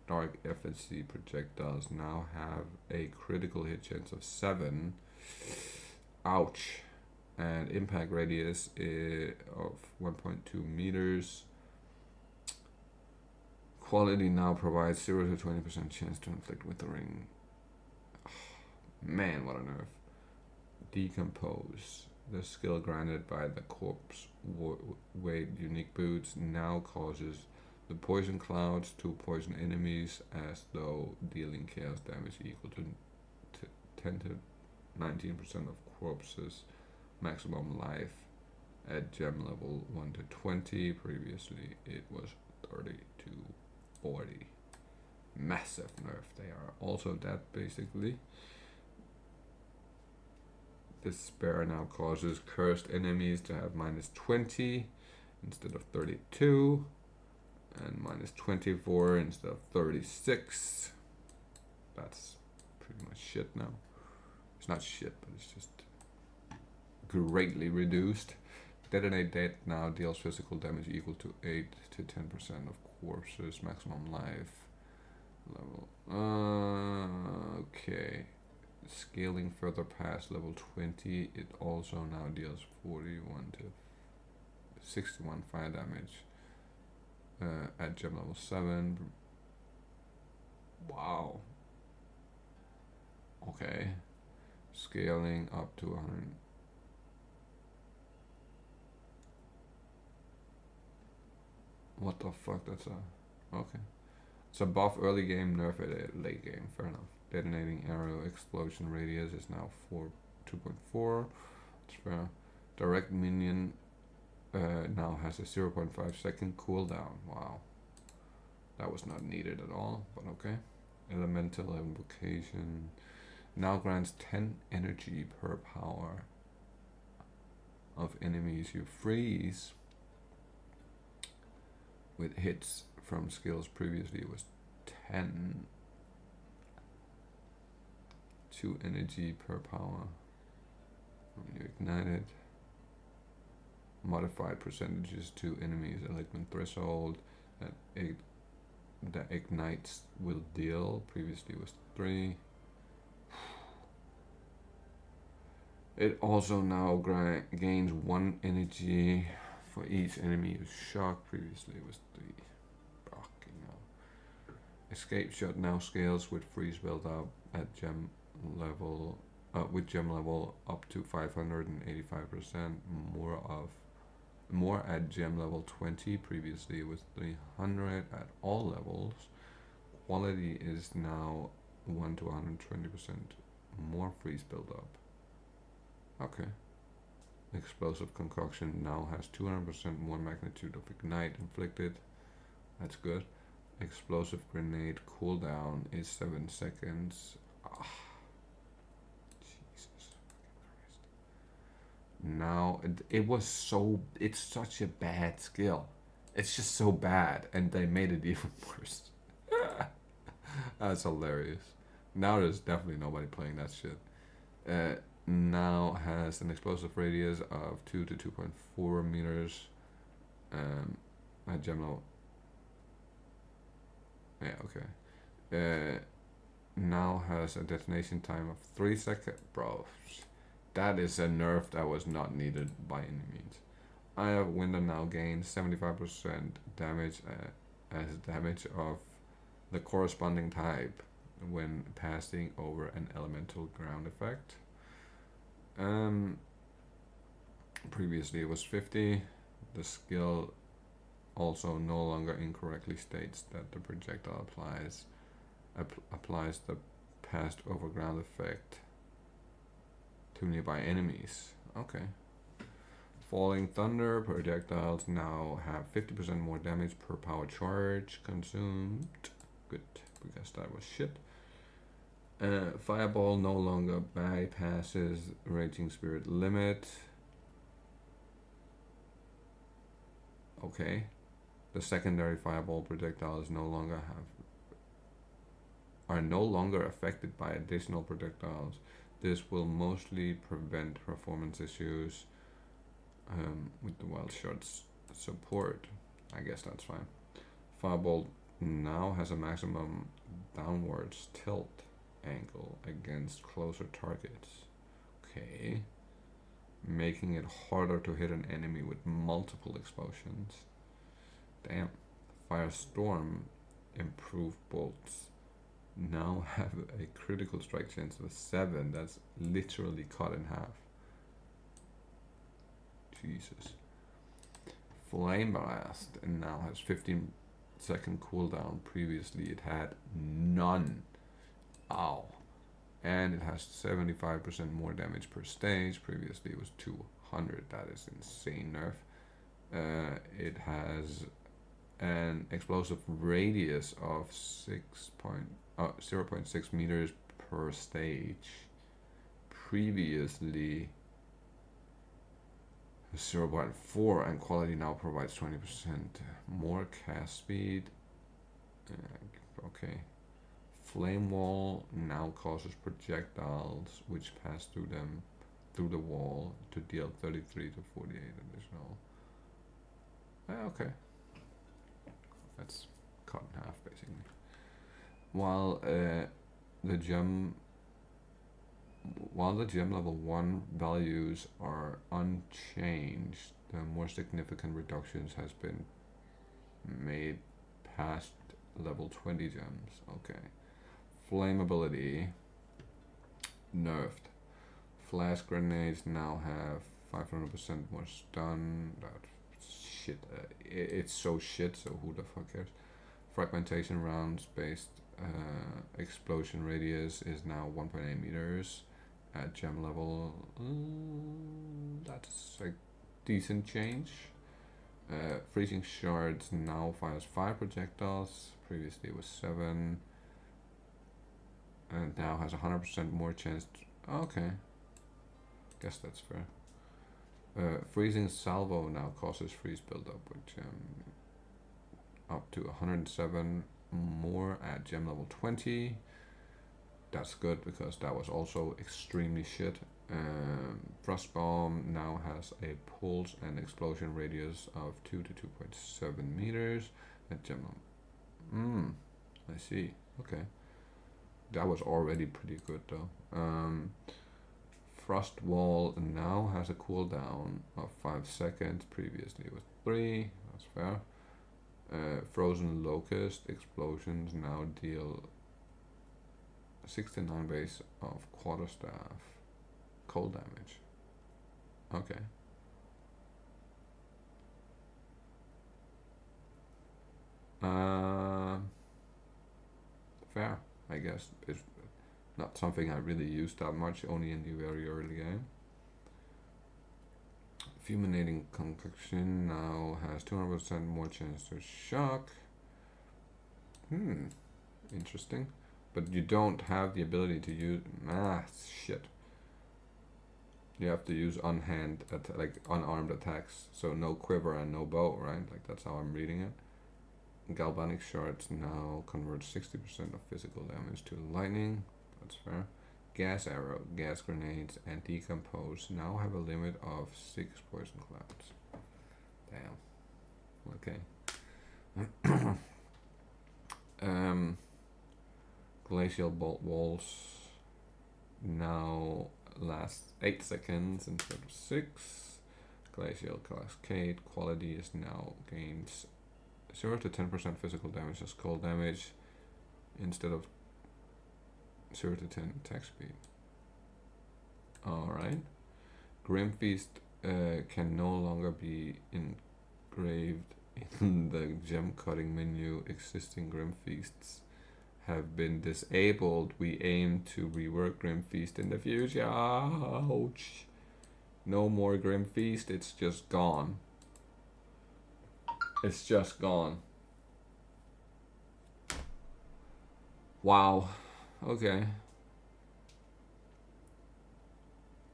Dark efficacy projectiles now have a critical hit chance of 7. Ouch. And impact radius of 1.2 meters. Quality now provides 0 to 20% chance to inflict withering. Man, what a nerf. Decompose. The skill granted by the corpse weight unique boots now causes the poison clouds to poison enemies as though dealing chaos damage equal to 10 to 19% of corpses maximum life at gem level 1 to 20. Previously it was 30 to 40. Massive nerf. They are also dead basically. Despair now causes cursed enemies to have minus 20 instead of 32, and minus 24 instead of 36. That's pretty much shit now. It's not shit, but it's just greatly reduced. Detonate Death now deals physical damage equal to 8 to 10% of corpses maximum life level. Okay. Scaling further past level 20, it also now deals 41 to 61 fire damage at gem level 7. Wow. Okay. Scaling up to 100. What the fuck? That's a. Okay. It's a buff early game, nerf it late game. Fair enough. Detonating arrow explosion radius is now 2.4. It's fair. Direct minion now has a 0.5 second cooldown. Wow. That was not needed at all, but okay. Elemental invocation now grants 10 energy per power of enemies you freeze with hits from skills. Previously it was 10. 2 energy per power when you ignite it. Modified percentages to enemies alignment threshold that ignites will deal. Previously was 3. It also now gains 1 energy for each enemy you shock. Previously it was 3. Fucking hell. Escape shot now scales with freeze build up at gem level. With gem level up to 585%. More at gem level 20. Previously it was 300 at all levels. Quality is now 1 to 120% more freeze build up. Okay. Explosive concoction now has 200% more magnitude of ignite inflicted. That's good. Explosive grenade cooldown is 7 seconds. Jesus Christ. Now it's such a bad skill. It's just so bad, and they made it even worse. That's hilarious. Now there's definitely nobody playing that shit. Now has an explosive radius of 2 to 2.4 meters. At gem level. Yeah, okay. Now has a detonation time of 3 seconds. Bro, that is a nerf that was not needed by any means. Eye of Winter now gains 75% damage as damage of the corresponding type when passing over an elemental ground effect. Previously it was 50. The skill also no longer incorrectly states that the projectile applies the passed over ground effect to nearby enemies. Okay. Falling Thunder projectiles now have 50% more damage per power charge consumed. Good, because that was shit. Fireball no longer bypasses Raging Spirit limit. Okay. The secondary fireball projectiles are no longer affected by additional projectiles. This will mostly prevent performance issues with the wild shot's support. I guess that's fine. Fireball now has a maximum downwards tilt angle against closer targets. Okay. Making it harder to hit an enemy with multiple explosions. Damn. Firestorm improved bolts now have a critical strike chance of 7. That's literally cut in half. Jesus. Flame Blast and now has 15-second cooldown. Previously it had none. Ow. And it has 75% more damage per stage. Previously it was 200. That is insane nerf. It has an explosive radius of 0.6 meters per stage. Previously 0.4, and quality now provides 20% more cast speed. Okay. Flame Wall now causes projectiles which pass through the wall to deal 33 to 48 additional. Okay. That's cut in half basically. While the gem level 1 values are unchanged, the more significant reductions has been made past level 20 gems. Okay. Flammability nerfed. Flash grenades now have 500% more stun. That shit. It's so shit. So who the fuck cares? Fragmentation rounds based explosion radius is now 1.8 meters at gem level. That's a decent change. Freezing shards now fires 5 projectiles. Previously it was 7. And now has 100% more chance. Okay. Guess that's fair. Freezing salvo now causes freeze buildup, which up to 107 more at gem level 20. That's good because that was also extremely shit. Frost bomb now has a pulse and explosion radius of 2 to 2.7 meters at gem level. I see. Okay. That was already pretty good though. Frost wall now has a cooldown of 5 seconds. Previously it was 3. That's fair. Frozen locust explosions now deal 69 base of quarterstaff cold damage. Okay. Fair, I guess. It's not something I really used that much, only in the very early game. Fulminating concoction now has 200% more chance to shock. Interesting. But you don't have the ability to use... shit. You have to use unarmed attacks. So no quiver and no bow, right? Like that's how I'm reading it. Galvanic shards now convert 60% of physical damage to lightning. That's fair. Gas arrow, gas grenades, and decompose now have a limit of 6 poison clouds. Damn. Okay. Glacial bolt walls now last 8 seconds instead of 6. Glacial cascade quality is now gains 0 to 10% physical damage as cold damage instead of 0 to 10 attack speed. Alright. Grim Feast can no longer be engraved in the gem cutting menu. Existing Grim Feasts have been disabled. We aim to rework Grim Feast in the future. Ouch. No more Grim Feast, it's just gone. It's just gone. Wow. Okay.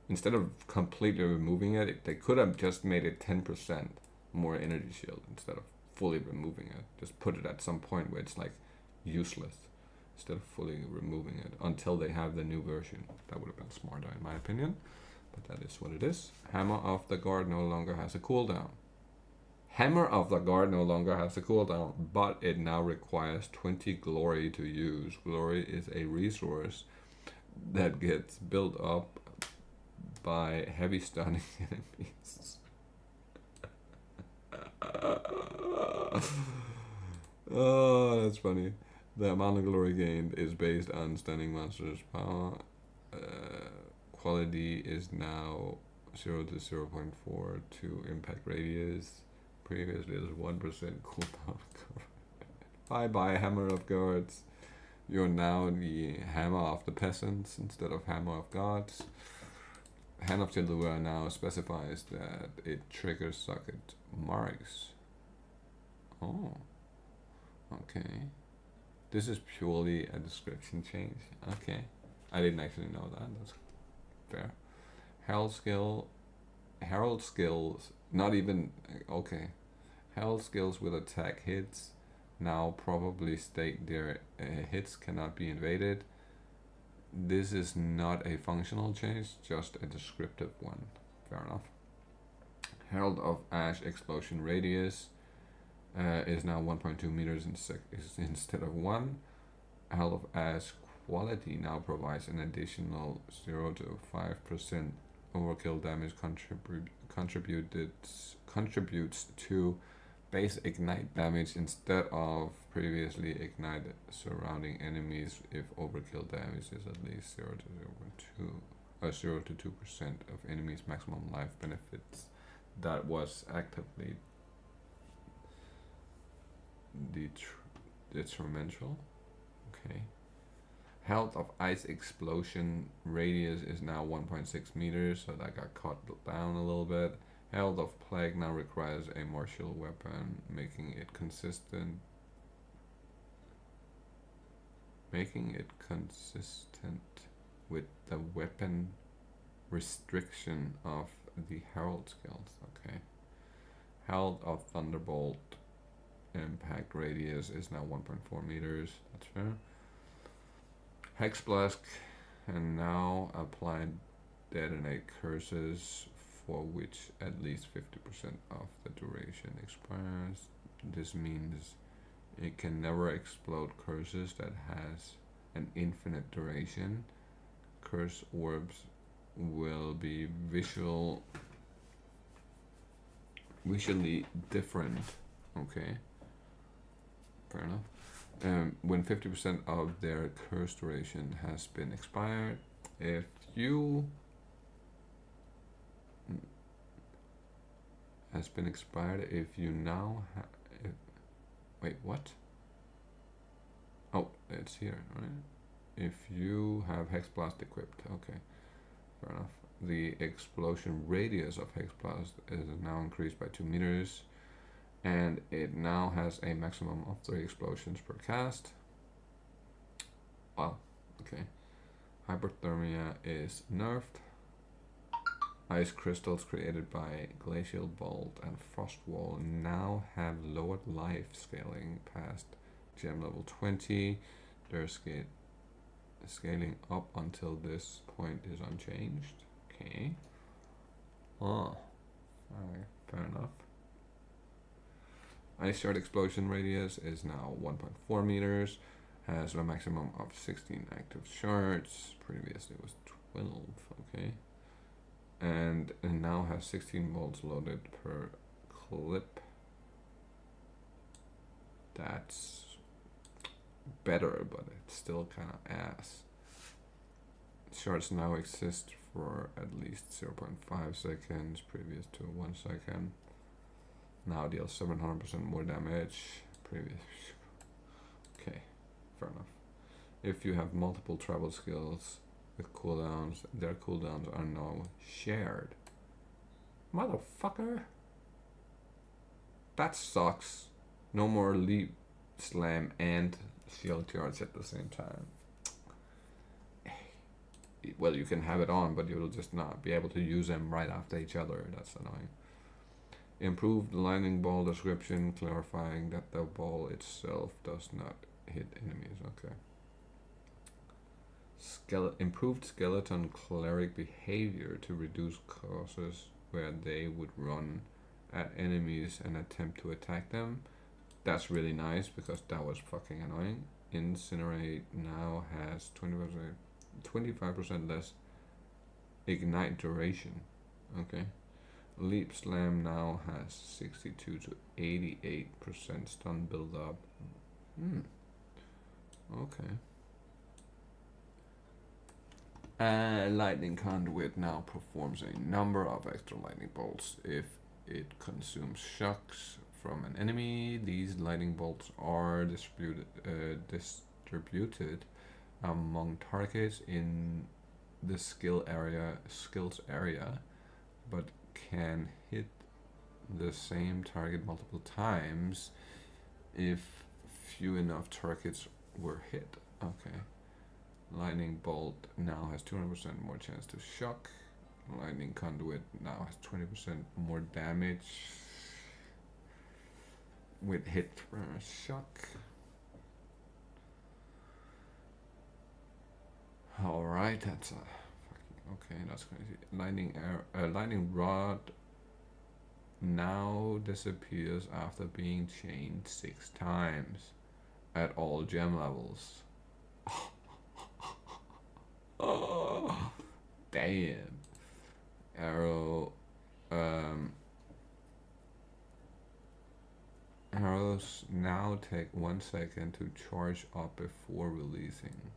Instead of completely removing it, they could have just made it 10% more energy shield instead of fully removing it. Just put it at some point where it's like useless instead of fully removing it until they have the new version. That would have been smarter in my opinion, but that is what it is. Hammer of the Guard no longer has a cooldown. Hammer of the Guard no longer has a cooldown, but it now requires 20 glory to use. Glory is a resource that gets built up by heavy stunning enemies. Oh, that's funny. The amount of glory gained is based on stunning monsters' power. Quality is now 0 to 0.4 to impact radius. Previously, it was 1% cooldown. Bye bye, Hammer of Guards. You're now the Hammer of the Peasants instead of Hammer of Gods. Hand of Tildua now specifies that it triggers socket marks. Oh, okay. This is purely a description change. Okay, I didn't actually know that. That's fair. Herald skills, not even, okay. Herald skills with attack hits now probably state their hits cannot be invaded. This is not a functional change, just a descriptive one. Fair enough. Herald of Ash explosion radius is now 1.2 meters instead of 1. Herald of Ash quality now provides an additional 0 to 5% overkill damage contributes to base ignite damage instead of previously ignite surrounding enemies if overkill damage is at least 0 to 0.2 or 0 to 2% of enemies maximum life benefits. That was actively detrimental. Okay. Health of ice explosion radius is now 1.6 meters, so that got cut down a little bit. Health of plague now requires a martial weapon, making it consistent with the weapon restriction of the herald skills. Okay. Health of thunderbolt impact radius is now 1.4 meters. That's fair. Hex blast can now apply detonate curses for which at least 50% of the duration expires. This means it can never explode curses that has an infinite duration. Curse orbs will be visually different. Okay, fair enough. When 50% of their curse duration has been expired, if you now wait, what? Oh, it's here, right? If you have Hex Blast equipped, okay, fair enough. The explosion radius of Hex Blast is now increased by 2 meters, and it now has a maximum of 3 explosions per cast. Wow, okay. Hyperthermia is nerfed. Ice crystals created by Glacial Bolt and Frost Wall now have lowered life scaling past gem level 20. They're scaling up until this point is unchanged. Okay. Oh, alright, fair enough. Ice Shard explosion radius is now 1.4 meters. Has a maximum of 16 active shards. Previously it was 12. Okay. And it now has 16 bolts loaded per clip. That's better, but it's still kind of ass. Shards now exist for at least 0.5 seconds, previous to 1 second. Now deals 700% more damage. Previous. Okay, fair enough. If you have multiple travel skills with cooldowns, their cooldowns are now shared. Motherfucker! That sucks. No more leap, slam, and shield charge at the same time. Well, you can have it on, but you'll just not be able to use them right after each other. That's annoying. Improved lightning ball description, clarifying that the ball itself does not hit enemies. Okay. Improved skeleton cleric behavior to reduce causes where they would run at enemies and attempt to attack them. That's really nice because that was fucking annoying. Incinerate now has 25% less ignite duration. Okay. Leap Slam now has 62 to 88% stun build up. Okay. Lightning Conduit now performs a number of extra lightning bolts if it consumes shocks from an enemy. These lightning bolts are distributed among targets in the skills area, but can hit the same target multiple times if few enough targets were hit. Okay. Lightning Bolt now has 200% more chance to shock. Lightning Conduit now has 20% more damage with hit shock. Alright, that's okay, that's crazy. Lightning Rod now disappears after being chained 6 times at all gem levels. Oh, damn. Arrow Arrows now take 1 second to charge up before releasing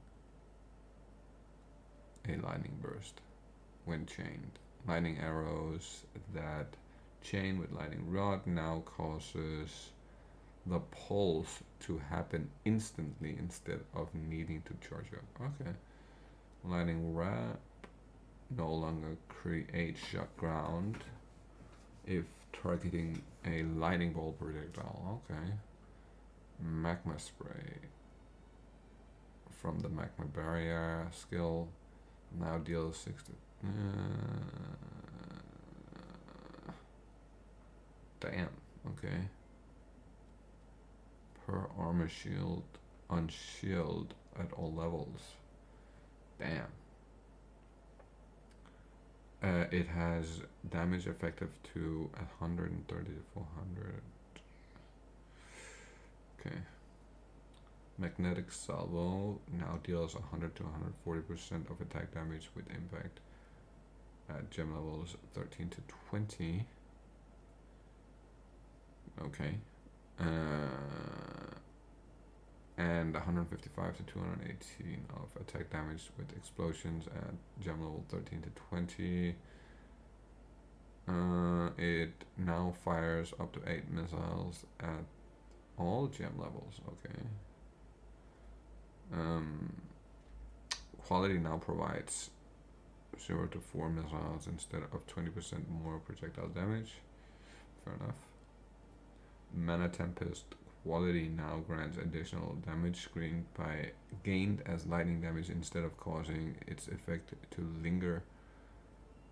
a lightning burst when chained. Lightning arrows that chain with lightning rod now causes the pulse to happen instantly instead of needing to charge up. Okay. Lightning wrap no longer creates shock ground if targeting a lightning bolt projectile. Okay. Magma spray from the magma barrier skill now deals 60. Damn. Okay. Per armor shield on shield at all levels. Damn. It has damage effective to 130 to 400. Okay. Magnetic salvo now deals 100 to 140% of attack damage with impact at gem levels 13 to 20. Okay. And 155 to 218 of attack damage with explosions at gem level 13 to 20. It now fires up to 8 missiles at all gem levels. Okay. Quality now provides 0 to 4 missiles instead of 20% more projectile damage. Fair enough. Mana Tempest quality now grants additional damage screen by gained as lightning damage instead of causing its effect to linger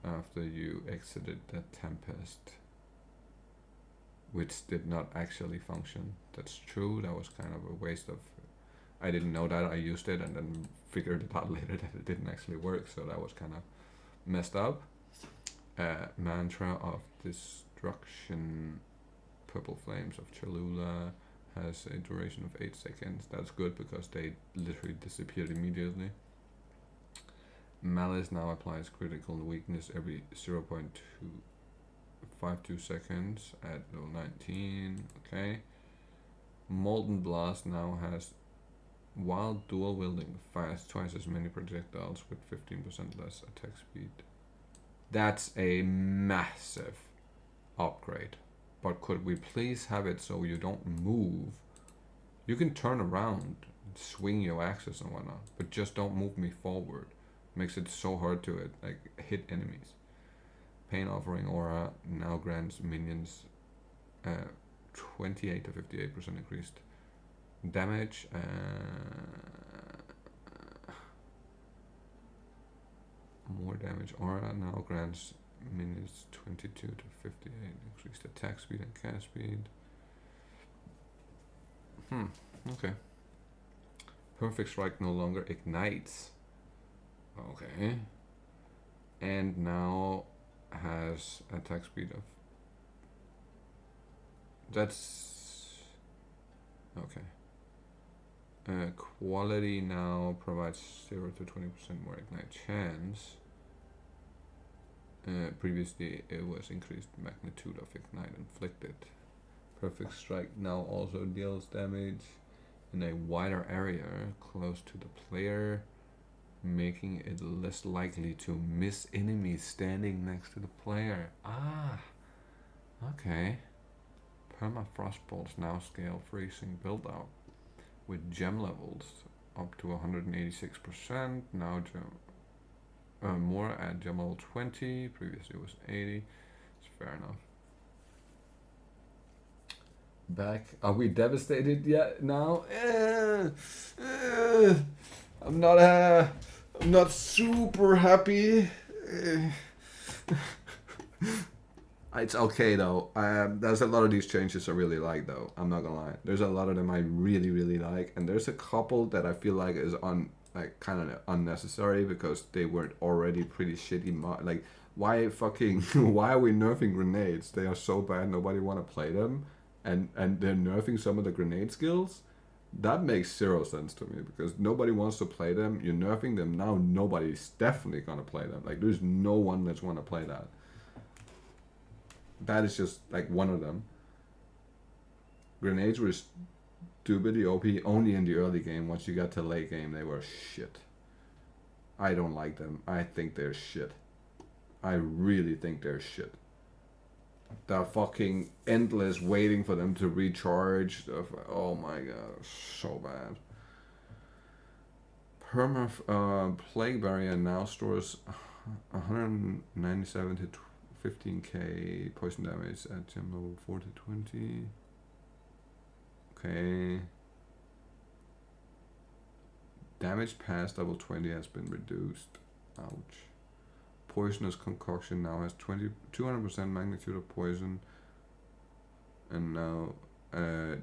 after you exited the Tempest, which did not actually function. That's true. That was kind of a waste of. I didn't know that. I used it and then figured it out later that it didn't actually work. So that was kind of messed up. Mantra of Destruction. Purple Flames of Cholula has a duration of 8 seconds. That's good because they literally disappeared immediately. Malice now applies critical weakness every 0.252 seconds at level 19. Okay. Molten Blast now has, while dual wielding, fires twice as many projectiles with 15% less attack speed. That's a massive upgrade. But could we please have it so you don't move? You can turn around, swing your axes and whatnot, but just don't move me forward. Makes it so hard to hit enemies. Pain Offering Aura now grants minions 28 to 58% increased damage. More damage. Aura now grants minions 22 to 58 increased attack speed and cast speed. Okay. Perfect Strike no longer ignites. Okay. And now has attack speed of. That's okay. Quality now provides 0 to 20% more ignite chance. Previously it was increased magnitude of ignite inflicted. Perfect Strike now also deals damage in a wider area close to the player, making it less likely to miss enemies standing next to the player. Okay. Permafrost bolts now scale freezing build out with gem levels up to 186%. Now more at gem level 20. Previously it was 80. It's fair enough. Back. Are we devastated yet now? I'm not super happy. It's okay though. There's a lot of these changes I really like though. I'm not gonna lie. There's a lot of them I really, really like, and there's a couple that I feel like is kind of unnecessary because they were already pretty shitty. Why why are we nerfing grenades? They are so bad. Nobody want to play them, and they're nerfing some of the grenade skills. That makes zero sense to me because nobody wants to play them. You're nerfing them now. Nobody's definitely gonna play them. There's no one that's want to play that. That is just one of them. Grenades were stupidly OP only in the early game. Once you got to late game, they were shit. I don't like them. I think they're shit. I really think they're shit. They're fucking endless waiting for them to recharge. Oh my god, so bad. Plague Barrier now stores 197 to 15k poison damage at gem level 4 to 20. Okay. Damage past level 20 has been reduced. Ouch. Poisonous Concoction now has 200% magnitude of poison, and now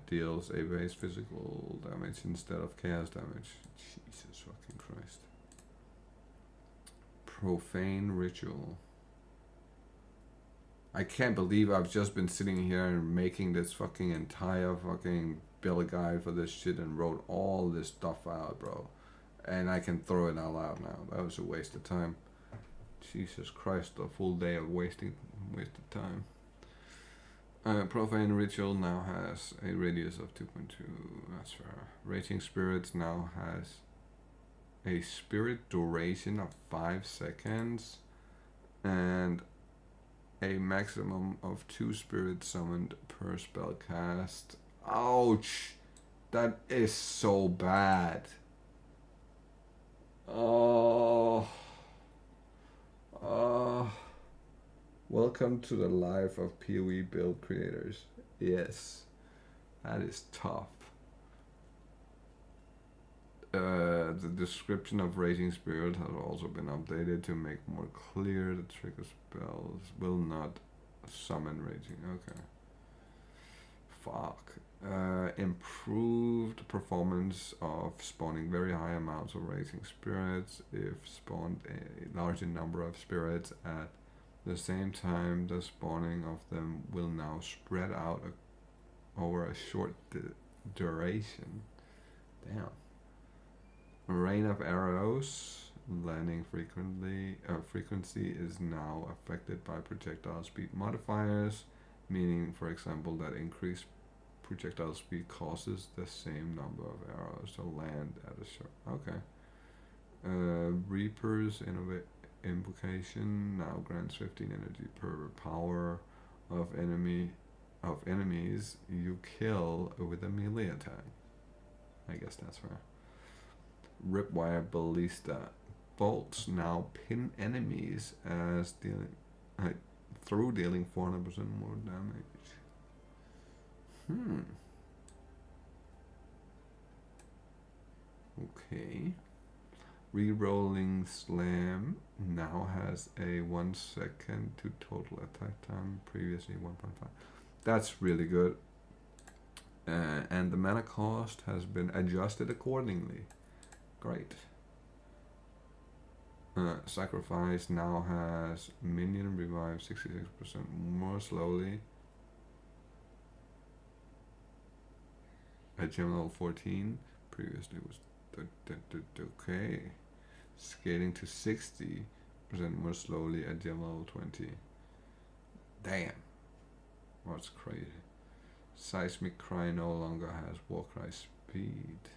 deals a base physical damage instead of chaos damage. Jesus fucking Christ. Profane Ritual. I can't believe I've just been sitting here and making this fucking entire fucking build guide for this shit and wrote all this stuff out, bro. And I can throw it all out now. That was a waste of time. Jesus Christ, a full day of wasted time. Profane Ritual now has a radius of 2.2. That's fair. Raging Spirits now has a spirit duration of 5 seconds and a maximum of 2 spirits summoned per spell cast. Ouch! That is so bad. Oh. Welcome to the life of PoE build creators. Yes, that is tough. The description of Raging Spirit has also been updated to make more clear the trigger spells will not summon Raging. Okay. Fuck. Improved performance of spawning very high amounts of Raging Spirits. If spawned a larger number of spirits at the same time, the spawning of them will now spread out over a short duration. Damn. Rain of Arrows landing frequency is now affected by projectile speed modifiers, meaning, for example, that increased projectile speed causes the same number of arrows to land at a short. Okay. Reaper's Invocation now grants 15 energy per power of enemies you kill with a melee attack. I guess that's fair. Ripwire Ballista bolts now pin enemies as through dealing 400% more damage. Okay. Rerolling Slam now has a 1 second to total attack time, previously 1.5. That's really good. And the mana cost has been adjusted accordingly. Great. Sacrifice now has minion revive 66% more slowly. At gem level 14, previously was okay. Scaling to 60% more slowly at gem level 20. Damn. That's crazy. Seismic Cry no longer has Warcry speed.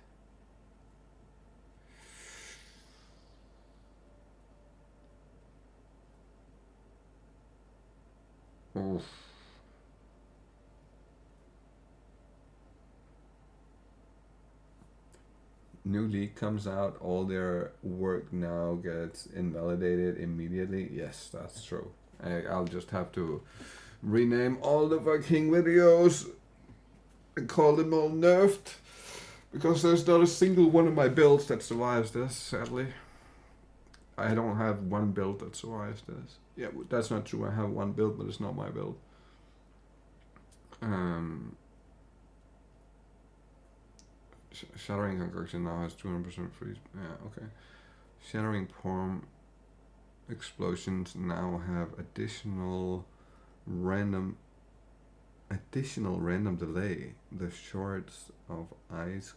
Oof. New league comes out, all their work now gets invalidated immediately. Yes, that's true. I'll just have to rename all the fucking videos and call them all nerfed, because there's not a single one of my builds that survives this, sadly. I don't have one build that survives this. Yeah, that's not true. I have one build, but it's not my build. Shattering Concoction now has 200% freeze. Yeah, okay. Shattering Palm Explosions now have additional random delay. The shards of ice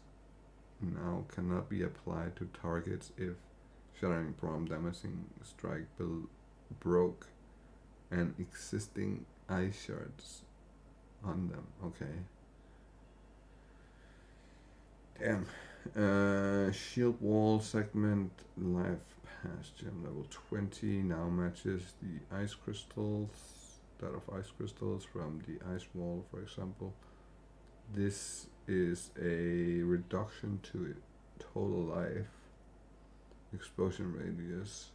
now cannot be applied to targets if Shattering Palm damaging strike broke and existing ice shards on them. Okay. Damn. Shield wall segment life past gem level 20 now matches the ice crystals, that of ice crystals from the ice wall, for example. This is a reduction to total life. Explosion radius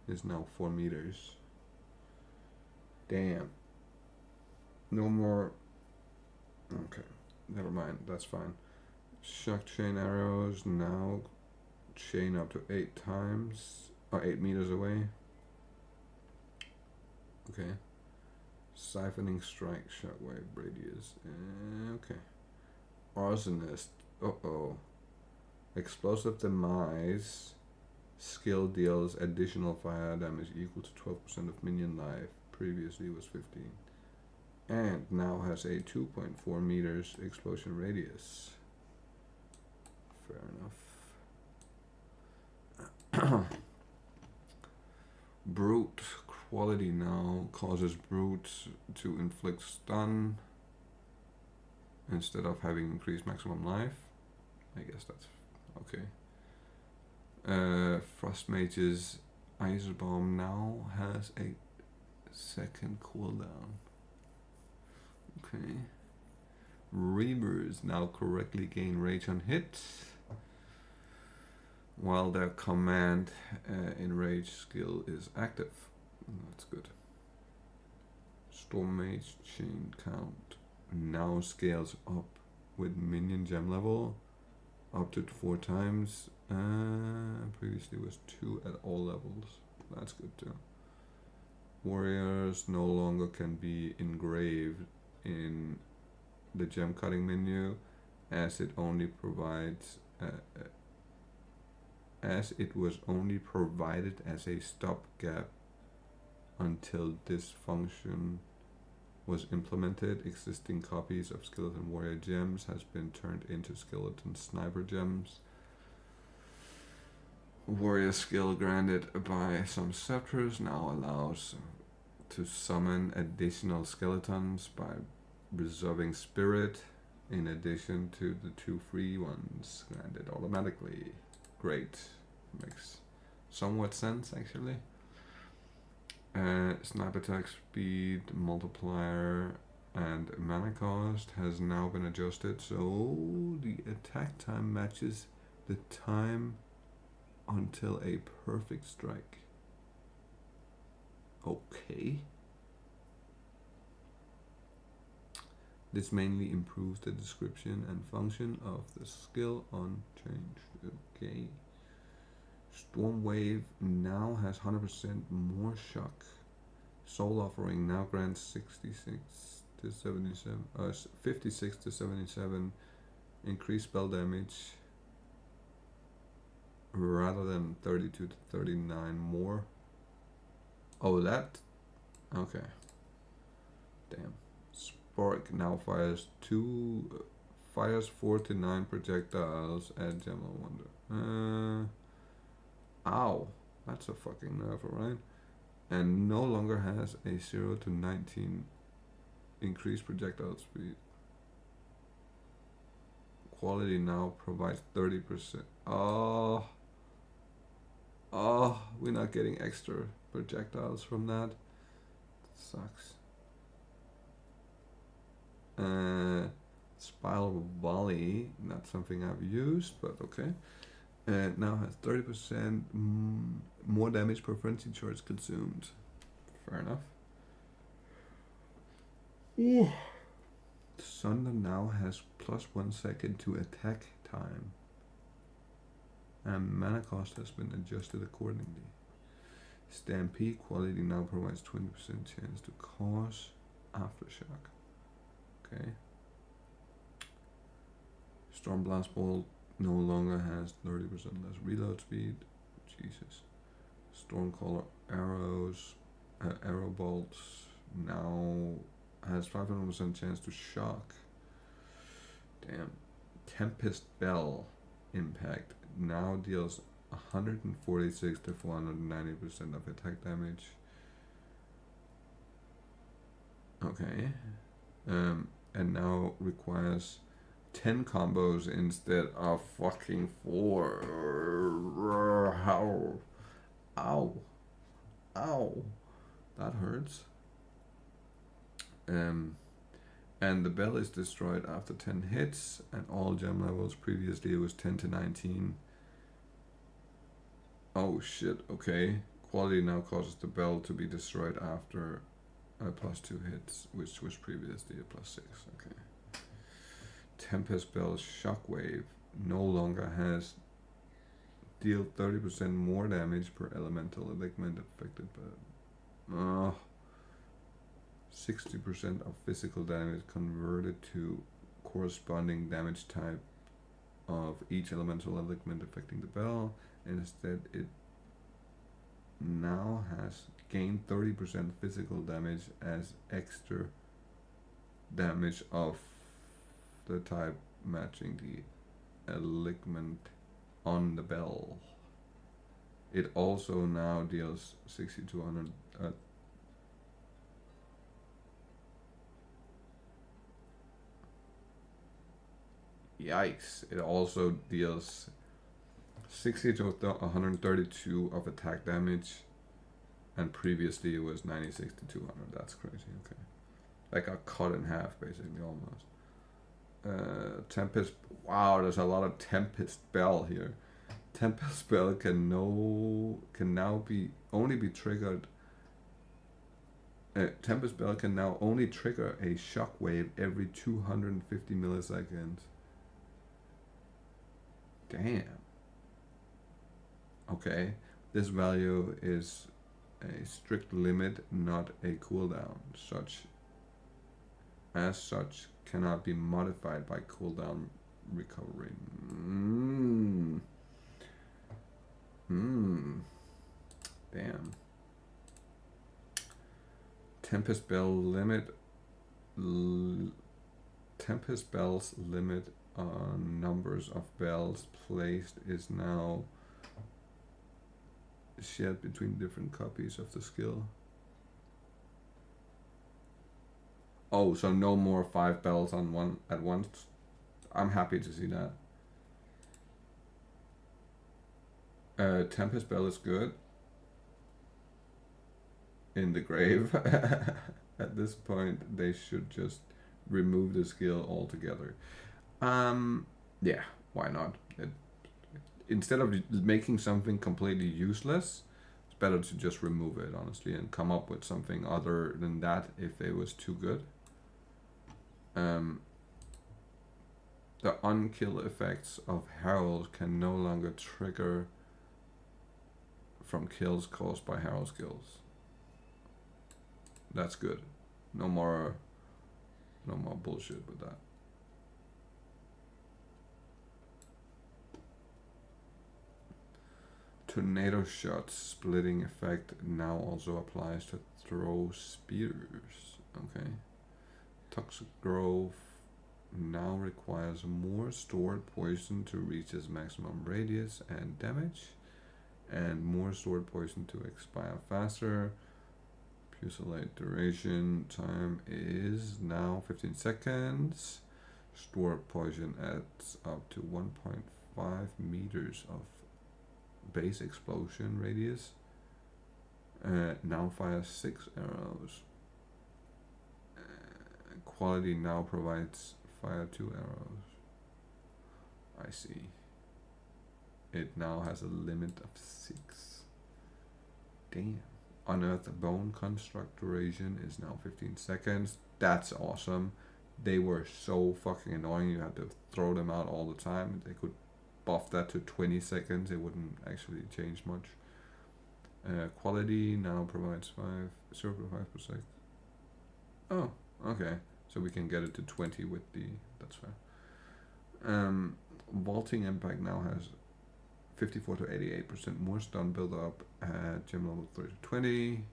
is now 4 meters. Damn. No more. Okay, never mind, that's fine. Shock chain arrows now chain up to 8 times, or 8 meters away. Okay. Siphoning strike, shockwave radius. Okay. Arsonist. Uh-oh. Explosive demise. Skill deals additional fire damage equal to 12% of minion life. Previously was 15. And now has a 2.4 meters explosion radius. Fair enough. Brute quality now causes brutes to inflict stun instead of having increased maximum life. I guess that's okay. Frost Mage's Ice Bomb now has a second cooldown. Okay. Reavers now correctly gain rage on hit, while their command enrage skill is active. That's good. Storm Mage chain count now scales up with minion gem level up to 4 times. Previously was 2 at all levels. That's good too. Warriors no longer can be engraved in the gem cutting menu, as it only provides as it was only provided as a stopgap until this function was implemented. Existing copies of skeleton warrior gems has been turned into skeleton sniper gems. Warrior skill granted by some scepters now allows to summon additional skeletons by reserving spirit in addition to the 2 free ones granted automatically. Great. Makes somewhat sense actually. Sniper attack speed, multiplier, and mana cost has now been adjusted, so the attack time matches the time until a perfect strike. Okay. This mainly improves the description and function of the skill unchanged. Okay. Storm Wave now has 100% more shock. Soul Offering now grants 66 to 77, 56 to 77 increased spell damage rather than 32 to 39 more. Oh, that? Okay. Damn. Spark now fires 4 to 9 projectiles at General Wonder. Ow, that's a fucking nerf, right? And no longer has a 0 to 19 increased projectile speed. Quality now provides 30%. Oh, we're not getting extra projectiles from that. Sucks. Spiral Volley, not something I've used, but okay. Now has 30% more damage per frenzy charge consumed. Fair enough. Ooh. Thunder now has +1 second to attack time. And mana cost has been adjusted accordingly. Stampede quality now provides 20% chance to cause aftershock. Okay. Storm Blast Bolt no longer has 30% less reload speed. Jesus. Stormcaller arrows, arrow bolts now has 500% chance to shock. Damn. Tempest Bell impact now deals 146 to 490% of attack damage. Okay. And now requires 10 combos instead of fucking 4. How? Ow. Ow. That hurts. And the bell is destroyed after 10 hits, and all gem levels. Previously it was 10 to 19. Oh shit, okay. Quality now causes the bell to be destroyed after +2 hits, which was previously a +6. Okay. Tempest Bell's Shockwave no longer has deal 30% more damage per elemental element affected by 60% of physical damage converted to corresponding damage type of each elemental element affecting the bell. Instead, it now has gained 30% physical damage as extra damage of the type matching the element on the bell. It also now deals 60 to 100. Yikes! It also deals 60 to 132 of attack damage, and previously it was 96 to 200. That's crazy. Okay, like a cut in half, basically, almost. Tempest. Wow, there's a lot of Tempest Bell here. Tempest Bell can now only be triggered. Tempest Bell can now only trigger a shockwave every 250 milliseconds. Damn. Okay, this value is a strict limit, not a cooldown. As such, cannot be modified by cooldown recovery. Damn. Tempest Bell's limit on numbers of bells placed is now shared between different copies of the skill. Oh, so no more 5 bells on one at once. I'm happy to see that. Tempest Bell is good. In the grave. At this point, they should just remove the skill altogether. Yeah, why not? Instead of making something completely useless, it's better to just remove it, honestly, and come up with something other than that if it was too good. The unkill effects of Herald can no longer trigger from kills caused by Herald skills. That's good. No more bullshit with that. Tornado Shot's splitting effect now also applies to throw spears. Okay. Toxic Grove now requires more stored poison to reach its maximum radius and damage, and more stored poison to expire faster. Fusilade duration time is now 15 seconds. Stored poison adds up to 1.5 meters of base explosion radius. Now fires 6 arrows. Quality now provides fire 2 arrows. I see. It now has a limit of 6. Damn. Unearth a bone construct duration is now 15 seconds. That's awesome. They were so fucking annoying. You had to throw them out all the time. They could buff that to 20 seconds. It wouldn't actually change much. Quality now provides 0.5%. Oh, okay. So we can get it to 20 with the, that's fair. Vaulting Impact now has 54 to 88% more stun build up at gem level 30 to 20.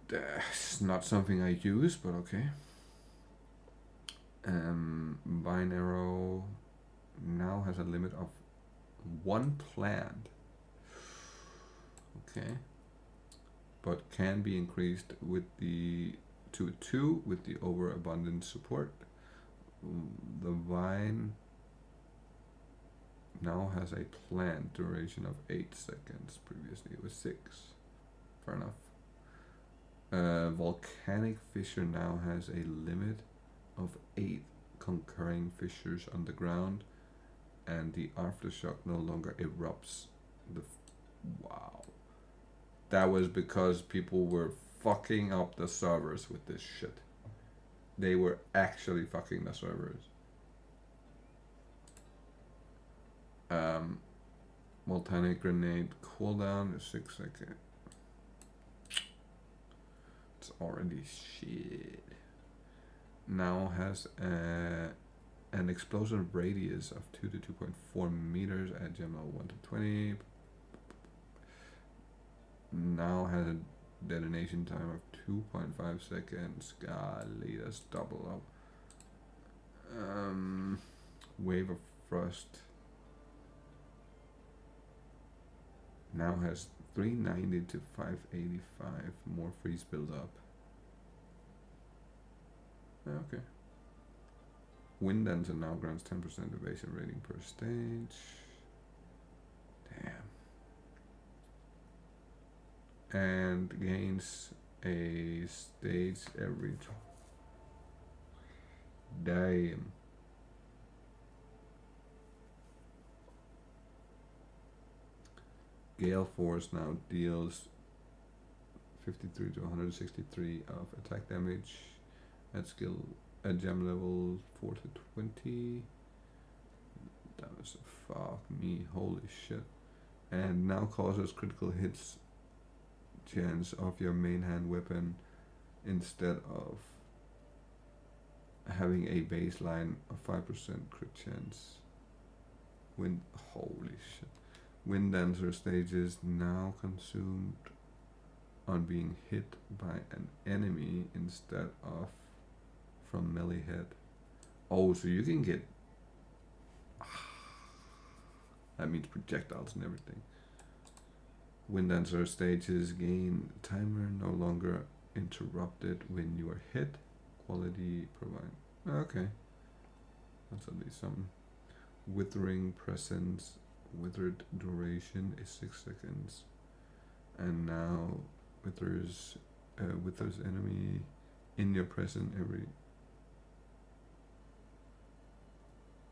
That's not something I use, but okay. Vine Arrow now has a limit of 1 planned. Okay. But can be increased with the to 2 with the overabundant support. The vine now has a planned duration of 8 seconds. Previously it was 6. Fair enough. Volcanic fissure now has a limit of 8 concurring fissures on the ground, and the aftershock no longer erupts. Wow. That was because people were fucking up the servers with this shit. They were actually fucking the servers. Volcanic grenade cooldown is 6 seconds. It's already shit. Now has an explosive radius of 2 to 2.4 meters at gem level 1 to 20. Now has a detonation time of 2.5 seconds. Golly, that's double up. Wave of Frost now has 390 to 585 more freeze build up. Okay. Wind Dancer now grants 10% evasion rating per stage. Damn. And gains a stage every Damn. Gale Force now deals 53 to 163 of attack damage at skill at gem level 4 to 20. That was fuck me, holy shit. And now causes critical hits chance of your main hand weapon instead of having a baseline of 5% crit chance. Holy shit. Wind Dancer stages now consumed on being hit by an enemy instead of from melee hit. Oh, so you can get... that means projectiles and everything. Wind Dancer stages gain timer no longer interrupted when you are hit. Quality provide. Okay. That's at least something. Withering Presence. Withered duration is 6 seconds. And now withers enemy in your presence every...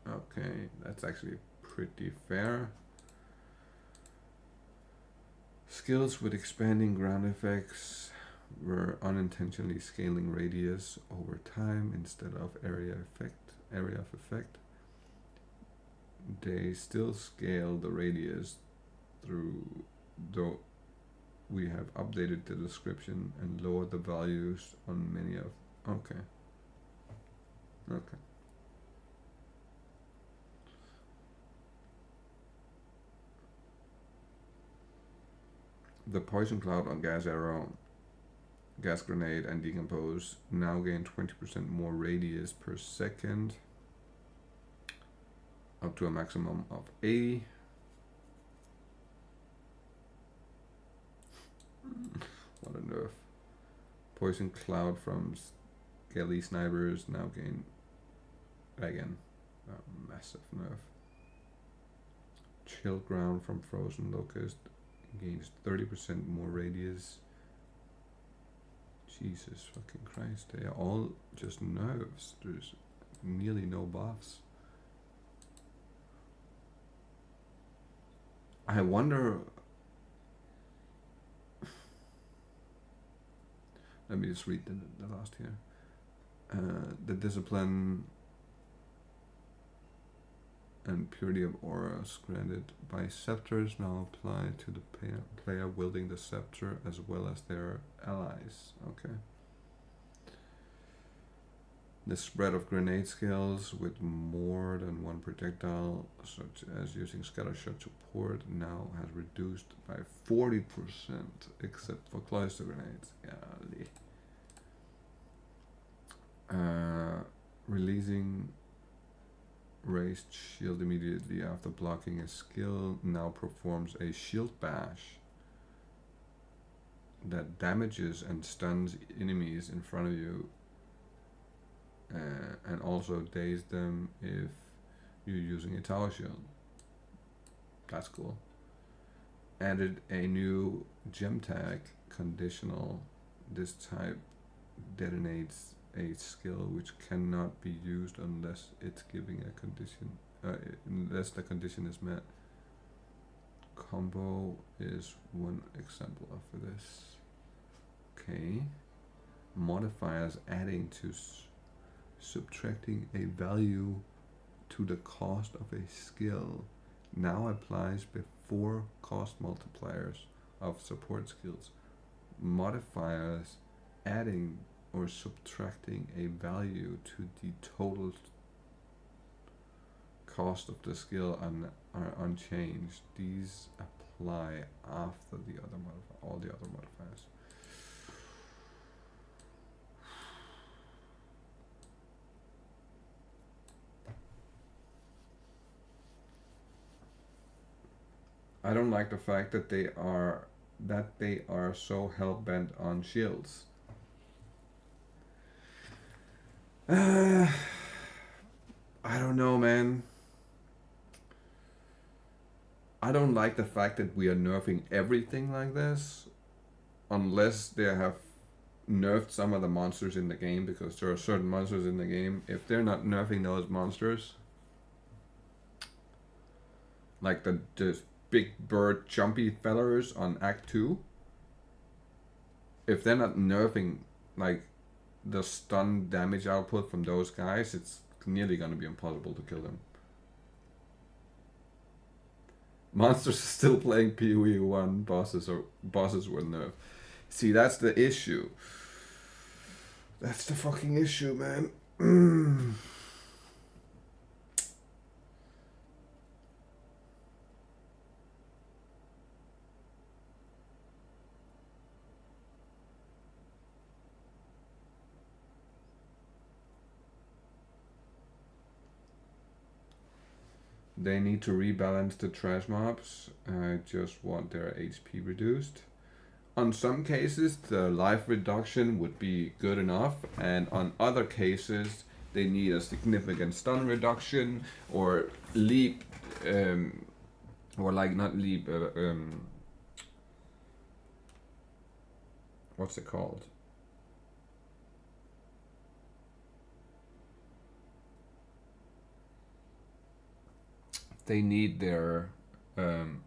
Okay, that's actually pretty fair. Skills with expanding ground effects were unintentionally scaling radius over time instead of area of effect. They still scale the radius through, though we have updated the description and lowered the values on many of... Okay. The Poison Cloud on Gas Arrow, Gas Grenade and Decompose now gain 20% more radius per second, up to a maximum of 80. What a nerf. Poison Cloud from Skelly Snipers now gain, again, a massive nerf. Chill Ground from Frozen Locust gains 30% more radius. Jesus fucking Christ, they are all just nerfs. There's nearly no buffs. I wonder... Let me just read the last here. The discipline and purity of auras granted by scepters now apply to the player wielding the scepter as well as their allies. Okay. The spread of grenade skills with more than one projectile, such as using scattershot support, now has reduced by 40%, except for cloister grenades. Golly. Releasing raised shield immediately after blocking a skill now performs a shield bash that damages and stuns enemies in front of you and also daze them if you're using a tower shield. That's cool. Added a new gem tag conditional. This type detonates a skill which cannot be used unless it's giving a condition, unless the condition is met. Combo is one example of this. Okay. Modifiers adding to subtracting a value to the cost of a skill now applies before cost multipliers of support skills. Modifiers adding or subtracting a value to the total cost of the skill are unchanged. These apply after the other all the other modifiers. I don't like the fact that they are so hell-bent on shields. I don't know, man. I don't like the fact that we are nerfing everything like this, unless they have nerfed some of the monsters in the game, because there are certain monsters in the game, if they're not nerfing those monsters, like the big bird jumpy fellers on Act 2, if they're not nerfing like the stun damage output from those guys, it's nearly gonna be impossible to kill them. Monsters are still playing PoE 1 bosses were nerfed. See, that's the issue. That's the fucking issue, man. They need to rebalance the trash mobs. I just want their HP reduced. On some cases, the life reduction would be good enough, and on other cases, they need a significant stun reduction or leap, or like not leap. What's it called? They need their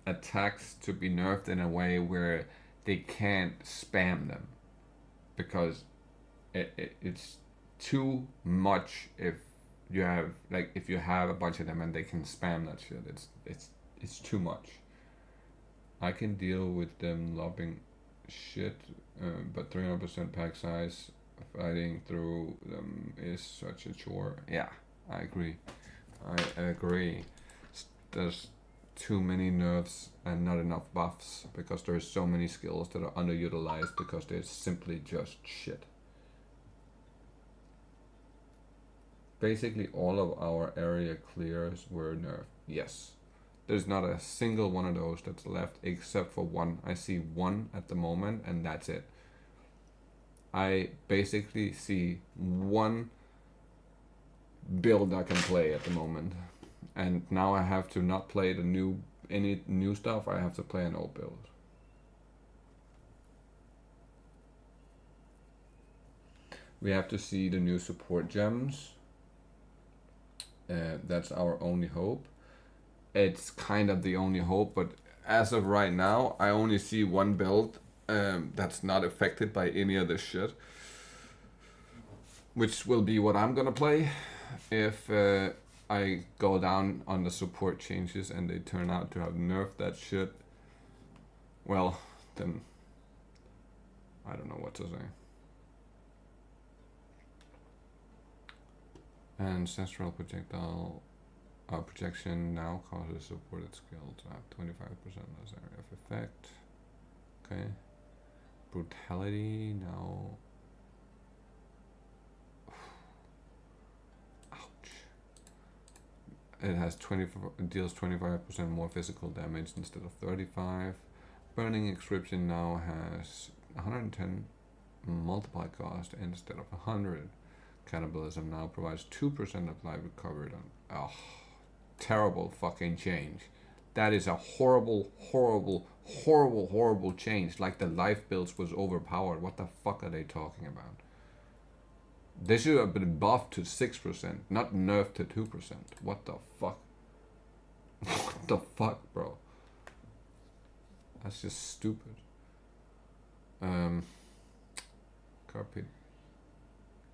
attacks to be nerfed in a way where they can't spam them, because it's too much if you have a bunch of them and they can spam that shit. It's too much. I can deal with them lobbing shit, but 300% pack size, fighting through them is such a chore. Yeah, I agree. There's too many nerfs and not enough buffs, because there's so many skills that are underutilized because they're simply just shit. Basically all of our area clears were nerfed. Yes. There's not a single one of those that's left except for one. I see one at the moment, and that's it. I basically see one build I can play at the moment. And now I have to not play any new stuff. I have to play an old build. We have to see the new support gems. That's our only hope. It's kind of the only hope, but as of right now, I only see one build that's not affected by any of this shit. Which will be what I'm gonna play if I go down on the support changes and they turn out to have nerfed that shit. Well, then I don't know what to say. Ancestral projectile projection now causes supported skill to have 25% less area of effect. Okay. Brutality now. It has deals 25% more physical damage instead of 35. Burning Inscription now has 110 multiply cost instead of 100. Cannibalism now provides 2% of life recovered on. Oh, terrible fucking change. That is a horrible, horrible, horrible, horrible change. Like the life bills was overpowered. What the fuck are they talking about? They should have been buffed to 6%, not nerfed to 2%. What the fuck? What the fuck, bro? That's just stupid.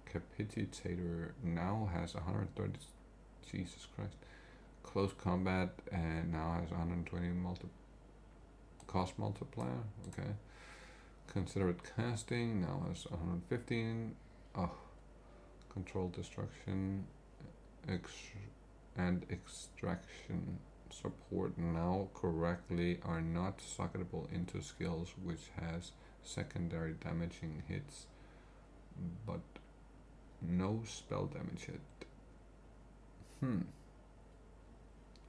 Capitator now has 130. Jesus Christ. Close combat and now has 120 cost multiplier. Okay. Considerate casting now has 115. Oh. Controlled destruction and extraction support now correctly are not socketable into skills which has secondary damaging hits, but no spell damage hit.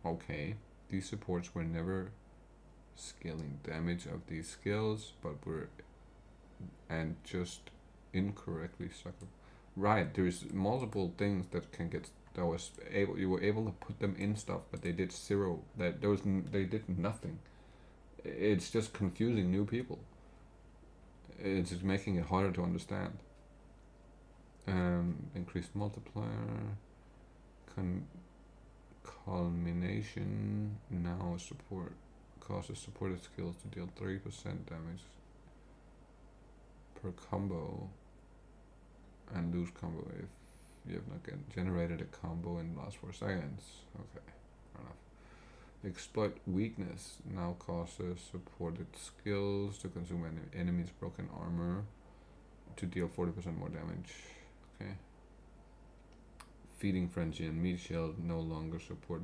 Okay, these supports were never scaling damage of these skills, but were and just incorrectly socketable. Right, there's multiple things that can get you were able to put them in stuff, but they did zero. They did nothing. It's just confusing new people. It's just making it harder to understand. Increased multiplier, culmination now causes supported skills to deal 3% damage per combo. And lose combo if you have not generated a combo in the last 4 seconds. Okay, fair enough. Exploit weakness now causes supported skills to consume enemy's broken armor to deal 40% more damage. Okay. Feeding Frenzy and Meat Shield no longer support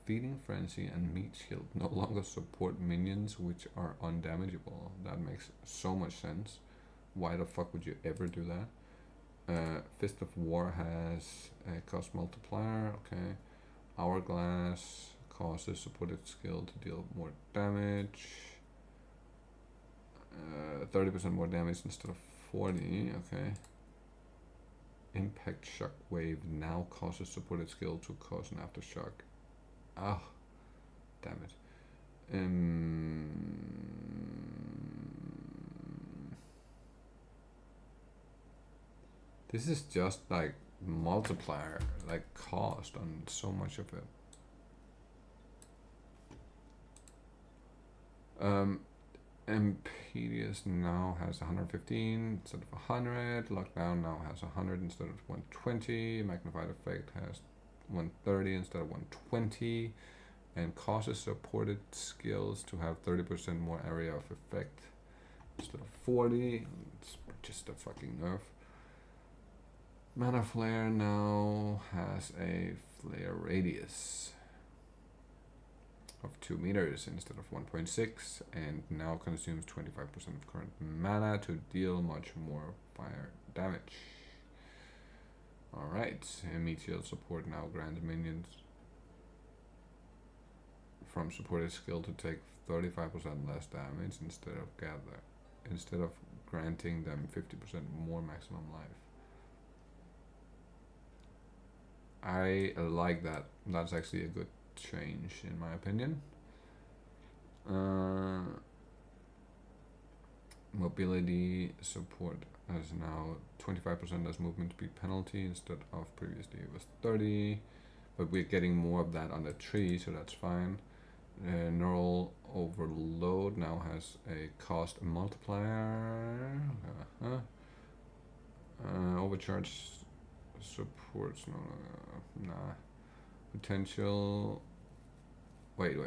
Feeding Frenzy and Meat Shield no longer support minions which are undamageable. That makes so much sense. Why the fuck would you ever do that? Fist of War has a cost multiplier. Okay. Hourglass causes supported skill to deal more damage. 30% more damage instead of 40. Okay. Impact Shockwave now causes supported skill to cause an aftershock. Ah, damn it. This is just like multiplier, like cost on so much of it. Impedious now has 115 instead of 100. Lockdown now has 100 instead of 120. Magnified Effect has 130 instead of 120. And causes supported skills to have 30% more area of effect instead of 40. It's just a fucking nerf. Mana Flare now has a flare radius of 2 meters instead of 1.6 and now consumes 25% of current mana to deal much more fire damage. Alright, Meteor support now grants minions from supported skill to take 35% less damage instead of granting them 50% more maximum life. I like that. That's actually a good change in my opinion. Mobility support has now 25% less movement speed penalty instead of previously it was 30, but we're getting more of that on the tree, so that's fine. Neural Overload now has a cost multiplier. Overcharge supports nah. Potential. Wait.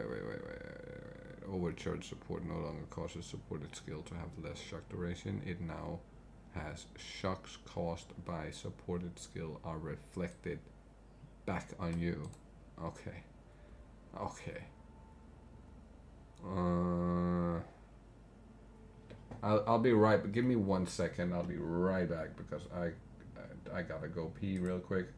Overcharge support no longer causes supported skill to have less shock duration. It now has shocks caused by supported skill are reflected back on you. Okay. I'll be right, but give me 1 second. I'll be right back because I gotta go pee real quick.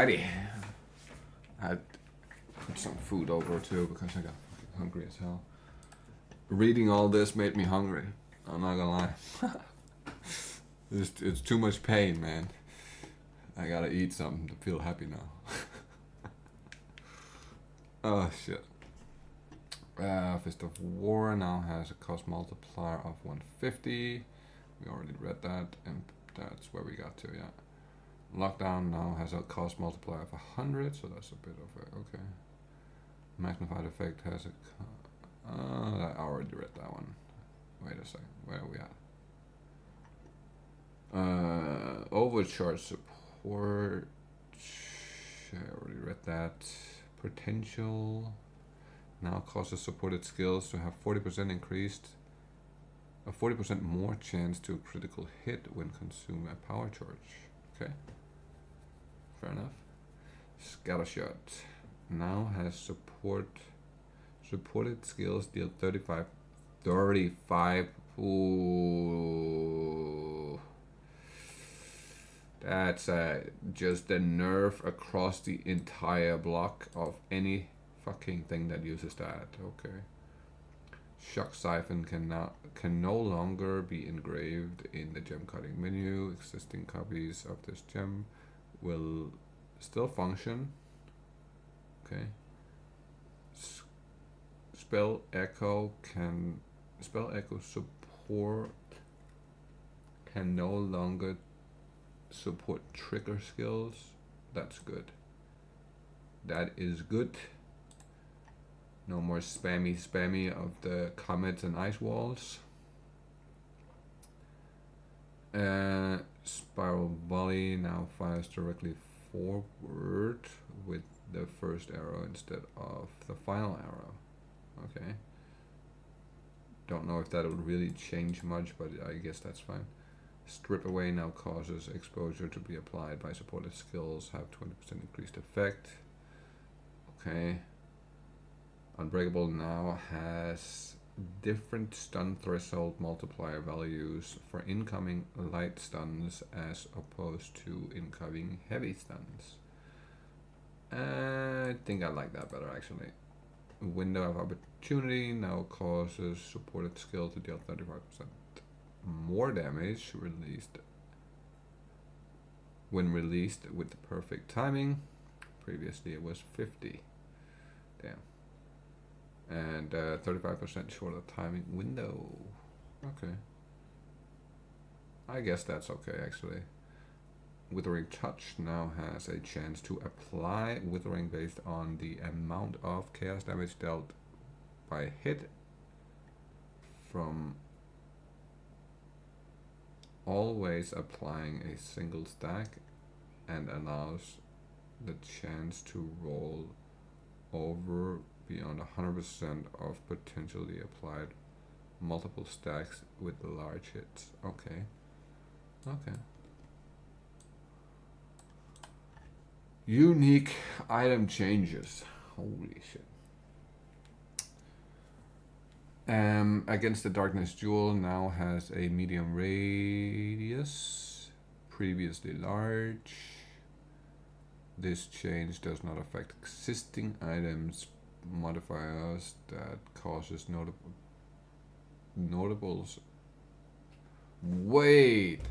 Alrighty. I had put some food over too because I got fucking hungry as hell. Reading all this made me hungry. I'm not gonna lie. It's too much pain, man. I gotta eat something to feel happy now. Oh shit. Fist of War now has a cost multiplier of 150. We already read that, and that's where we got to, yeah. Lockdown now has a cost multiplier of 100, so that's a bit of a, okay. Magnified effect has a, I already read that one. Wait a second, where are we at? Overcharge support, I already read that. Potential now causes supported skills to have 40% increased, a 40% more chance to critical hit when consume a power charge. Okay, fair enough. Scattershot now has supported skills deal 35. Ooh, that's just the nerf across the entire block of any fucking thing that uses that. Okay. Shock Siphon can no longer be engraved in the gem cutting menu. Existing copies of this gem will still function. Okay. Spell Echo support can no longer support trigger skills. That's good. That is good. No more spammy of the comets and ice walls. Spiral Volley now fires directly forward with the first arrow instead of the final arrow. Okay. Don't know if that would really change much, but I guess that's fine. Strip Away now causes exposure to be applied by supported skills, have 20% increased effect. Okay. Unbreakable now has different stun threshold multiplier values for incoming light stuns as opposed to incoming heavy stuns. I think I like that better actually. Window of Opportunity now causes supported skill to deal 35% more damage when released with the perfect timing. Previously it was 50. Damn. And 35% shorter timing window. Okay. I guess that's okay actually. Withering Touch now has a chance to apply Withering based on the amount of chaos damage dealt by hit from always applying a single stack, and allows the chance to roll over beyond 100% of potentially applied multiple stacks with large hits. Okay. Okay. Unique item changes. Holy shit. Against the Darkness Jewel now has a medium radius, previously large. This change does not affect existing items modifiers that causes notables. Wait.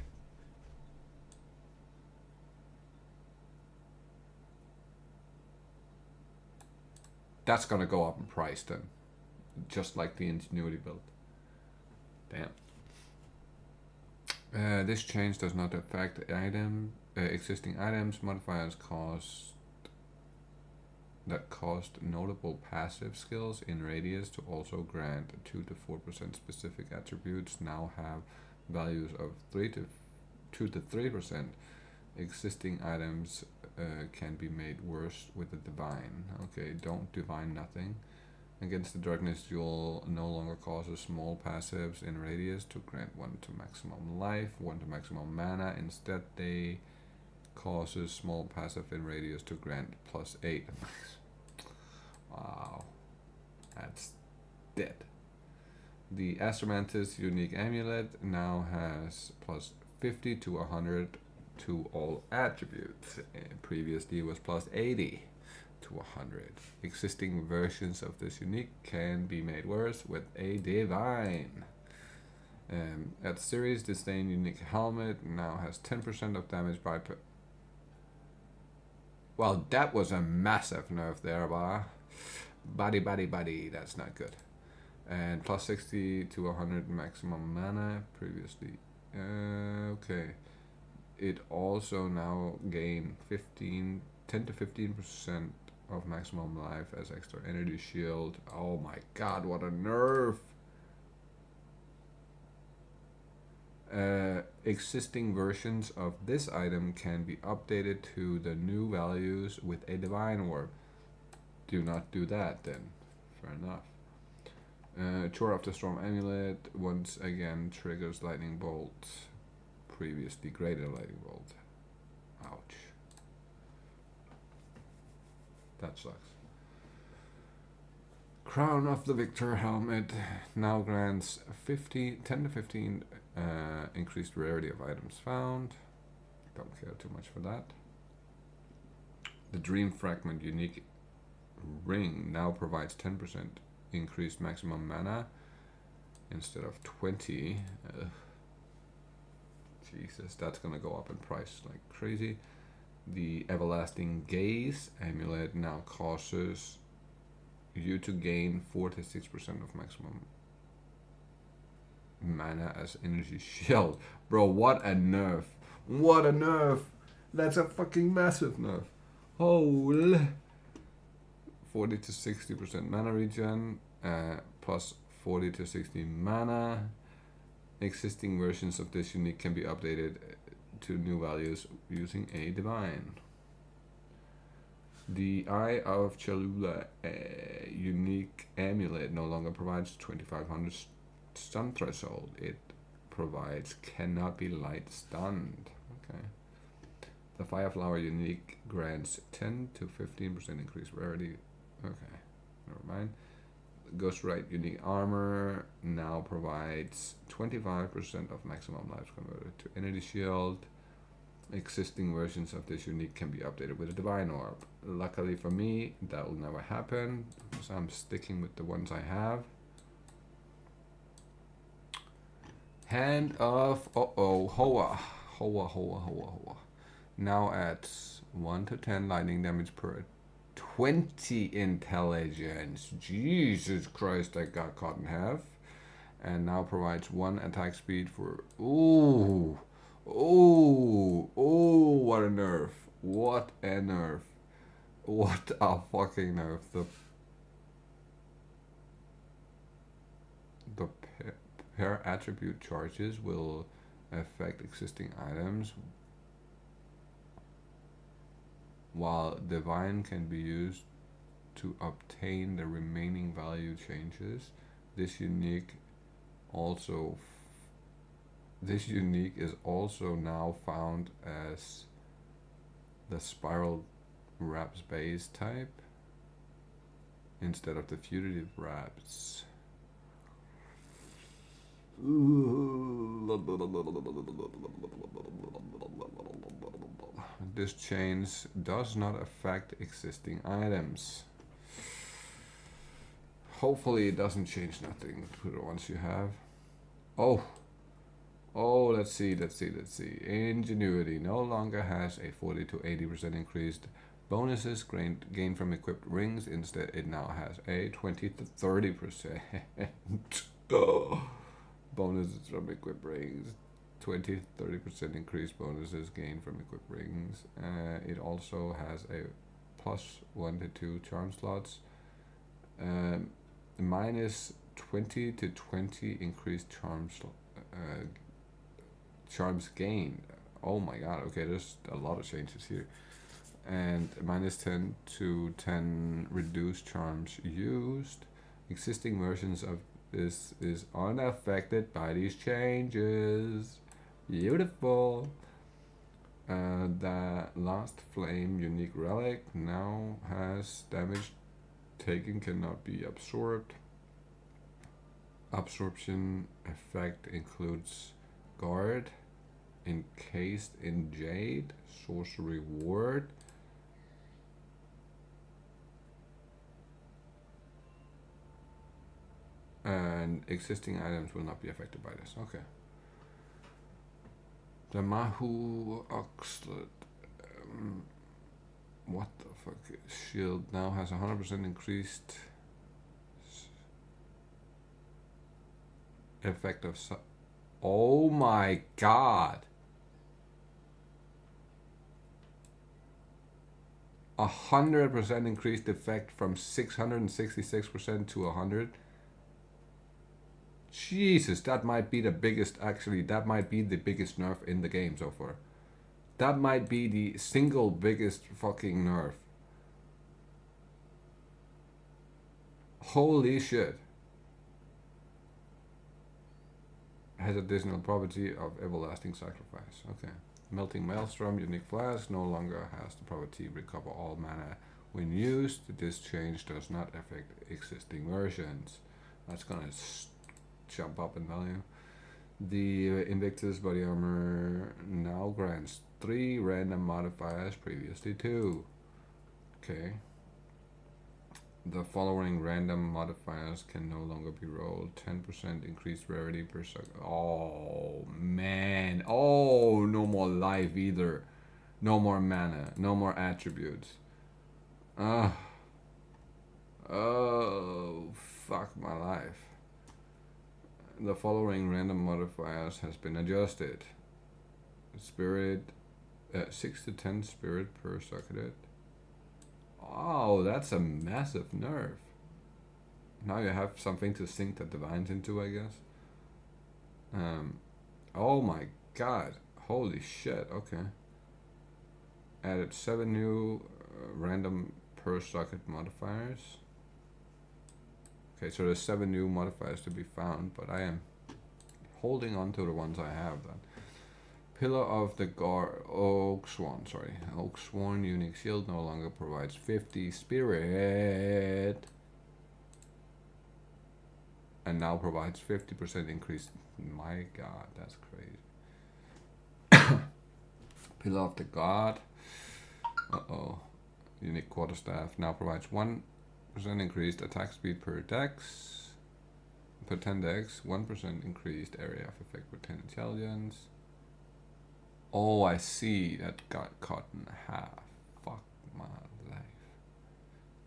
That's gonna go up in price then, just like the Ingenuity build. Damn. This change does not affect existing items modifiers that cost notable passive skills in radius to also grant 2 to 4% specific attributes now have values of 2 to 3%. Existing items can be made worse with the Divine. Okay, don't Divine nothing. Against the Darkness Jewel no longer causes small passives in radius to grant 1 to maximum life, 1 to maximum mana. Instead they causes small passive in radius to grant +8. Wow, that's dead. The Astromantis unique amulet now has +50 to 100 to all attributes. Previously was plus 80 to 100. Existing versions of this unique can be made worse with a divine. At series, disdain unique helmet now has 10% of damage by well, that was a massive nerf there, buddy, that's not good. And plus 60 to 100 maximum mana previously. Okay. It also now gain 10 to 15% of maximum life as extra energy shield. Oh my god, what a nerf! Existing versions of this item can be updated to the new values with a divine orb. Do not do that then. Fair enough. Chore of the Storm Amulet once again triggers Lightning Bolt. Previously greater Lightning Bolt. Ouch. That sucks. Crown of the Victor helmet now grants 10 to 15 increased rarity of items found. Don't care too much for that. The Dream Fragment unique ring now provides 10% increased maximum mana instead of 20. Jesus, that's gonna go up in price like crazy. The Everlasting Gaze amulet now causes you to gain 4 to 6% of maximum mana as energy shield. Bro, what a nerf. What a nerf. That's a fucking massive nerf. Holy. 40 to 60% mana regen, plus 40 to 60 mana. Existing versions of this unique can be updated to new values using a divine. The Eye of Cholula unique amulet no longer provides 2500 stun threshold. It provides cannot be light stunned. Okay. The Fireflower unique grants 10 to 15% increased rarity. Okay, never mind. Ghostwrite unique armor now provides 25% of maximum life converted to energy shield. Existing versions of this unique can be updated with a divine orb. Luckily for me, that will never happen, so I'm sticking with the ones I have. Hand of Hoa. Now adds 1 to 10 lightning damage per 20 intelligence. Jesus Christ, I got cut in half. And now provides 1 attack speed for... Ooh, what a nerf. What a nerf. What a fucking nerf. The pair attribute charges will affect existing items, while divine can be used to obtain the remaining value changes. This unique is also now found as the spiral wraps base type instead of the fugitive wraps. This change does not affect existing items. Hopefully it doesn't change nothing to the ones you have. Oh, let's see. Ingenuity no longer has a 40 to 80% increased bonuses gained from equipped rings. Instead, it now has a 20 to 30% bonuses from equipped rings. 20 to 30% increased bonuses gained from equipped rings. It also has a plus 1 to 2 charm slots. Minus 20 to 20 increased charms gained. Oh my god, okay, there's a lot of changes here. And minus 10 to 10 reduced charms used. Existing versions of this is unaffected by these changes. Beautiful. The Last Flame unique relic now has damage taken cannot be absorbed. Absorption effect includes guard, Encased in jade. Sorcery word. And existing items will not be affected by this. Okay. The Mahu Oxlet. What the fuck? Shield now has 100% increased effect of. Oh my god! 100% increased effect from 666% to 100. Jesus, that might be the biggest. Actually, that might be the biggest nerf in the game so far. That might be the single biggest fucking nerf. Holy shit. Has additional property of everlasting sacrifice. Okay. Melting Maelstrom, unique flask, no longer has the property recover all mana when used. This change does not affect existing versions. That's gonna jump up in value. The Invictus body armor now grants 3 random modifiers, previously 2. Okay. The following random modifiers can no longer be rolled. 10% increased rarity per second. Oh, man. Oh, no more life either. No more mana. No more attributes. Oh, fuck my life. The following random modifiers has been adjusted. Spirit, 6 to 10 spirit per socket. Oh, that's a massive nerf. Now you have something to sink the divines into, I guess. Oh my god. Holy shit, okay. Added 7 new random per socket modifiers. Okay, so there's 7 new modifiers to be found, but I am holding on to the ones I have then. Pillar of the Oaksworn, sorry. Oaksworn unique shield no longer provides 50 spirit. And now provides 50% increase. My god, that's crazy. Pillar of the God. Unique quarterstaff now provides 1% increased attack speed per dex. Per 10 dex, 1% increased area of effect per 10 intelligence. Oh, I see. That got cut in half. Fuck my life.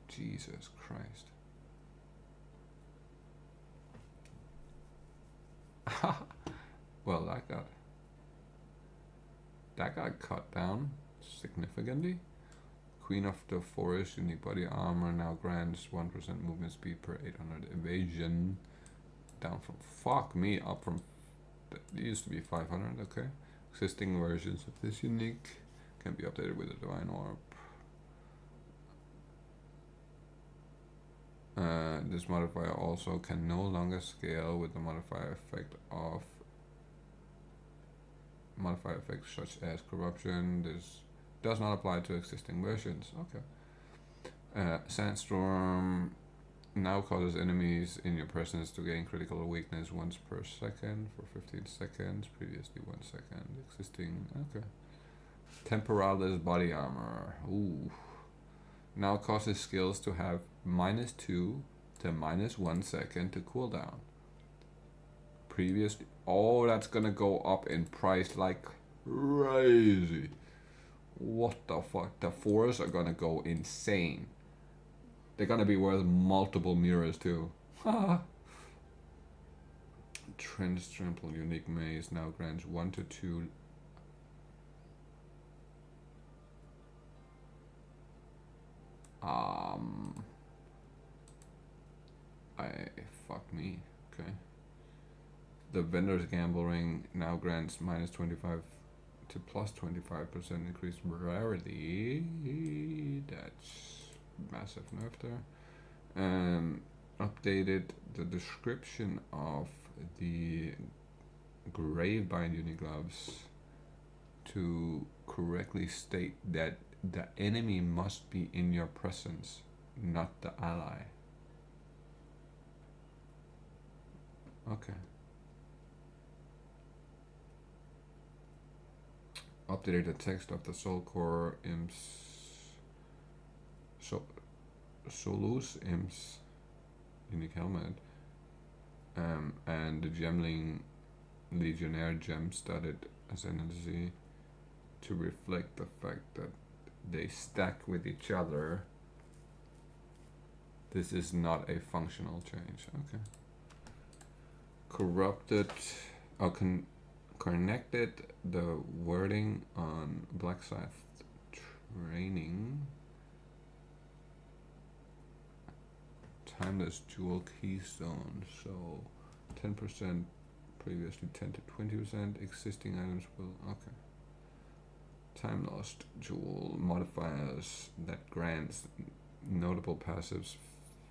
Jesus Christ. Well, that got cut down significantly. Queen of the Forest unique body armor now grants 1% movement speed per 800 evasion. Down from up from it used to be 500. Okay. Existing versions of this unique can be updated with a divine orb. This modifier also can no longer scale with the modifier effect of modifier effects such as corruption. This does not apply to existing versions. Okay. Sandstorm now causes enemies in your presence to gain critical weakness once per second for 15 seconds. Previously 1 second. Existing. Okay. Temporalis body armor. Ooh. Now causes skills to have -2 to -1 second to cooldown. Previously. Oh, that's gonna go up in price like crazy. What the fuck? The 4s are gonna go insane. They're gonna be worth multiple mirrors too. Trench Trample unique maze now grants 1 to 2. Fuck me. Okay. The Vendor's Gamble Ring now grants -25 to +25% increased rarity. That's massive nerf there. Updated the description of the Gravebind Unigloves to correctly state that the enemy must be in your presence, not the ally. Okay. updated the text of the Soul Core imps, Solus imps unique helmet, and the Gemling Legionnaire gem studded ascendancy to reflect the fact that they stack with each other. This is not a functional change. Okay. Corrupted, connected the wording on Black Scythe training. Timeless jewel keystone. So 10%, previously 10 to 20%. Existing items will, okay. Time lost jewel modifiers that grants notable passives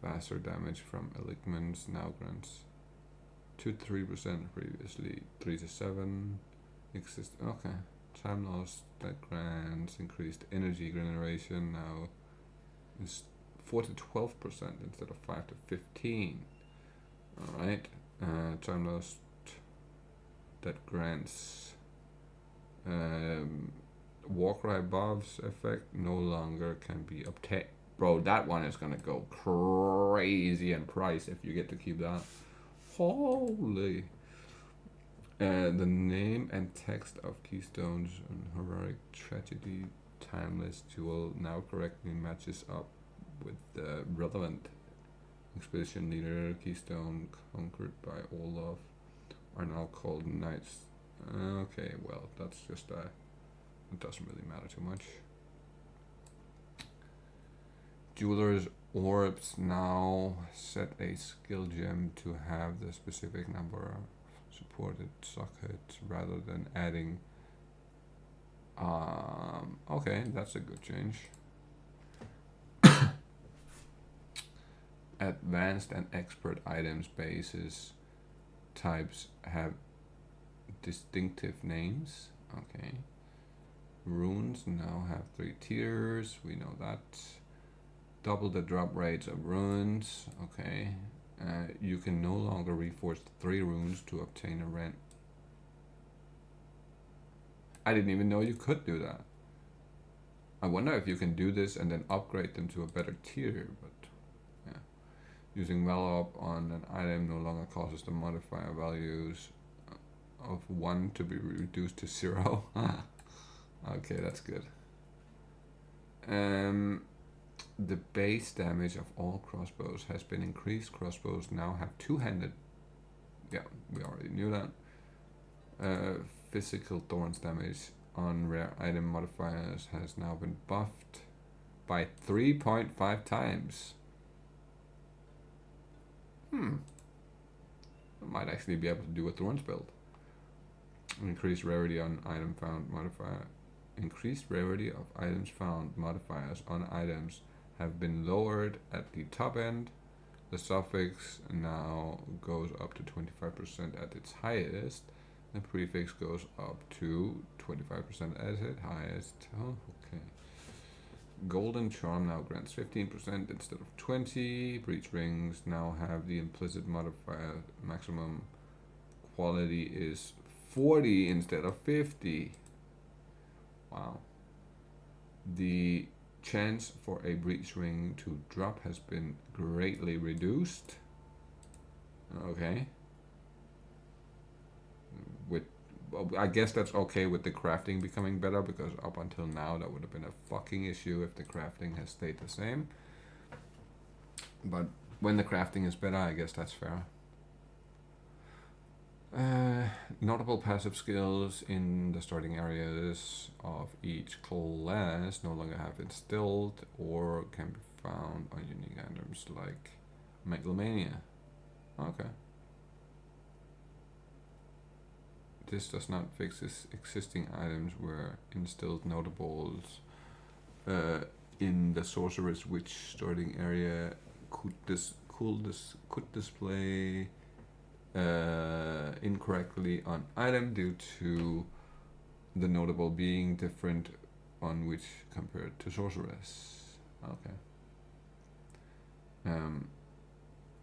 faster damage from aligments now grants 2 to 3%, previously 3 to 7. Okay. Time lost that grants increased energy generation now is 4 to 12% instead of 5 to 15. Alright. Time lost that grants Warcry buffs effect no longer can be obtained. Bro, that one is gonna go crazy in price if you get to keep that. Holy. The name and text of Keystone's Heroic Tragedy Timeless Jewel now correctly matches up with the relevant expedition leader. Keystone conquered by Olaf are now called Knights. Okay, well, that's just it doesn't really matter too much. Jeweler's orbs now set a skill gem to have the specific number of supported sockets rather than adding. Okay, that's a good change. Advanced and expert items bases types have distinctive names. Okay. Runes now have 3 tiers. We know that. Double the drop rates of runes. Okay. You can no longer reforge 3 runes to obtain a rent. I didn't even know you could do that. I wonder if you can do this and then upgrade them to a better tier, but yeah. Using well up on an item no longer causes the modifier values of 1 to be reduced to 0. Okay, that's good. The base damage of all crossbows has been increased. Crossbows now have 2-handed. Yeah, we already knew that. Physical thorns damage on rare item modifiers has now been buffed by 3.5 times. I might actually be able to do a thorns build. Increased rarity on item found modifier. Increased rarity of items found modifiers on items have been lowered at the top end. The suffix now goes up to 25% at its highest. The prefix goes up to 25% at its highest. Oh, okay. Golden Charm now grants 15% instead of 20. Breach rings now have the implicit modifier. Maximum quality is 40 instead of 50. Wow. The chance for a breach ring to drop has been greatly reduced. Okay. I guess that's okay with the crafting becoming better, because up until now that would have been a fucking issue if the crafting has stayed the same. But when the crafting is better, I guess that's fair. Notable passive skills in the starting areas of each class no longer have instilled or can be found on unique items like Megalomania. Okay. This does not fix existing items where instilled notables in the Sorcerer's Witch starting area could display incorrectly on item due to the notable being different on which compared to Sorceress. Okay.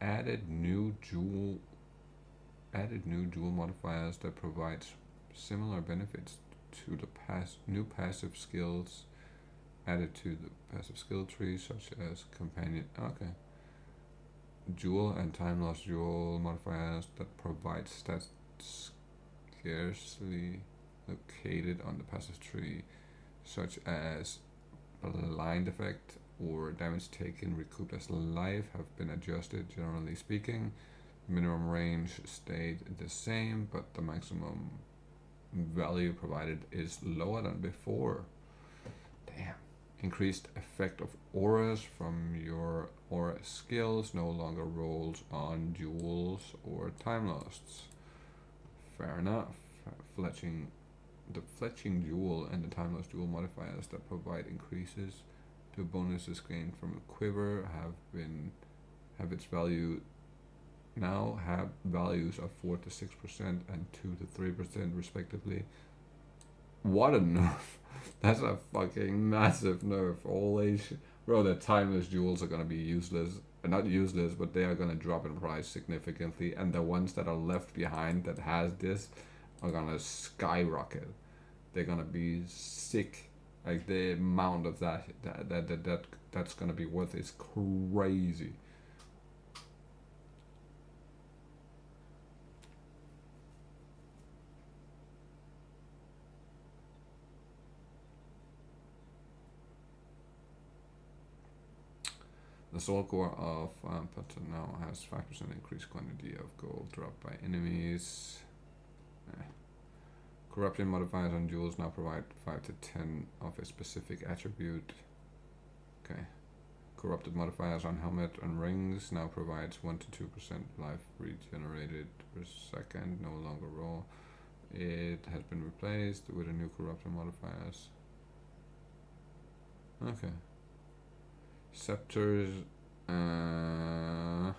Added new jewel modifiers that provides similar benefits to the new passive skills added to the passive skill tree, such as companion. Okay. Jewel and time loss jewel modifiers that provide stats scarcely located on the passive tree, such as blind effect or damage taken recouped as life, have been adjusted. Generally speaking, the minimum range stayed the same, but the maximum value provided is lower than before. Damn. Increased effect of auras from your aura skills no longer rolls on jewels or time losts. Fair enough. The fletching jewel and the time loss jewel modifiers that provide increases to bonuses gained from a quiver have its value now have values of 4 to 6% and 2 to 3% respectively. What a nerf! That's a fucking massive nerf. Bro, the timeless jewels are gonna be useless. Not useless, but they are gonna drop in price significantly, and the ones that are left behind that has this are gonna skyrocket. They're gonna be sick. Like the amount of that's gonna be worth is crazy. The soul core of Pattern now has 5% increased quantity of gold dropped by enemies. Corruption modifiers on jewels now provide 5 to 10 of a specific attribute. Okay. Corrupted modifiers on helmet and rings now provides 1 to 2% life regenerated per second, no longer raw. It has been replaced with a new corruption modifiers. Okay. Scepters can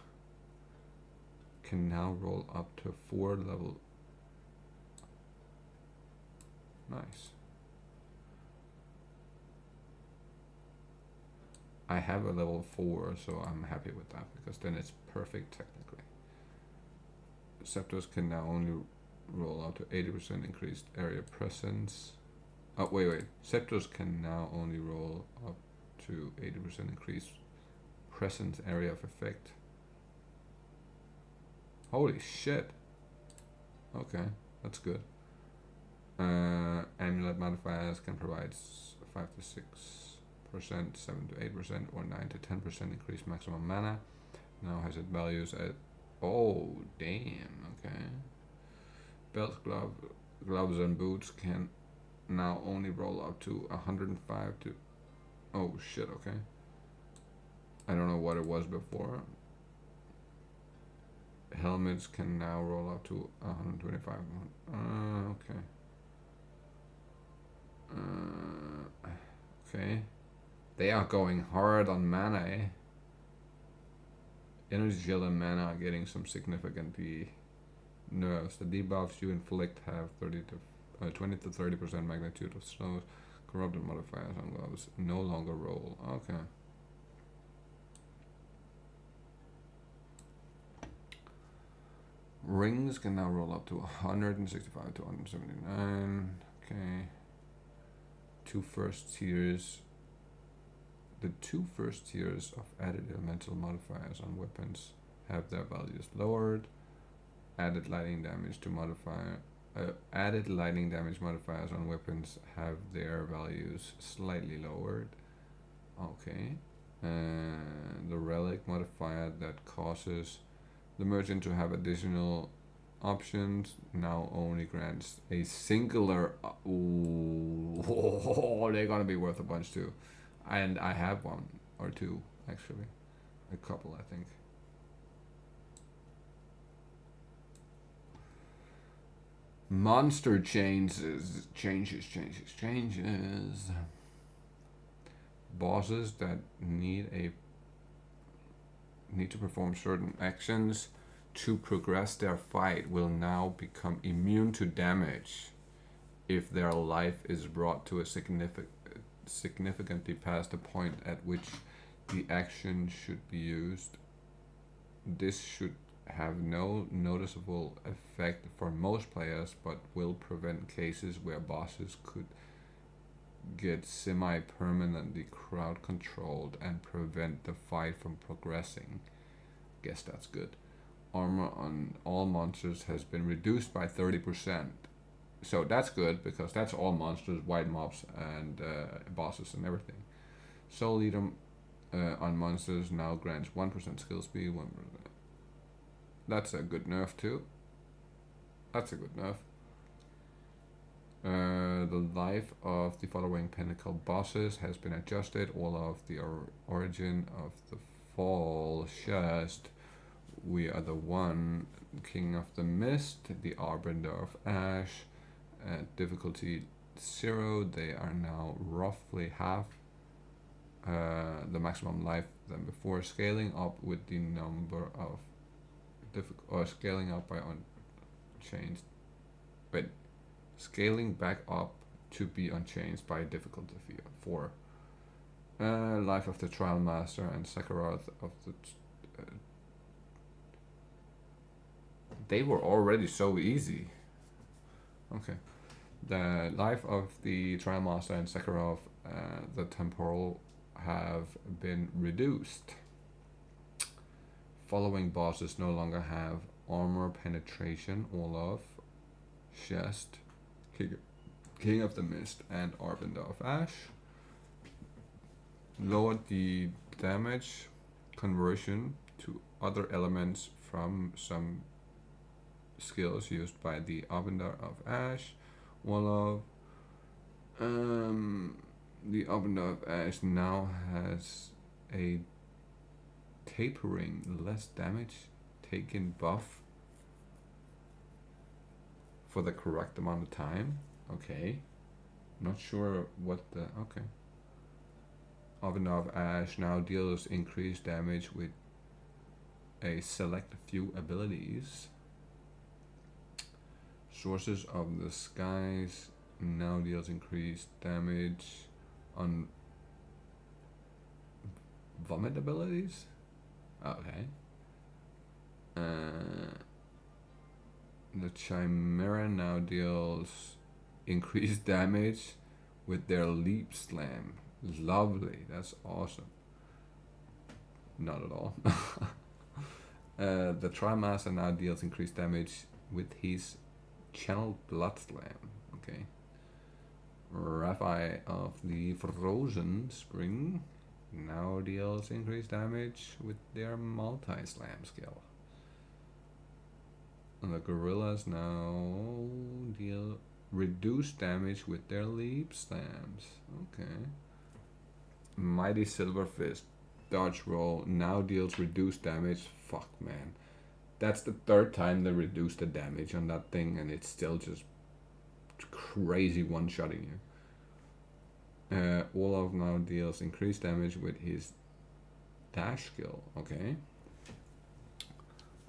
now roll up to 4 level. Nice. I have a level 4, so I'm happy with that because then it's perfect technically. Scepters can now only roll up to 80% increased area presence. Oh wait. Scepters can now only roll up to 80% increased presence area of effect. Holy shit. Okay, that's good. Amulet modifiers can provide 5 to 6%, 7 to 8%, or 9 to 10% increased maximum mana. Now has its values at. Oh, damn, okay. Belts, gloves, and boots can now only roll up to 105 to. Oh shit, okay. I don't know what it was before. Helmets can now roll up to 125. Okay. Okay. They are going hard on mana, eh? Energy shield and mana are getting some significantly nerfs. The debuffs you inflict have 20 to 30% magnitude of slows. Corrupted modifiers on gloves no longer roll. Okay. Rings can now roll up to 165 to 179. Okay. The two first tiers of added elemental modifiers on weapons have their values lowered. Added lightning damage modifiers on weapons have their values slightly lowered. Okay. The relic modifier that causes the merchant to have additional options now only grants a singular. Oh, they're gonna be worth a bunch too. And I have one or two actually, a couple I think. Monster changes. Bosses that need to perform certain actions to progress their fight will now become immune to damage if their life is brought to a significantly past the point at which the action should be used. This should have no noticeable effect for most players, but will prevent cases where bosses could get semi-permanently crowd controlled and prevent the fight from progressing. Guess that's good. Armor on all monsters has been reduced by 30%. So that's good because that's all monsters, white mobs, and bosses and everything. Soul Eater on monsters now grants 1% skill speed. 1%. That's a good nerf too. That's a good nerf. The life of the following pinnacle bosses has been adjusted. All of the origin of the fall just. We are the one, King of the Mist, the Arbiter of Ash, at difficulty 0. They are now roughly half the maximum life than before, scaling up with the number of scaling up by unchanged. Wait, scaling back up to be unchanged by difficulty 4. Life of the Trial Master and Sekirath of the. They were already so easy. Okay. The life of the Trial Master and Sekirath, the temporal, have been reduced. Following bosses no longer have armor penetration. Olaf, Chest, King of the Mist, and Arbiter of Ash. Lowered the damage conversion to other elements from some skills used by the Arbiter of Ash. Olaf. The Arbiter of Ash now has a tapering less damage taken buff for the correct amount of time. Okay. Not sure what the. Okay. Arbiter of Ash now deals increased damage with a select few abilities. Sources of the Skies now deals increased damage on vomit abilities. Okay. The Chimera now deals increased damage with their Leap Slam. Lovely, that's awesome. Not at all. The Trimaster now deals increased damage with his Channel Blood Slam. Okay. Raphi of the Frozen Spring now deals increased damage with their multi-slam skill. And the Gorillas now deal reduced damage with their leap slams. Okay. Mighty Silver Fist dodge roll now deals reduced damage. Fuck, man. That's the third time they reduced the damage on that thing, and it's still just crazy one-shotting you. Olaf now deals increased damage with his dash skill. Okay.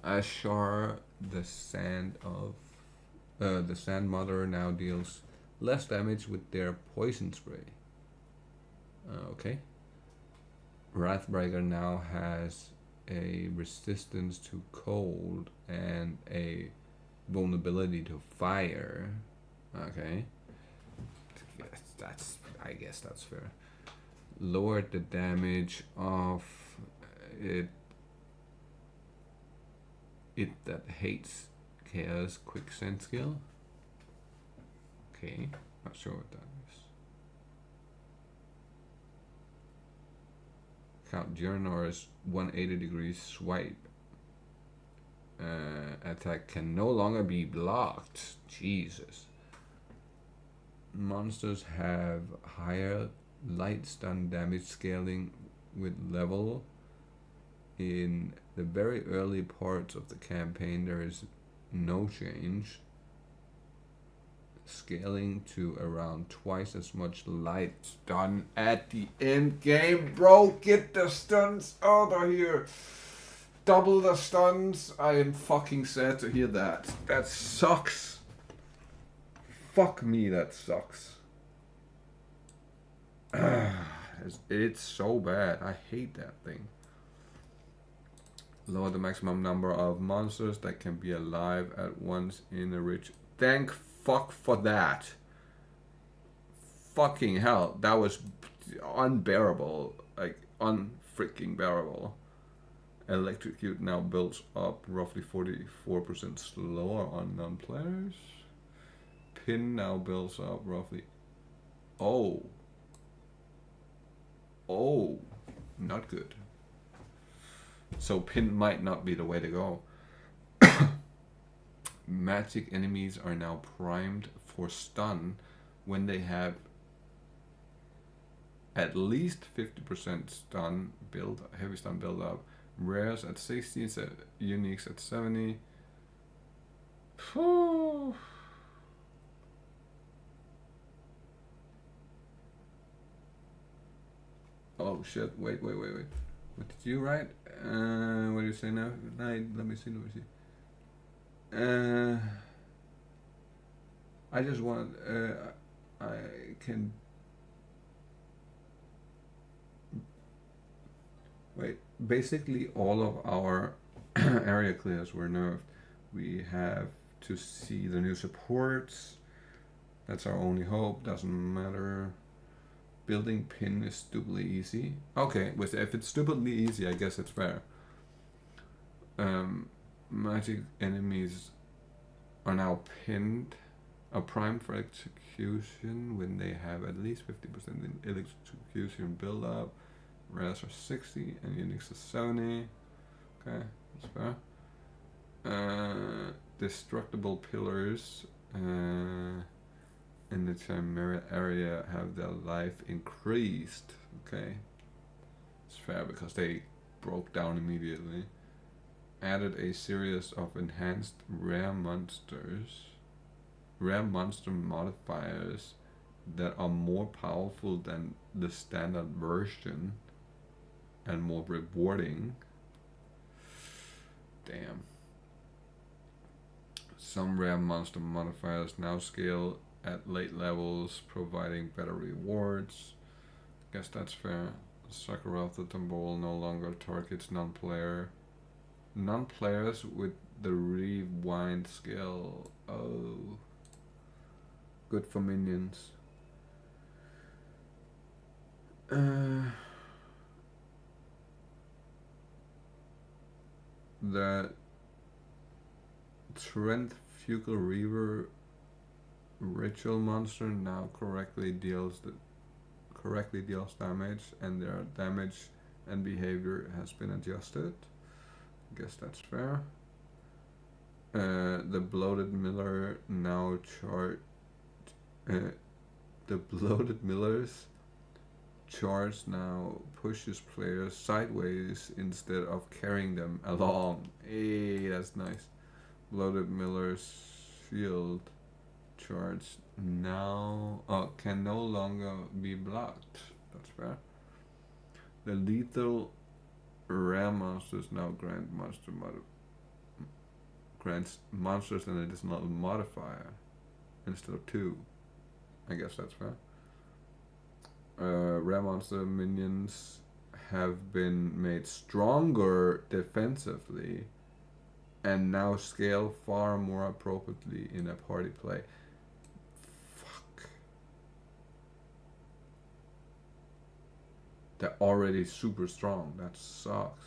Ashar, the Sand Mother, now deals less damage with their poison spray. Okay. Wrathbreaker now has a resistance to cold and a vulnerability to fire. Okay. I guess that's fair. Lowered the damage of it that hates Chaos Quicksand skill. Okay, not sure what that is. Count Journor's 180 degrees swipe. Attack can no longer be blocked. Jesus. Monsters have higher light stun damage scaling with level. In the very early parts of the campaign, there is no change. Scaling to around twice as much light stun at the end game. Bro, get the stuns out of here. Double the stuns. I am fucking sad to hear that. That sucks. Fuck me, that sucks. It's so bad. I hate that thing. Lower the maximum number of monsters that can be alive at once in a rich. Thank fuck for that. Fucking hell, that was unbearable. Like, unfreaking bearable. Electrocute now builds up roughly 44% slower on non-players. Pin now builds up roughly. Oh. Oh. Not good. So pin might not be the way to go. Magic enemies are now primed for stun when they have at least 50% stun build, heavy stun build up. Rares at 60, uniques at 70. Whew. Oh shit, wait. What did you write? What do you say now? Let me see. I just want, I can, wait, basically all of our area clears were nerfed. We have to see the new supports. That's our only hope, doesn't matter. Building pin is stupidly easy. Okay, if it's stupidly easy, I guess it's fair. Magic enemies are now pinned, are primed for execution when they have at least 50% in execution build up. Rares are 60 and uniques are 70. Okay, that's fair. Destructible pillars in the Chimera area have their life increased. Okay, it's fair because they broke down immediately. Added a series of enhanced rare monster modifiers that are more powerful than the standard version and more rewarding. Damn. Some rare monster modifiers now scale at late levels, providing better rewards. Guess that's fair. Sakura of the Tumble no longer targets non-players with the rewind skill. Oh, good for minions. The Trent Fugal Reaver ritual monster now correctly deals damage, and their damage and behavior has been adjusted. Guess that's fair. The bloated miller now the bloated miller's charge now pushes players sideways instead of carrying them along. Hey, that's nice. Bloated miller's shield charge now can no longer be blocked. That's fair. The lethal rare monsters now grants monsters an additional modifier instead of 2. I guess that's fair. Rare monster minions have been made stronger defensively and now scale far more appropriately in a party play. Fuck. They're already super strong. That sucks.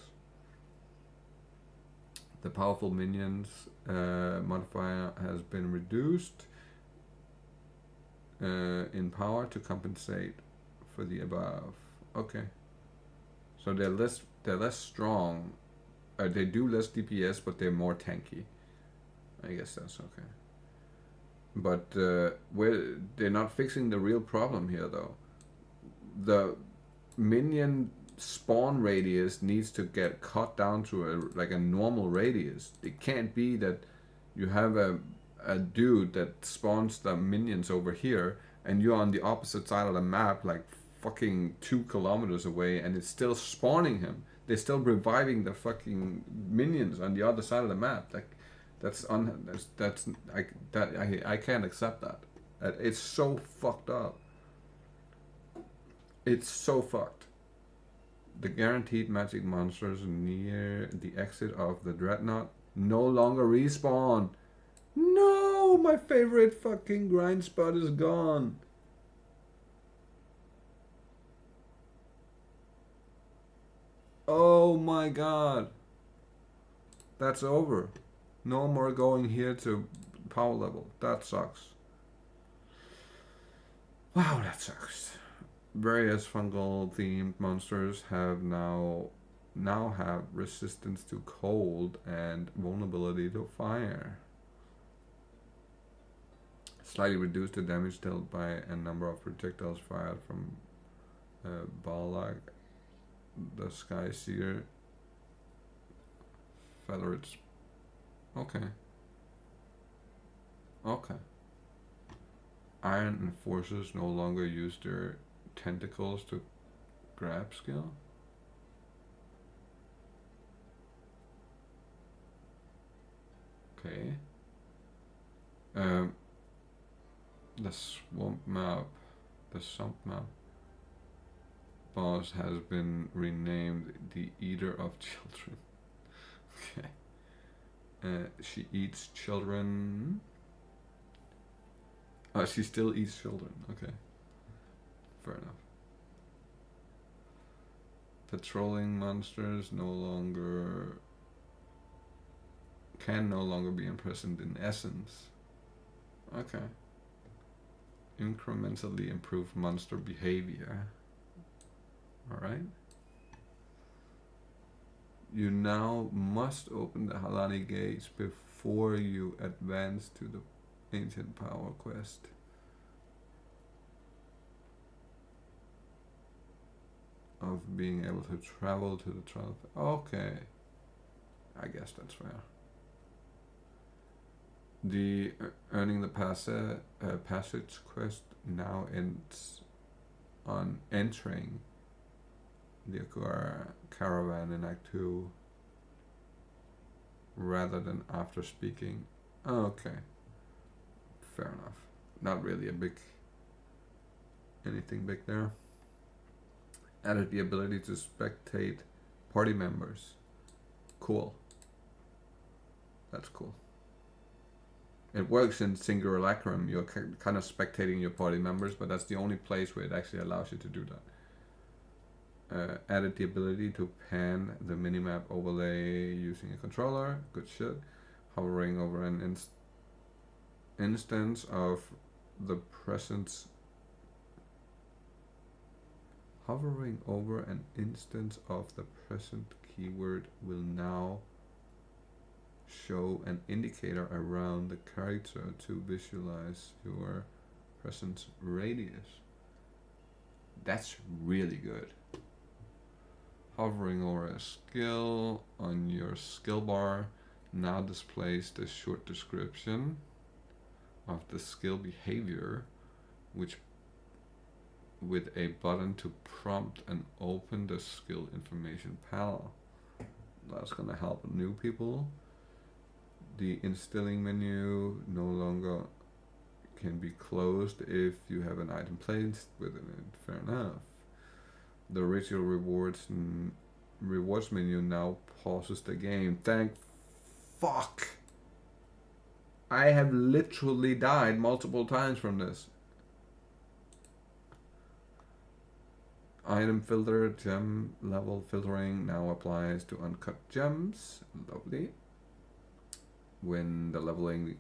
The powerful minions modifier has been reduced in power to compensate for the above. Okay. So they're less strong. They do less DPS, but they're more tanky. I guess that's okay. But they're not fixing the real problem here, though. The minion spawn radius needs to get cut down to a normal radius. It can't be that you have a dude that spawns the minions over here, and you're on the opposite side of the map, like fucking 2 kilometers away, and it's still spawning him. They're still reviving the fucking minions on the other side of the map. Like, I can't accept that. It's so fucked up. It's so fucked. The guaranteed magic monsters near the exit of the dreadnought no longer respawn. No, my favorite fucking grind spot is gone. Oh my god. That's over. No more going here to power level. That sucks. Wow, that sucks. Various fungal themed monsters have now have resistance to cold and vulnerability to fire. Slightly reduce the damage dealt by a number of projectiles fired from Balak, the Sky Seer. Feathers. Okay. Okay. Iron Enforcers no longer use their tentacles to grab skill. Okay. The swamp map, the swamp map boss has been renamed the Eater of Children. Okay. She eats children. Oh, she still eats children. Okay. Fair enough. Patrolling monsters can no longer be imprisoned in essence. Okay. Incrementally improve monster behavior. Alright. You now must open the Halani gates before you advance to the Ancient Power quest. Of being able to travel to the trial. Okay. I guess that's fair. The earning the passage quest now ends on entering the Akura caravan in Act 2 rather than after speaking. Okay. Fair enough. Not really anything big there. Added the ability to spectate party members. Cool. That's cool. It works in Singular Lacrum. You're kind of spectating your party members, but that's the only place where it actually allows you to do that. Added the ability to pan the minimap overlay using a controller. Good shit. Hovering over an instance of the present. Hovering over an instance of the present keyword will now show an indicator around the character to visualize your presence radius. That's really good. Hovering over a skill on your skill bar now displays the short description of the skill behavior, which with a button to prompt and open the skill information panel. That's gonna help new people. The instilling menu no longer can be closed if you have an item placed within it. Fair enough. The ritual rewards menu now pauses the game. Thank fuck. I have literally died multiple times from this. Item filter, gem level filtering now applies to uncut gems. Lovely. When leveling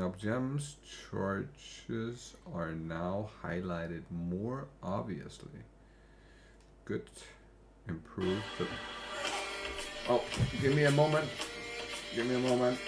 up gems, charges are now highlighted more obviously. Good. Improve the... Oh, give me a moment. Give me a moment.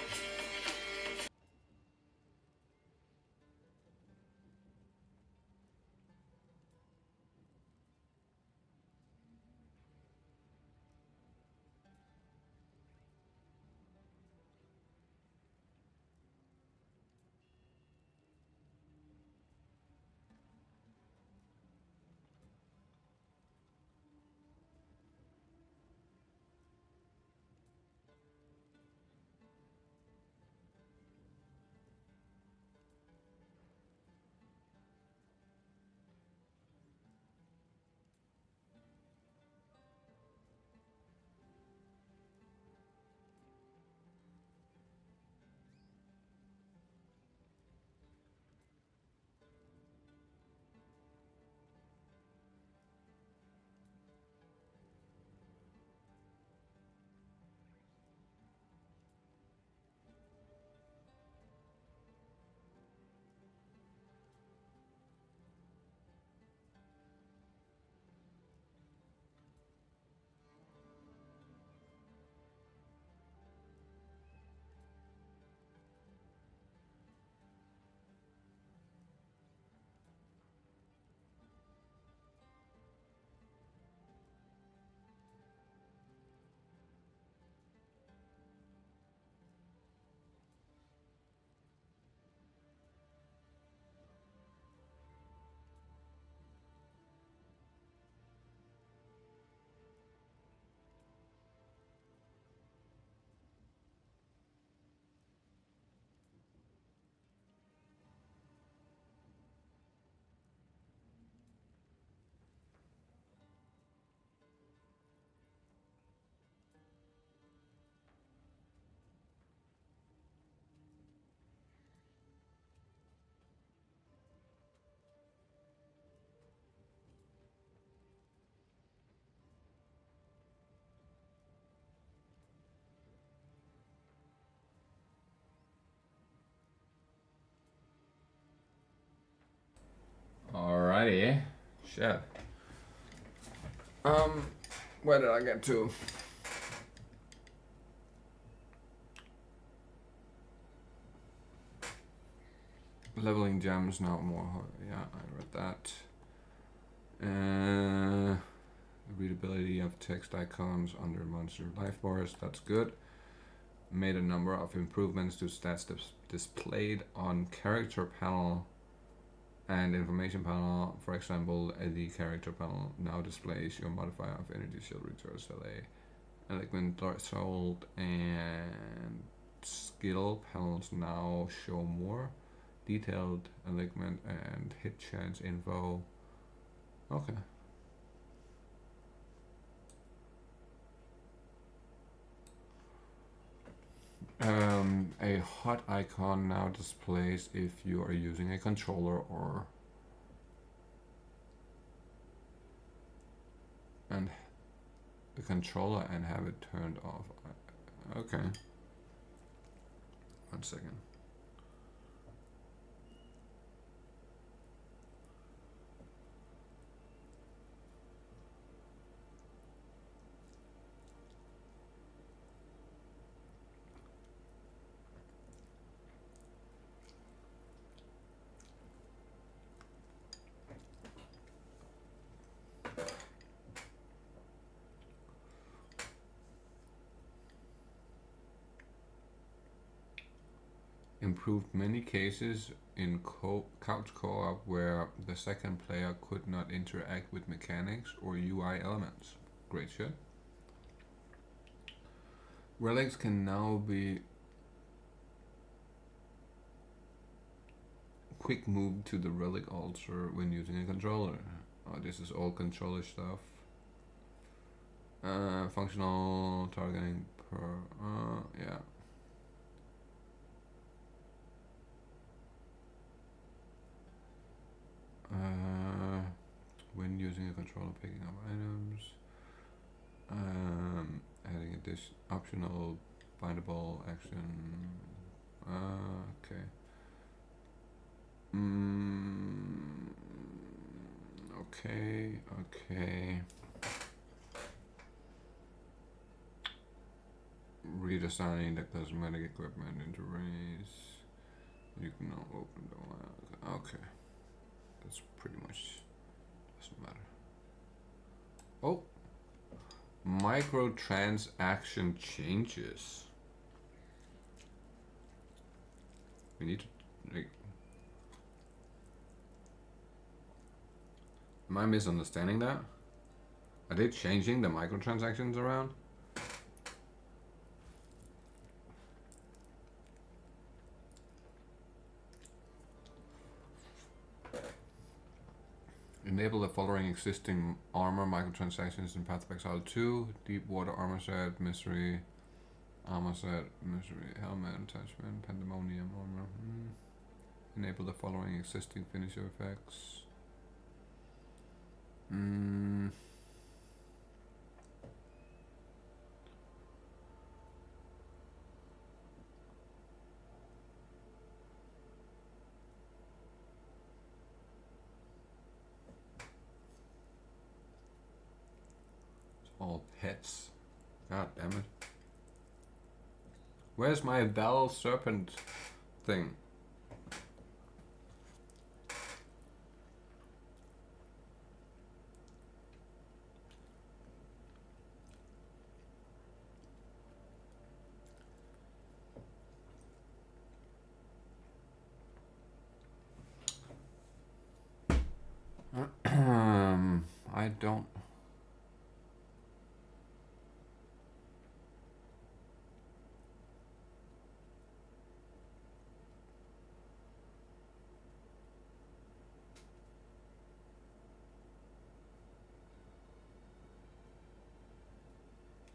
shit. Where did I get to? Leveling gems now more. Yeah, I read that. Readability of text icons under monster life bars. That's good. Made a number of improvements to stats displayed on character panel and information panel. For example, the character panel now displays your modifier of energy shield resource LA, element threshold, and skill panels now show more detailed element and hit chance info. Okay. A hot icon now displays if you are using a controller or and the controller and have it turned off. Okay. 1 second. Improved many cases in couch co-op where the second player could not interact with mechanics or UI elements. Great shit. Relics can now be quick move to the relic altar when using a controller. Oh, this is all controller stuff. Functional targeting per yeah. When using a controller, picking up items, adding this optional bindable action. Okay. Okay. Redesigning the cosmetic equipment into race. You can now open the okay. That's pretty much doesn't matter. Oh, microtransaction changes. We need to like. Am I misunderstanding that? Are they changing the microtransactions around? Enable the following existing armor microtransactions in Path of Exile 2. Deep water armor set, mystery, armor set, mystery, helmet attachment, pandemonium armor. Enable the following existing finisher effects. All pets. God damn it. Where's my Val Serpent thing? I don't.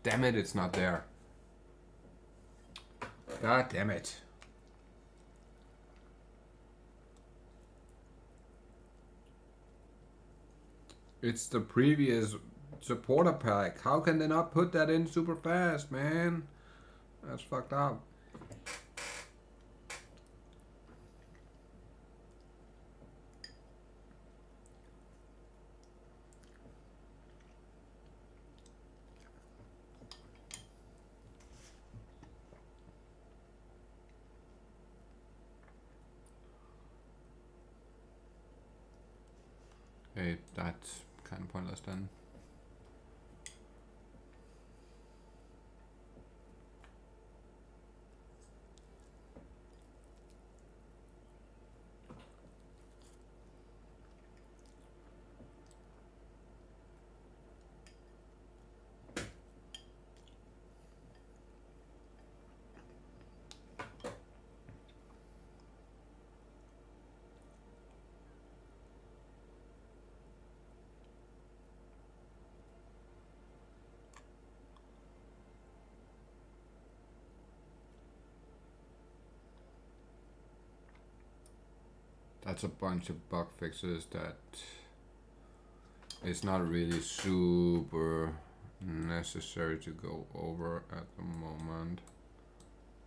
Damn it, it's not there. God damn it. It's the previous supporter pack. How can they not put that in super fast, man? That's fucked up. Hey, that's kind of pointless then. That's a bunch of bug fixes that it's not really super necessary to go over at the moment.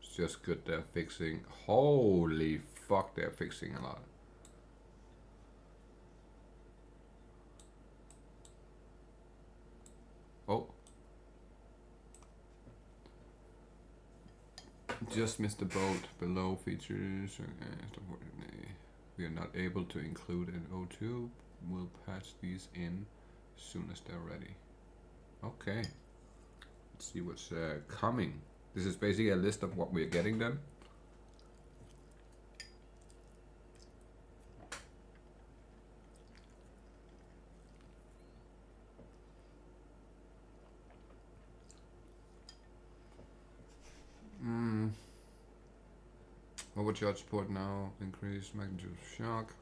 It's just good they're fixing. Holy fuck, they're fixing a lot. Oh. Just missed the boat. Below features. Unfortunately, we are not able to include an O2. We'll patch these in as soon as they're ready. Okay. Let's see what's coming. This is basically a list of what we're getting then. Overcharge support now, increased magnitude of shock.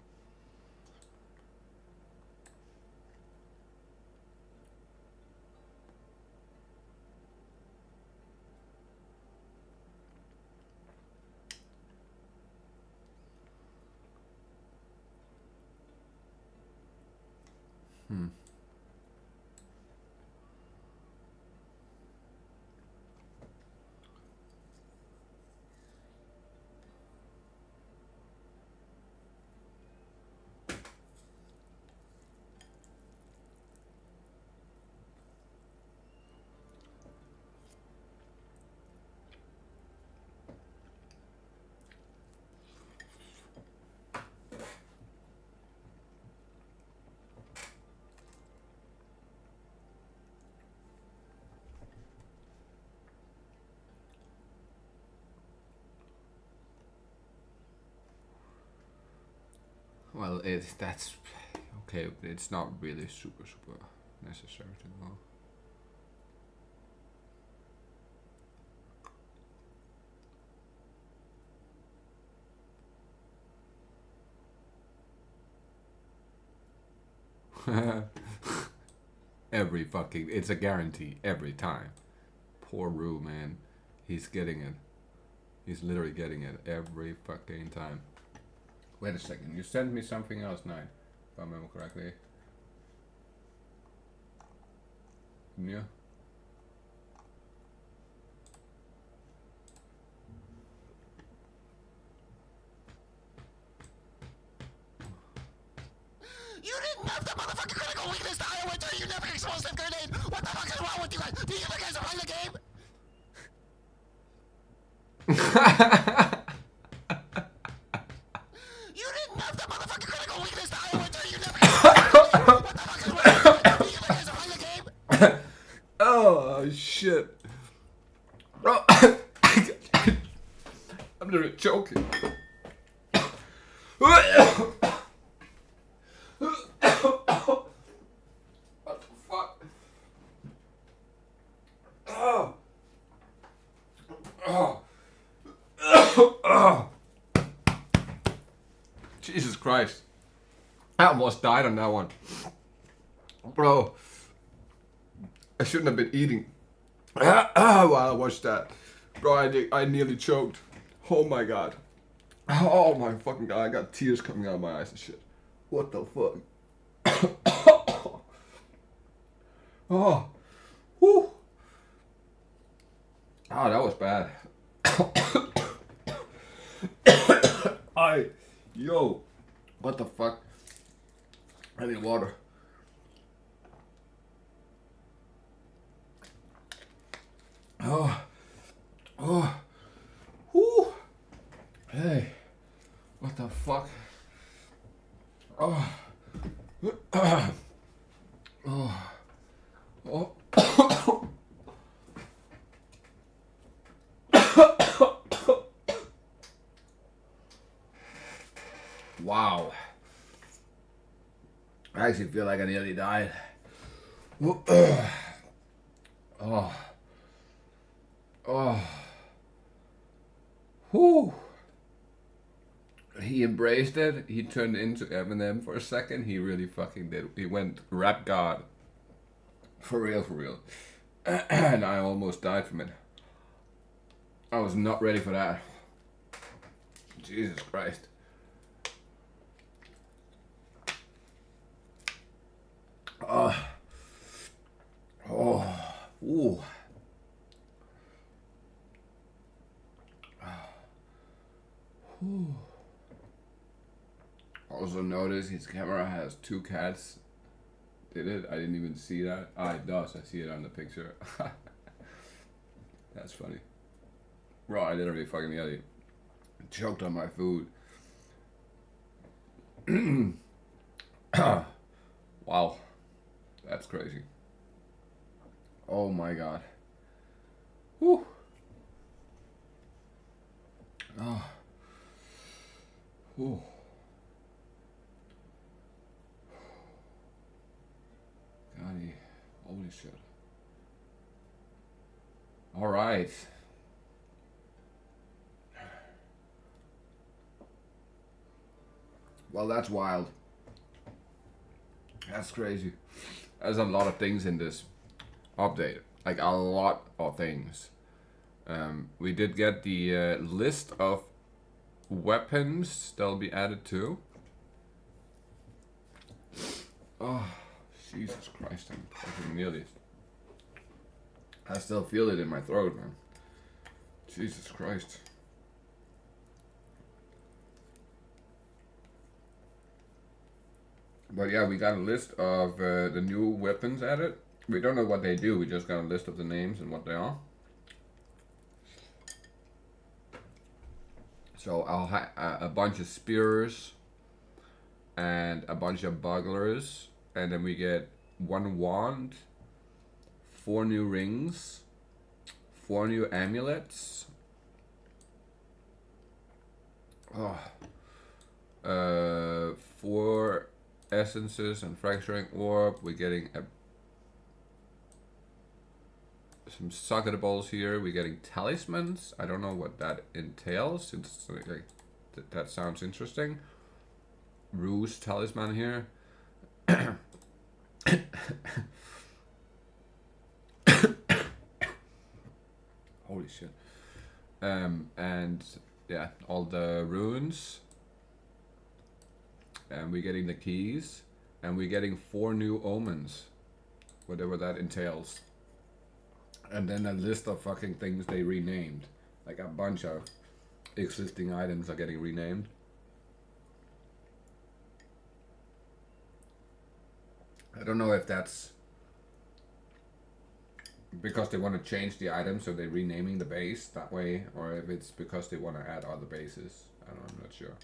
Well, that's okay. It's not really super necessary to go. It's a guarantee every time. Poor Rue, man. He's getting it. He's literally getting it every fucking time. Wait a second, you sent me something else, Nine, if I remember correctly. Yeah. You didn't have the motherfucking critical weakness to Iowa until you never explosive grenade! What the fuck is wrong with you guys? Do you think you guys are playing the game? You didn't have the motherfucking critical weakness to Iowa until you never explosive grenade! What the fuck is wrong with you guys? Do you think you guys are playing the game? Oh shit. Bro, I'm literally choking. What the fuck? Oh. Oh. Oh. Jesus Christ. I almost died on that one. Bro. I shouldn't have been eating while I watched that. Bro, I nearly choked. Oh my god. Oh my fucking god. I got tears coming out of my eyes and shit. What the fuck? Oh. Whew. Oh, that was bad. Yo. What the fuck? I need water. Oh. Oh. Whew. Hey. What the fuck? Oh. Wow. I actually feel like I nearly died. Oh. Oh. Whew. He embraced it. He turned into Eminem for a second. He really fucking did. He went rap god. For real, for real. And I almost died from it. I was not ready for that. Jesus Christ. Oh. Oh. Ooh. Also notice his camera has 2 cats. Did it? I didn't even see that. Ah, it does. I see it on the picture. That's funny. Bro, I literally fucking nearly choked on my food. Wow. That's crazy. Oh my god. Whew. Oh. Whew. God, holy shit. All right. Well, that's wild. That's crazy. There's a lot of things in this update. Like a lot of things. We did get the list of weapons that'll be added too. Oh, Jesus Christ, I'm fucking nearly. I still feel it in my throat, man. Jesus Christ. But yeah, we got a list of the new weapons added. We don't know what they do, we just got a list of the names and what they are. So I'll have a bunch of spears and a bunch of bugglers, and then we get 1 wand, 4 new rings, 4 new amulets, 4 essences and fracturing orb. We're getting some socketables here. We're getting talismans. I don't know what that entails. It's like, that sounds interesting. Ruse talisman here. Holy shit. And yeah, all the runes. And we're getting the keys. And we're getting 4 new omens. Whatever that entails. And then a list of fucking things they renamed. Like a bunch of existing items are getting renamed. I don't know if that's because they want to change the item, so they're renaming the base that way, or if it's because they want to add other bases. I'm not sure.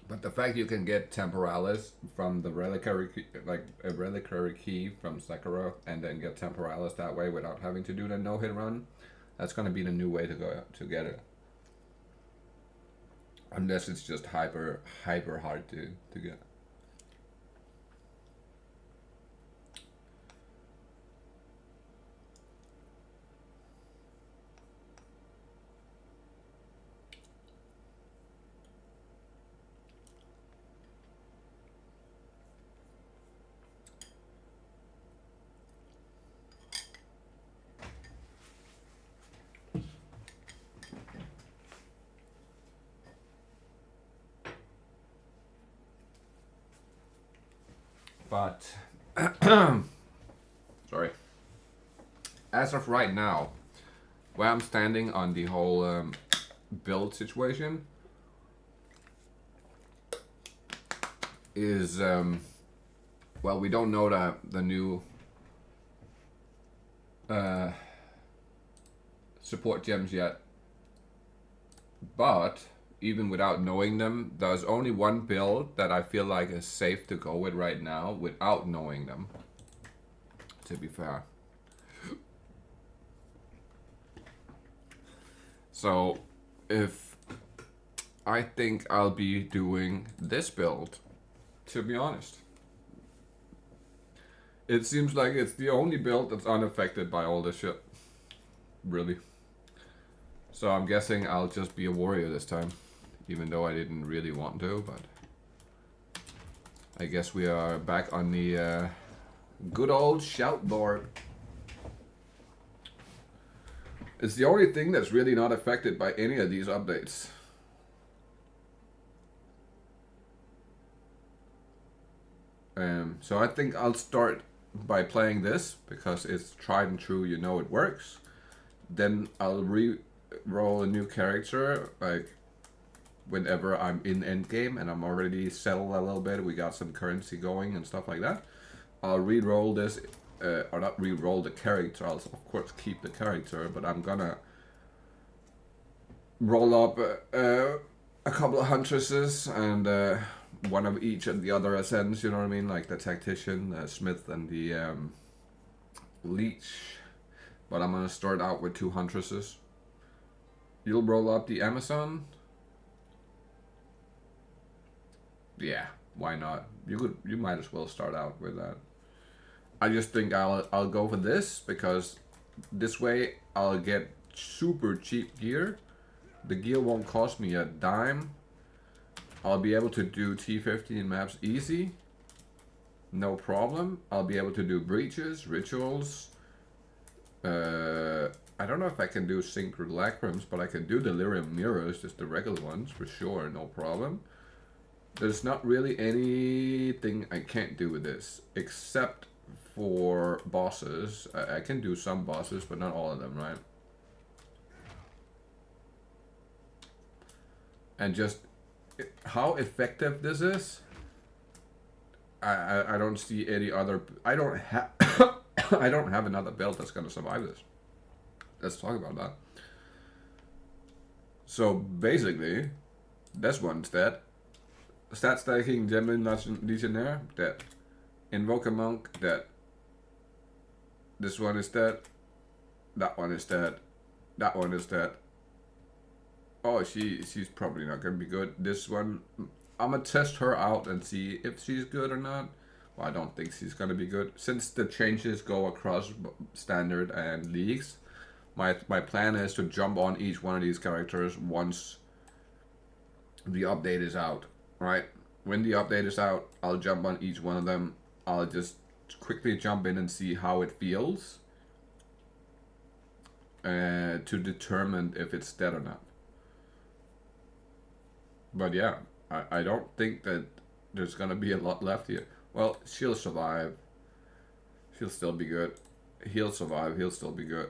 But the fact you can get Temporalis from the reliquary key, like a reliquary key from Sekiro, and then get Temporalis that way without having to do the no-hit run, that's gonna be the new way to go to get it. Unless it's just hyper hard to get. But sorry. As of right now, where I'm standing on the whole build situation is well, we don't know the new support gems yet, but even without knowing them. There's only one build that I feel like is safe to go with right now without knowing them, to be fair. So if I think I'll be doing this build, to be honest. It seems like it's the only build that's unaffected by all this shit. Really. So I'm guessing I'll just be a warrior this time. Even though I didn't really want to, but... I guess we are back on the good old shout board. It's the only thing that's really not affected by any of these updates. So I think I'll start by playing this, because it's tried and true, you know it works. Then I'll re-roll a new character, like whenever I'm in endgame and I'm already settled a little bit, we got some currency going and stuff like that. I'll re-roll this, or not re-roll the character, I'll of course keep the character, but I'm gonna roll up a couple of huntresses and one of each and the other ascends, you know what I mean? Like the tactician, the smith, and the leech. But I'm gonna start out with 2 huntresses. You'll roll up the Amazon. Yeah, why not? You might as well start out with that. I just think I'll go for this, because this way I'll get super cheap gear. The gear won't cost me a dime. I'll be able to do T15 maps easy. No problem. I'll be able to do breaches, rituals. I don't know if I can do synchro lacrims, but I can do delirium mirrors, just the regular ones for sure, no problem. There's not really anything I can't do with this, except for bosses. I can do some bosses, but not all of them, right? And just how effective this is, I don't see any other. I don't have I don't have another build that's gonna survive this. Let's talk about that. So basically, this one's dead. Stat stacking Gemin Legionnaire, dead. Invoker Monk, dead. This one is dead. That one is dead. That one is dead. Oh, she's probably not gonna be good. This one, I'm gonna test her out and see if she's good or not. Well, I don't think she's gonna be good. Since the changes go across standard and leagues, my plan is to jump on each one of these characters once the update is out. Right? When the update is out, I'll jump on each one of them. I'll just quickly jump in and see how it feels, to determine if it's dead or not. But yeah, I don't think that there's gonna be a lot left here. Well, she'll survive. She'll still be good. He'll survive. He'll still be good.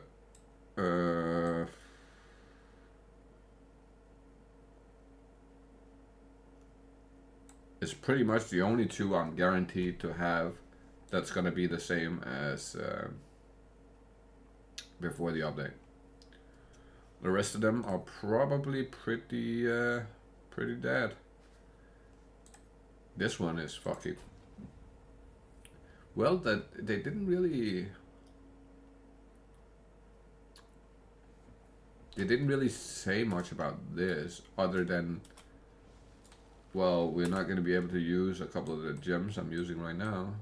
It's pretty much the only 2 I'm guaranteed to have that's gonna be the same as before the update. The rest of them are probably pretty dead. This one is fucking... Well, that they didn't really... They didn't really say much about this, other than... Well, we're not going to be able to use a couple of the gems I'm using right now.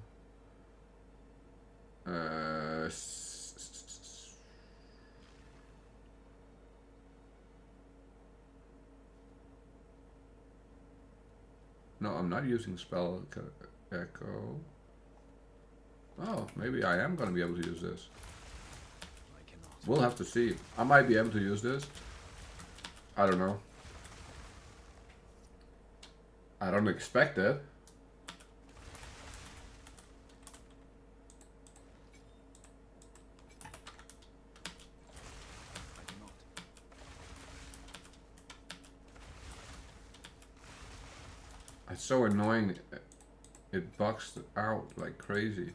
No, I'm not using spell echo. Oh, maybe I am going to be able to use this. We'll have to see. I might be able to use this. I don't know. I don't expect it. It's so annoying. It bugs out like crazy.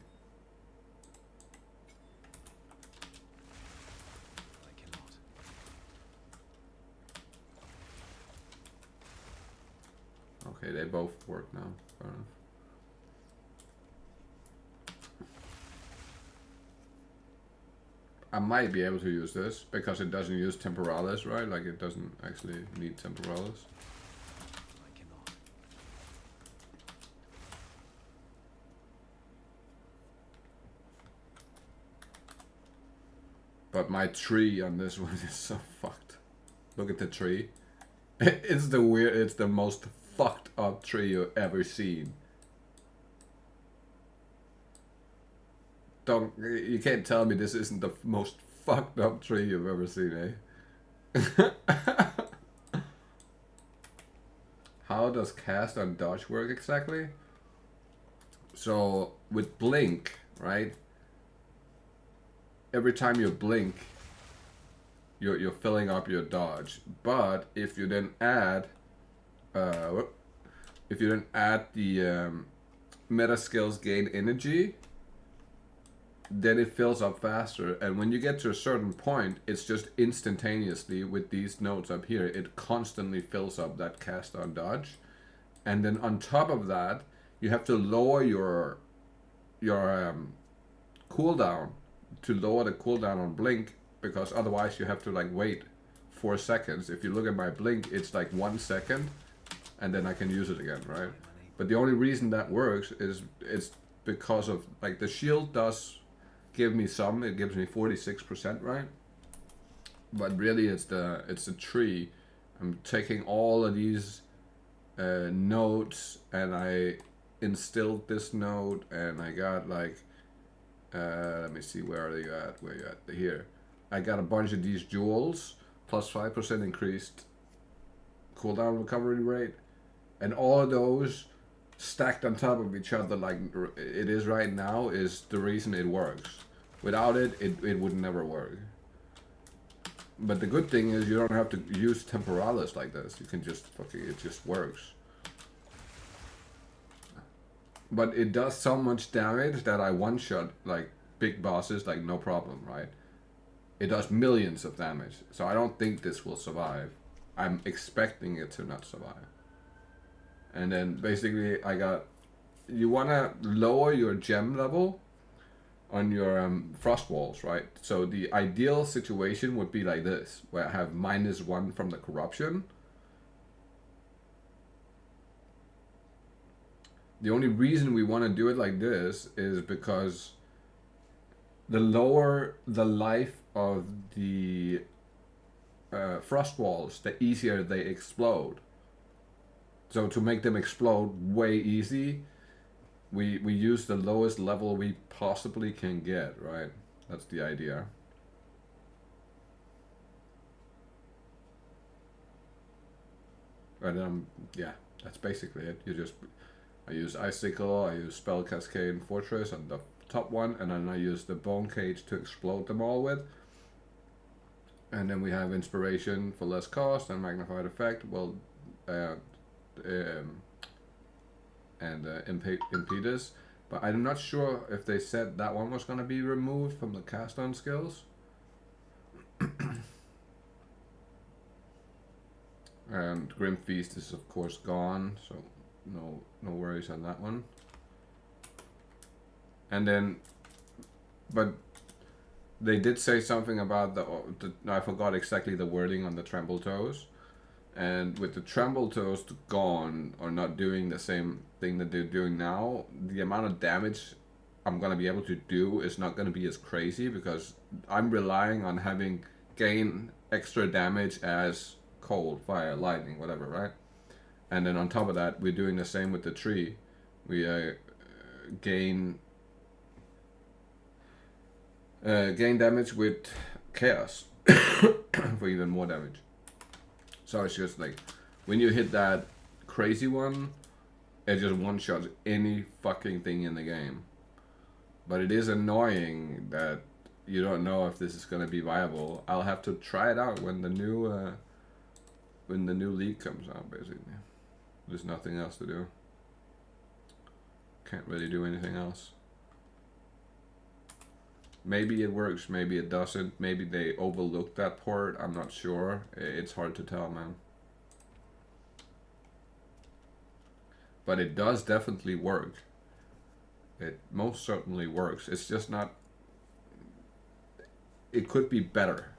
Okay, they both work now. Fair enough. I might be able to use this because it doesn't use temporalis, right? Like it doesn't actually need temporalis. I cannot. But my tree on this one is so fucked. Look at the tree. It's the most fucked up tree you've ever seen. You can't tell me this isn't the most fucked up tree you've ever seen, eh? How does cast on dodge work exactly? So with blink, right? Every time you blink, you're filling up your dodge. But if you then add, the meta skills gain energy, then it fills up faster. And when you get to a certain point, it's just instantaneously with these nodes up here, it constantly fills up that cast on dodge. And then on top of that, you have to lower your cooldown to lower the cooldown on blink, because otherwise you have to like wait 4 seconds. If you look at my blink, it's like 1 second, and then I can use it again, right? But the only reason that works is it's because of like the shield does give me some. It gives me 46%, right? But really, it's the tree. I'm taking all of these nodes and I instilled this node, and I got like let me see, where are you at? Where you at? Here. I got a bunch of these jewels plus 5% increased cooldown recovery rate, and all of those stacked on top of each other like it is right now is the reason it works. Without it, it would never work. But the good thing is you don't have to use temporalis like this. You can just it just works. But it does so much damage that I one-shot like big bosses like no problem, right? It does millions of damage. So I don't think this will survive. I'm expecting it to not survive. And then basically you want to lower your gem level on your frost walls, right? So the ideal situation would be like this, where I have -1 from the corruption. The only reason we want to do it like this is because the lower the life of the frost walls, the easier they explode. So to make them explode way easy, we use the lowest level we possibly can get, right? That's the idea. And yeah, that's basically it. I use Icicle, I use Spell Cascade and Fortress on the top one, and then I use the Bone Cage to explode them all with. And then we have Inspiration for less cost and Magnified Effect. Well, and Impetus. But I'm not sure if they said that one was going to be removed from the cast on skills. And Grim Feast is of course gone, so no worries on that one. And then, but they did say something about I forgot exactly the wording on the Tremble Toes. And with the Tremble Toes gone, or not doing the same thing that they're doing now, the amount of damage I'm going to be able to do is not going to be as crazy, because I'm relying on having gain extra damage as cold, fire, lightning, whatever, right? And then on top of that, we're doing the same with the tree. We gain damage with chaos for even more damage. So it's just like, when you hit that crazy one, it just one-shots any fucking thing in the game. But it is annoying that you don't know if this is going to be viable. I'll have to try it out when the new league comes out, basically. There's nothing else to do. Can't really do anything else. Maybe it works, maybe it doesn't. Maybe they overlooked that part. I'm not sure. It's hard to tell, man. but it does definitely work. It most certainly works. It's just not. It could be better.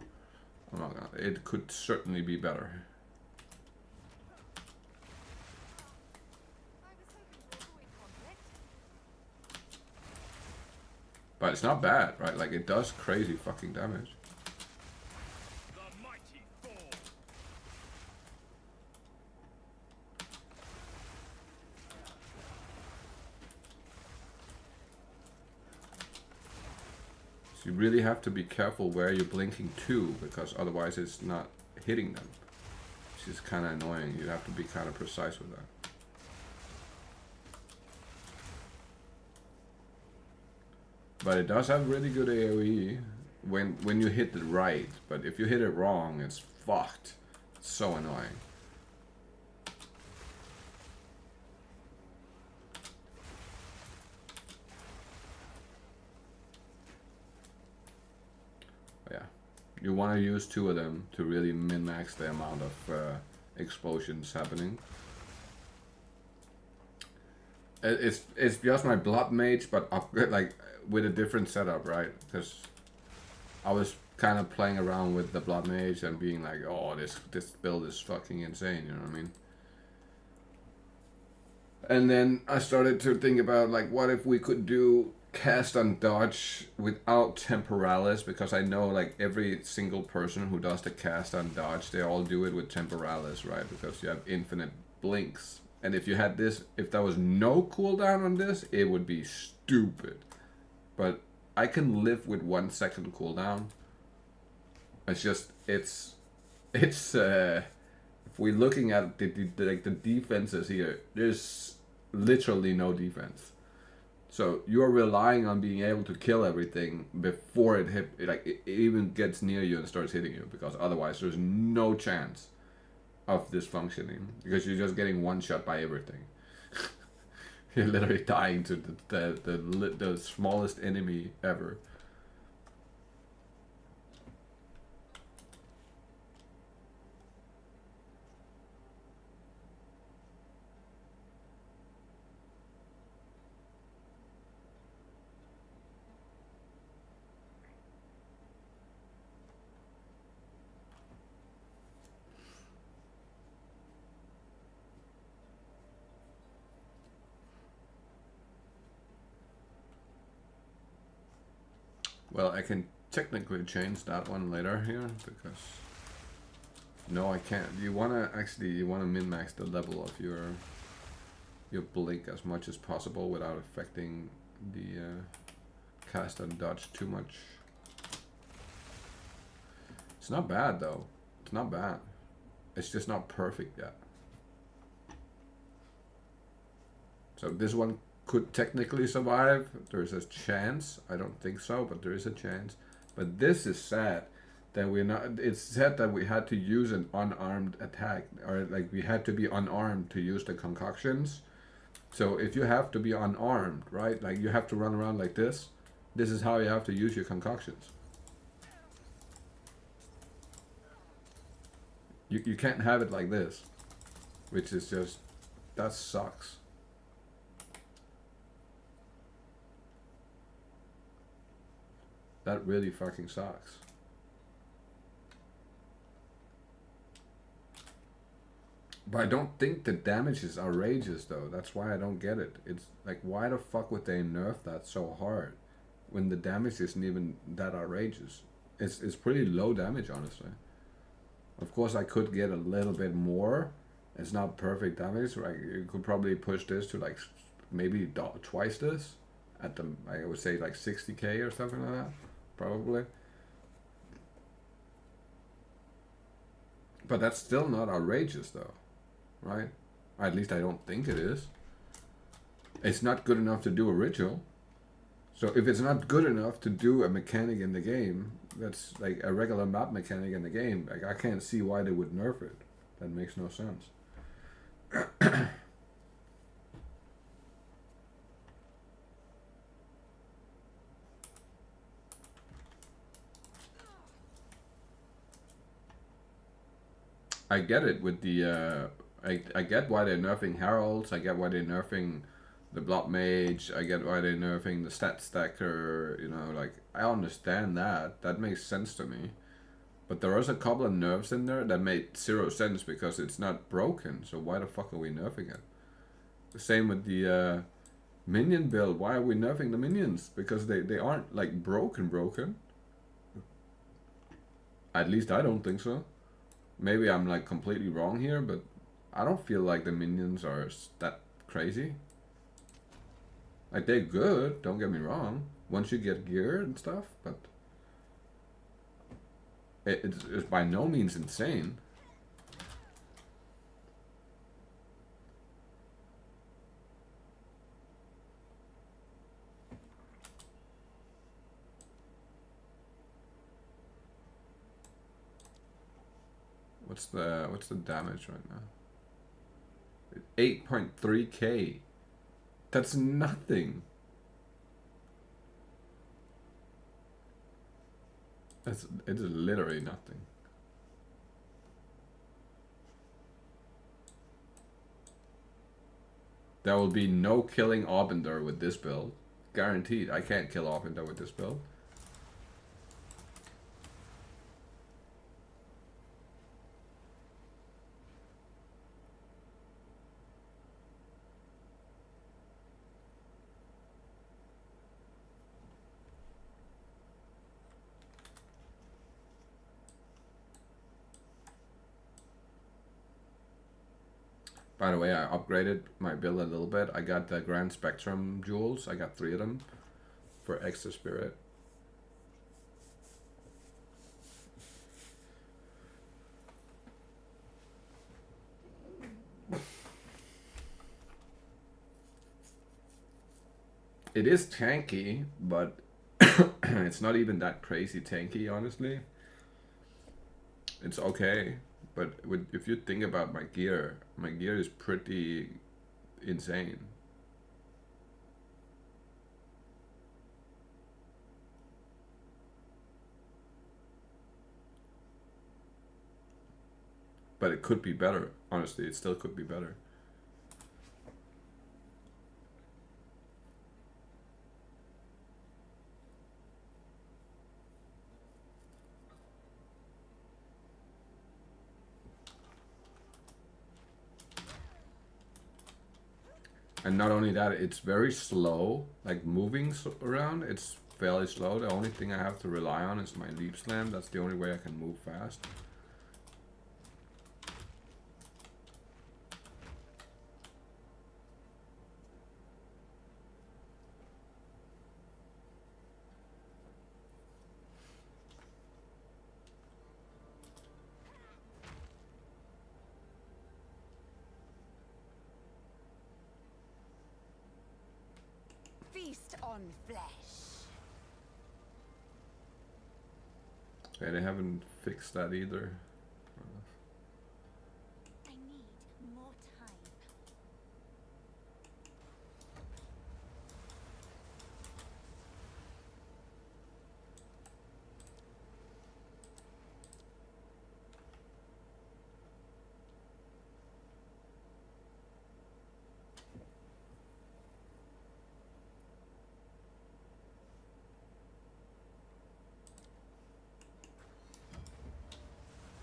I'm not gonna, it could certainly be better. But it's not bad, right? Like, it does crazy fucking damage. So you really have to be careful where you're blinking to, because otherwise it's not hitting them. Which is kind of annoying. You have to be kind of precise with that. But it does have really good AoE when you hit it right. But if you hit it wrong, it's fucked. It's so annoying. Yeah, you want to use 2 of them to really min-max the amount of explosions happening. It's just my blood mage, but upgrade like with a different setup, right? Because I was kind of playing around with the blood mage and being like, oh, this build is fucking insane, you know what I mean? And then I started to think about, like, what if we could do cast on dodge without temporalis, because I know, like, every single person who does the cast on dodge, they all do it with temporalis, right? Because you have infinite blinks. And if you had this, if there was no cooldown on this, it would be stupid. But I can live with 1 second cooldown. It's just, if we're looking at the defenses here, there's literally no defense. So you're relying on being able to kill everything before it even gets near you and starts hitting you, because otherwise there's no chance of this functioning, because you're just getting one shot by everything. You're literally dying to the smallest enemy ever. Well, I can technically change that one later here, because no, I can't. You wanna min-max the level of your blink as much as possible without affecting the cast and dodge too much. It's not bad though. It's not bad. It's just not perfect yet. So this one could technically survive. There's a chance. I don't think so, but there is a chance. But this is sad that we're not. It's sad that we had to use an unarmed attack, or like we had to be unarmed to use the concoctions. So if you have to be unarmed, right? Like you have to run around like this. This is how you have to use your concoctions. You can't have it like this, which is just, that sucks. That really fucking sucks. But I don't think the damage is outrageous though. That's why I don't get it. It's like, why the fuck would they nerf that so hard when the damage isn't even that outrageous? It's pretty low damage, honestly. Of course, I could get a little bit more. It's not perfect damage. Like, you could probably push this to like maybe twice this at the, I would say like 60k or something like that, probably. But that's still not outrageous though, right? At least I don't think it is. It's not good enough to do a ritual. So if it's not good enough to do a mechanic in the game, that's like a regular map mechanic in the game, like I can't see why they would nerf it. That makes no sense. I get it with the I get why they're nerfing Heralds, I get why they're nerfing the Blood Mage, I get why they're nerfing the Stat Stacker, you know, like, I understand that. That makes sense to me. But there was a couple of nerfs in there that made zero sense because it's not broken, so why the fuck are we nerfing it? The same with the minion build. Why are we nerfing the minions? Because they aren't like broken. At least I don't think so. Maybe I'm like completely wrong here, but I don't feel like the minions are that crazy. Like, they're good, don't get me wrong, once you get gear and stuff, but it's by no means insane. What's the damage right now? 8.3k. That's nothing. It's literally nothing. There will be no killing Aubinder with this build. Guaranteed. I can't kill Aubinder with this build. By the way, I upgraded my build a little bit. I got the Grand Spectrum jewels. I got 3 of them for extra spirit. It is tanky, but it's not even that crazy tanky, honestly. It's okay. But if you think about my gear is pretty insane. But it could be better. Honestly, it still could be better. And not only that, it's very slow. Like, moving around, it's fairly slow. The only thing I have to rely on is my leap slam. That's the only way I can move fast. Feast on flesh. Okay, they haven't fixed that either. I need more time.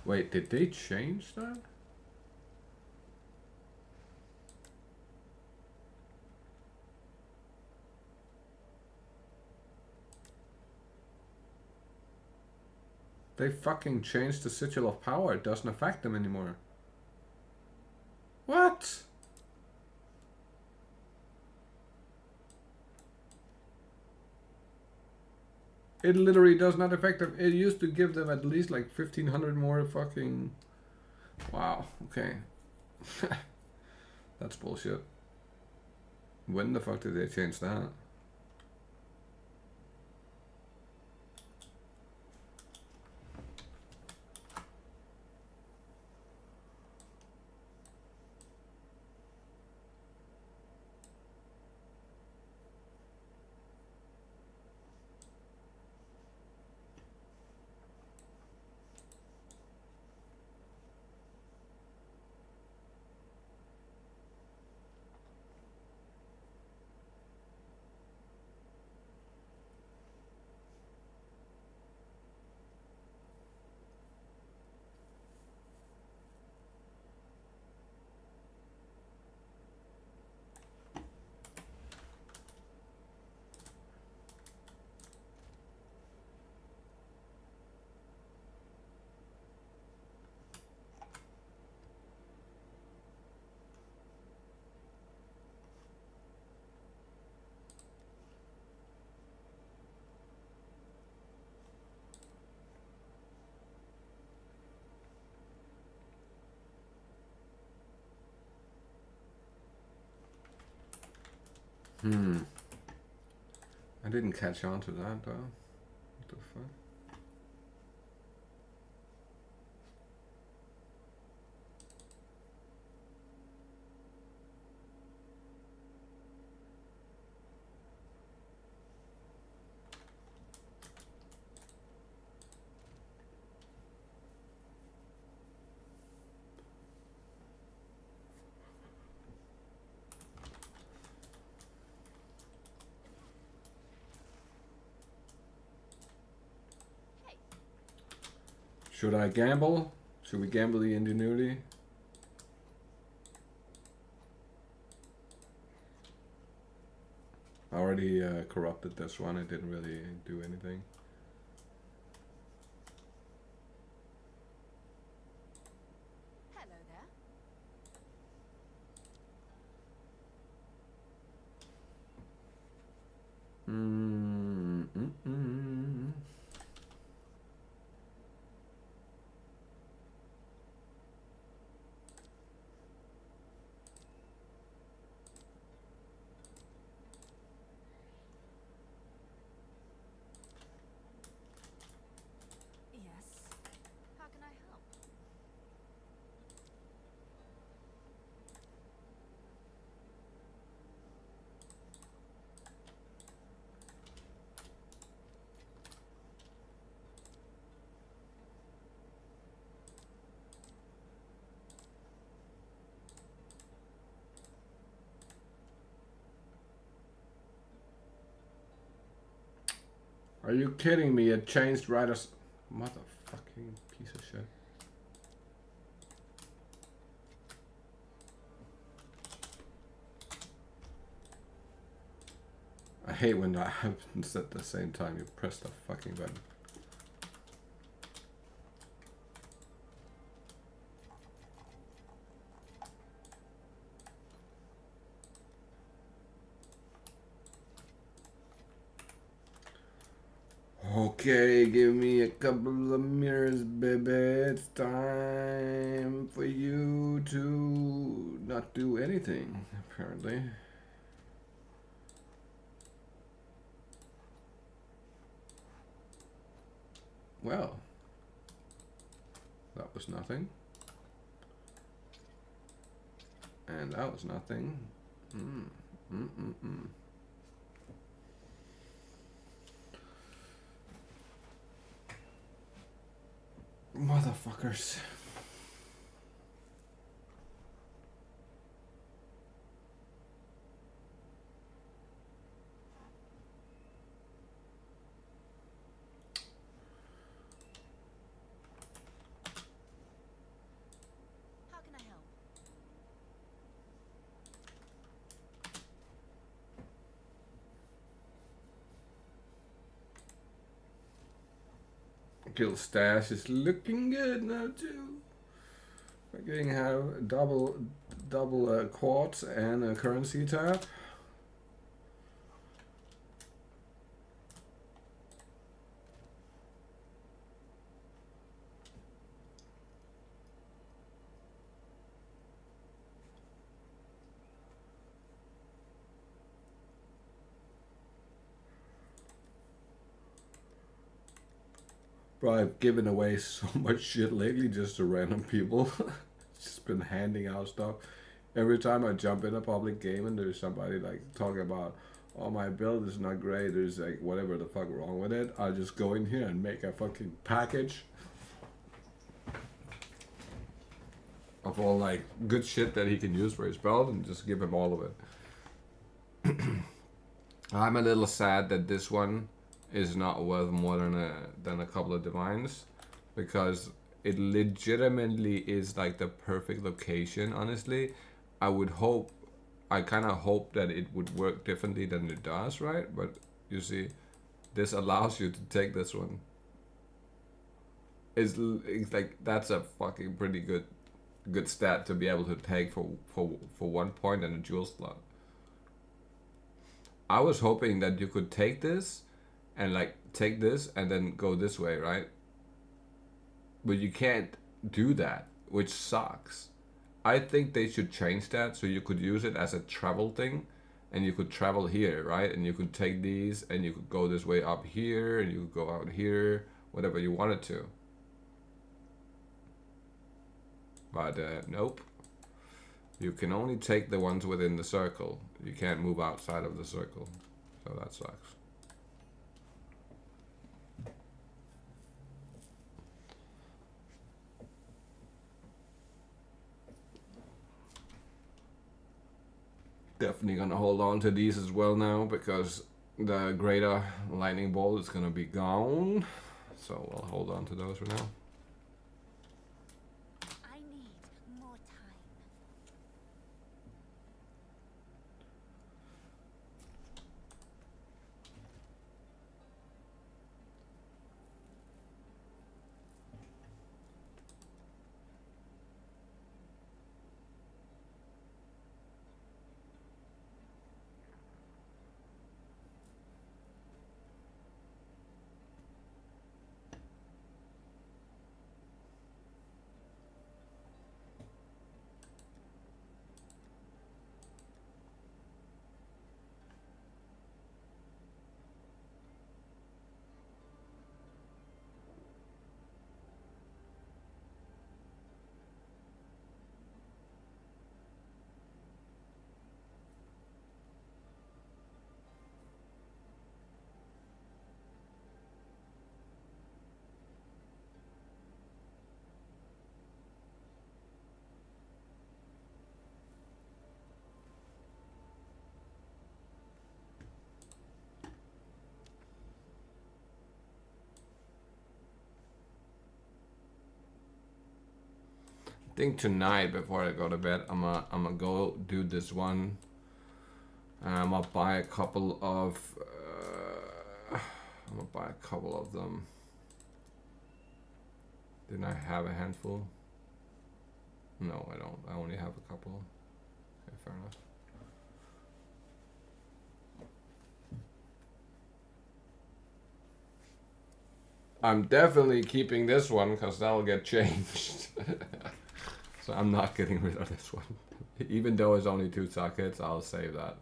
Wait, did they change that? They fucking changed the Sigil of Power. It doesn't affect them anymore. What? It literally does not affect them. It used to give them at least like 1500 more fucking... Wow, okay. That's bullshit. When the fuck did they change that? I didn't catch on to that though. What the fuck? Should I gamble? Should we gamble the ingenuity? I already corrupted this one. It didn't really do anything. Hello there. Yes. How can I help? Are you kidding me? It changed right as motherfucking piece of shit. I hate when that happens at the same time you press the fucking button. Okay, give me a couple of mirrors, baby. It's time for you to not do anything, apparently. Well, that was nothing. And that was nothing. Motherfuckers. How can I help? Guild stash is looking good now too. We're going to have double quartz and a currency tab. Bro, I've given away so much shit lately just to random people. Just been handing out stuff. Every time I jump in a public game and there's somebody like talking about, oh, my build is not great, there's like whatever the fuck wrong with it, I'll just go in here and make a fucking package of all like good shit that he can use for his build and just give him all of it. I'm a little sad that this one is not worth more than a couple of divines, because it legitimately is like the perfect location. Honestly, I kind of hope that it would work differently than it does, right? But you see, this allows you to take this one. It's like that's a fucking pretty good stat to be able to take for 1 point and a jewel slot. I was hoping that you could take this and like take this and then go this way, right? But you can't do that, which sucks. I think they should change that so you could use it as a travel thing and you could travel here, right? And you could take these and you could go this way up here and you could go out here, whatever you wanted to. But nope. You can only take the ones within the circle. You can't move outside of the circle. So that sucks. Definitely gonna hold on to these as well now because the greater lightning bolt is gonna be gone. So we'll hold on to those for now. I need more time. I think tonight before I go to bed, I'm gonna go do this one. I'm gonna buy a couple of. I'm gonna buy a couple of them. Didn't I have a handful? No, I don't. I only have a couple. Okay, fair enough. I'm definitely keeping this one because that'll get changed. So I'm not getting rid of this one. Even though it's only 2 sockets, I'll save that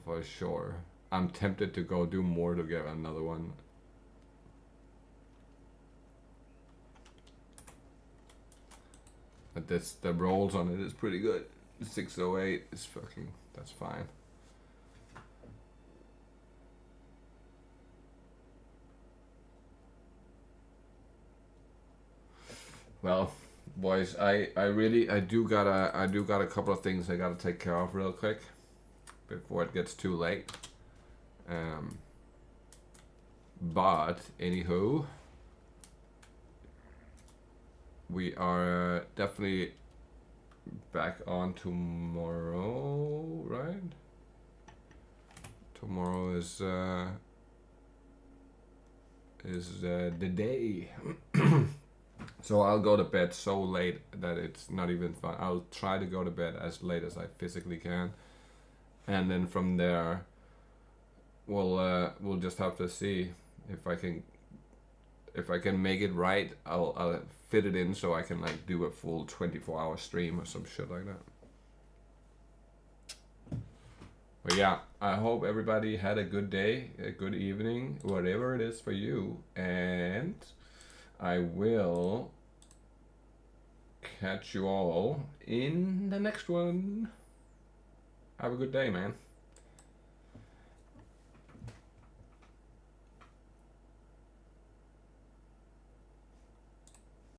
for sure. I'm tempted to go do more to get another one. But this, the rolls on it is pretty good. 608 is fucking, that's fine. Well, boys, I do got a couple of things I gotta take care of real quick before it gets too late. But anywho, we are definitely back on tomorrow, right? Tomorrow is the day. So I'll go to bed so late that it's not even fun. I'll try to go to bed as late as I physically can, and then from there, we'll just have to see if I can make it right. I'll fit it in so I can like do a full 24-hour stream or some shit like that. But yeah, I hope everybody had a good day, a good evening, whatever it is for you, and I will catch you all in the next one. Have a good day, man.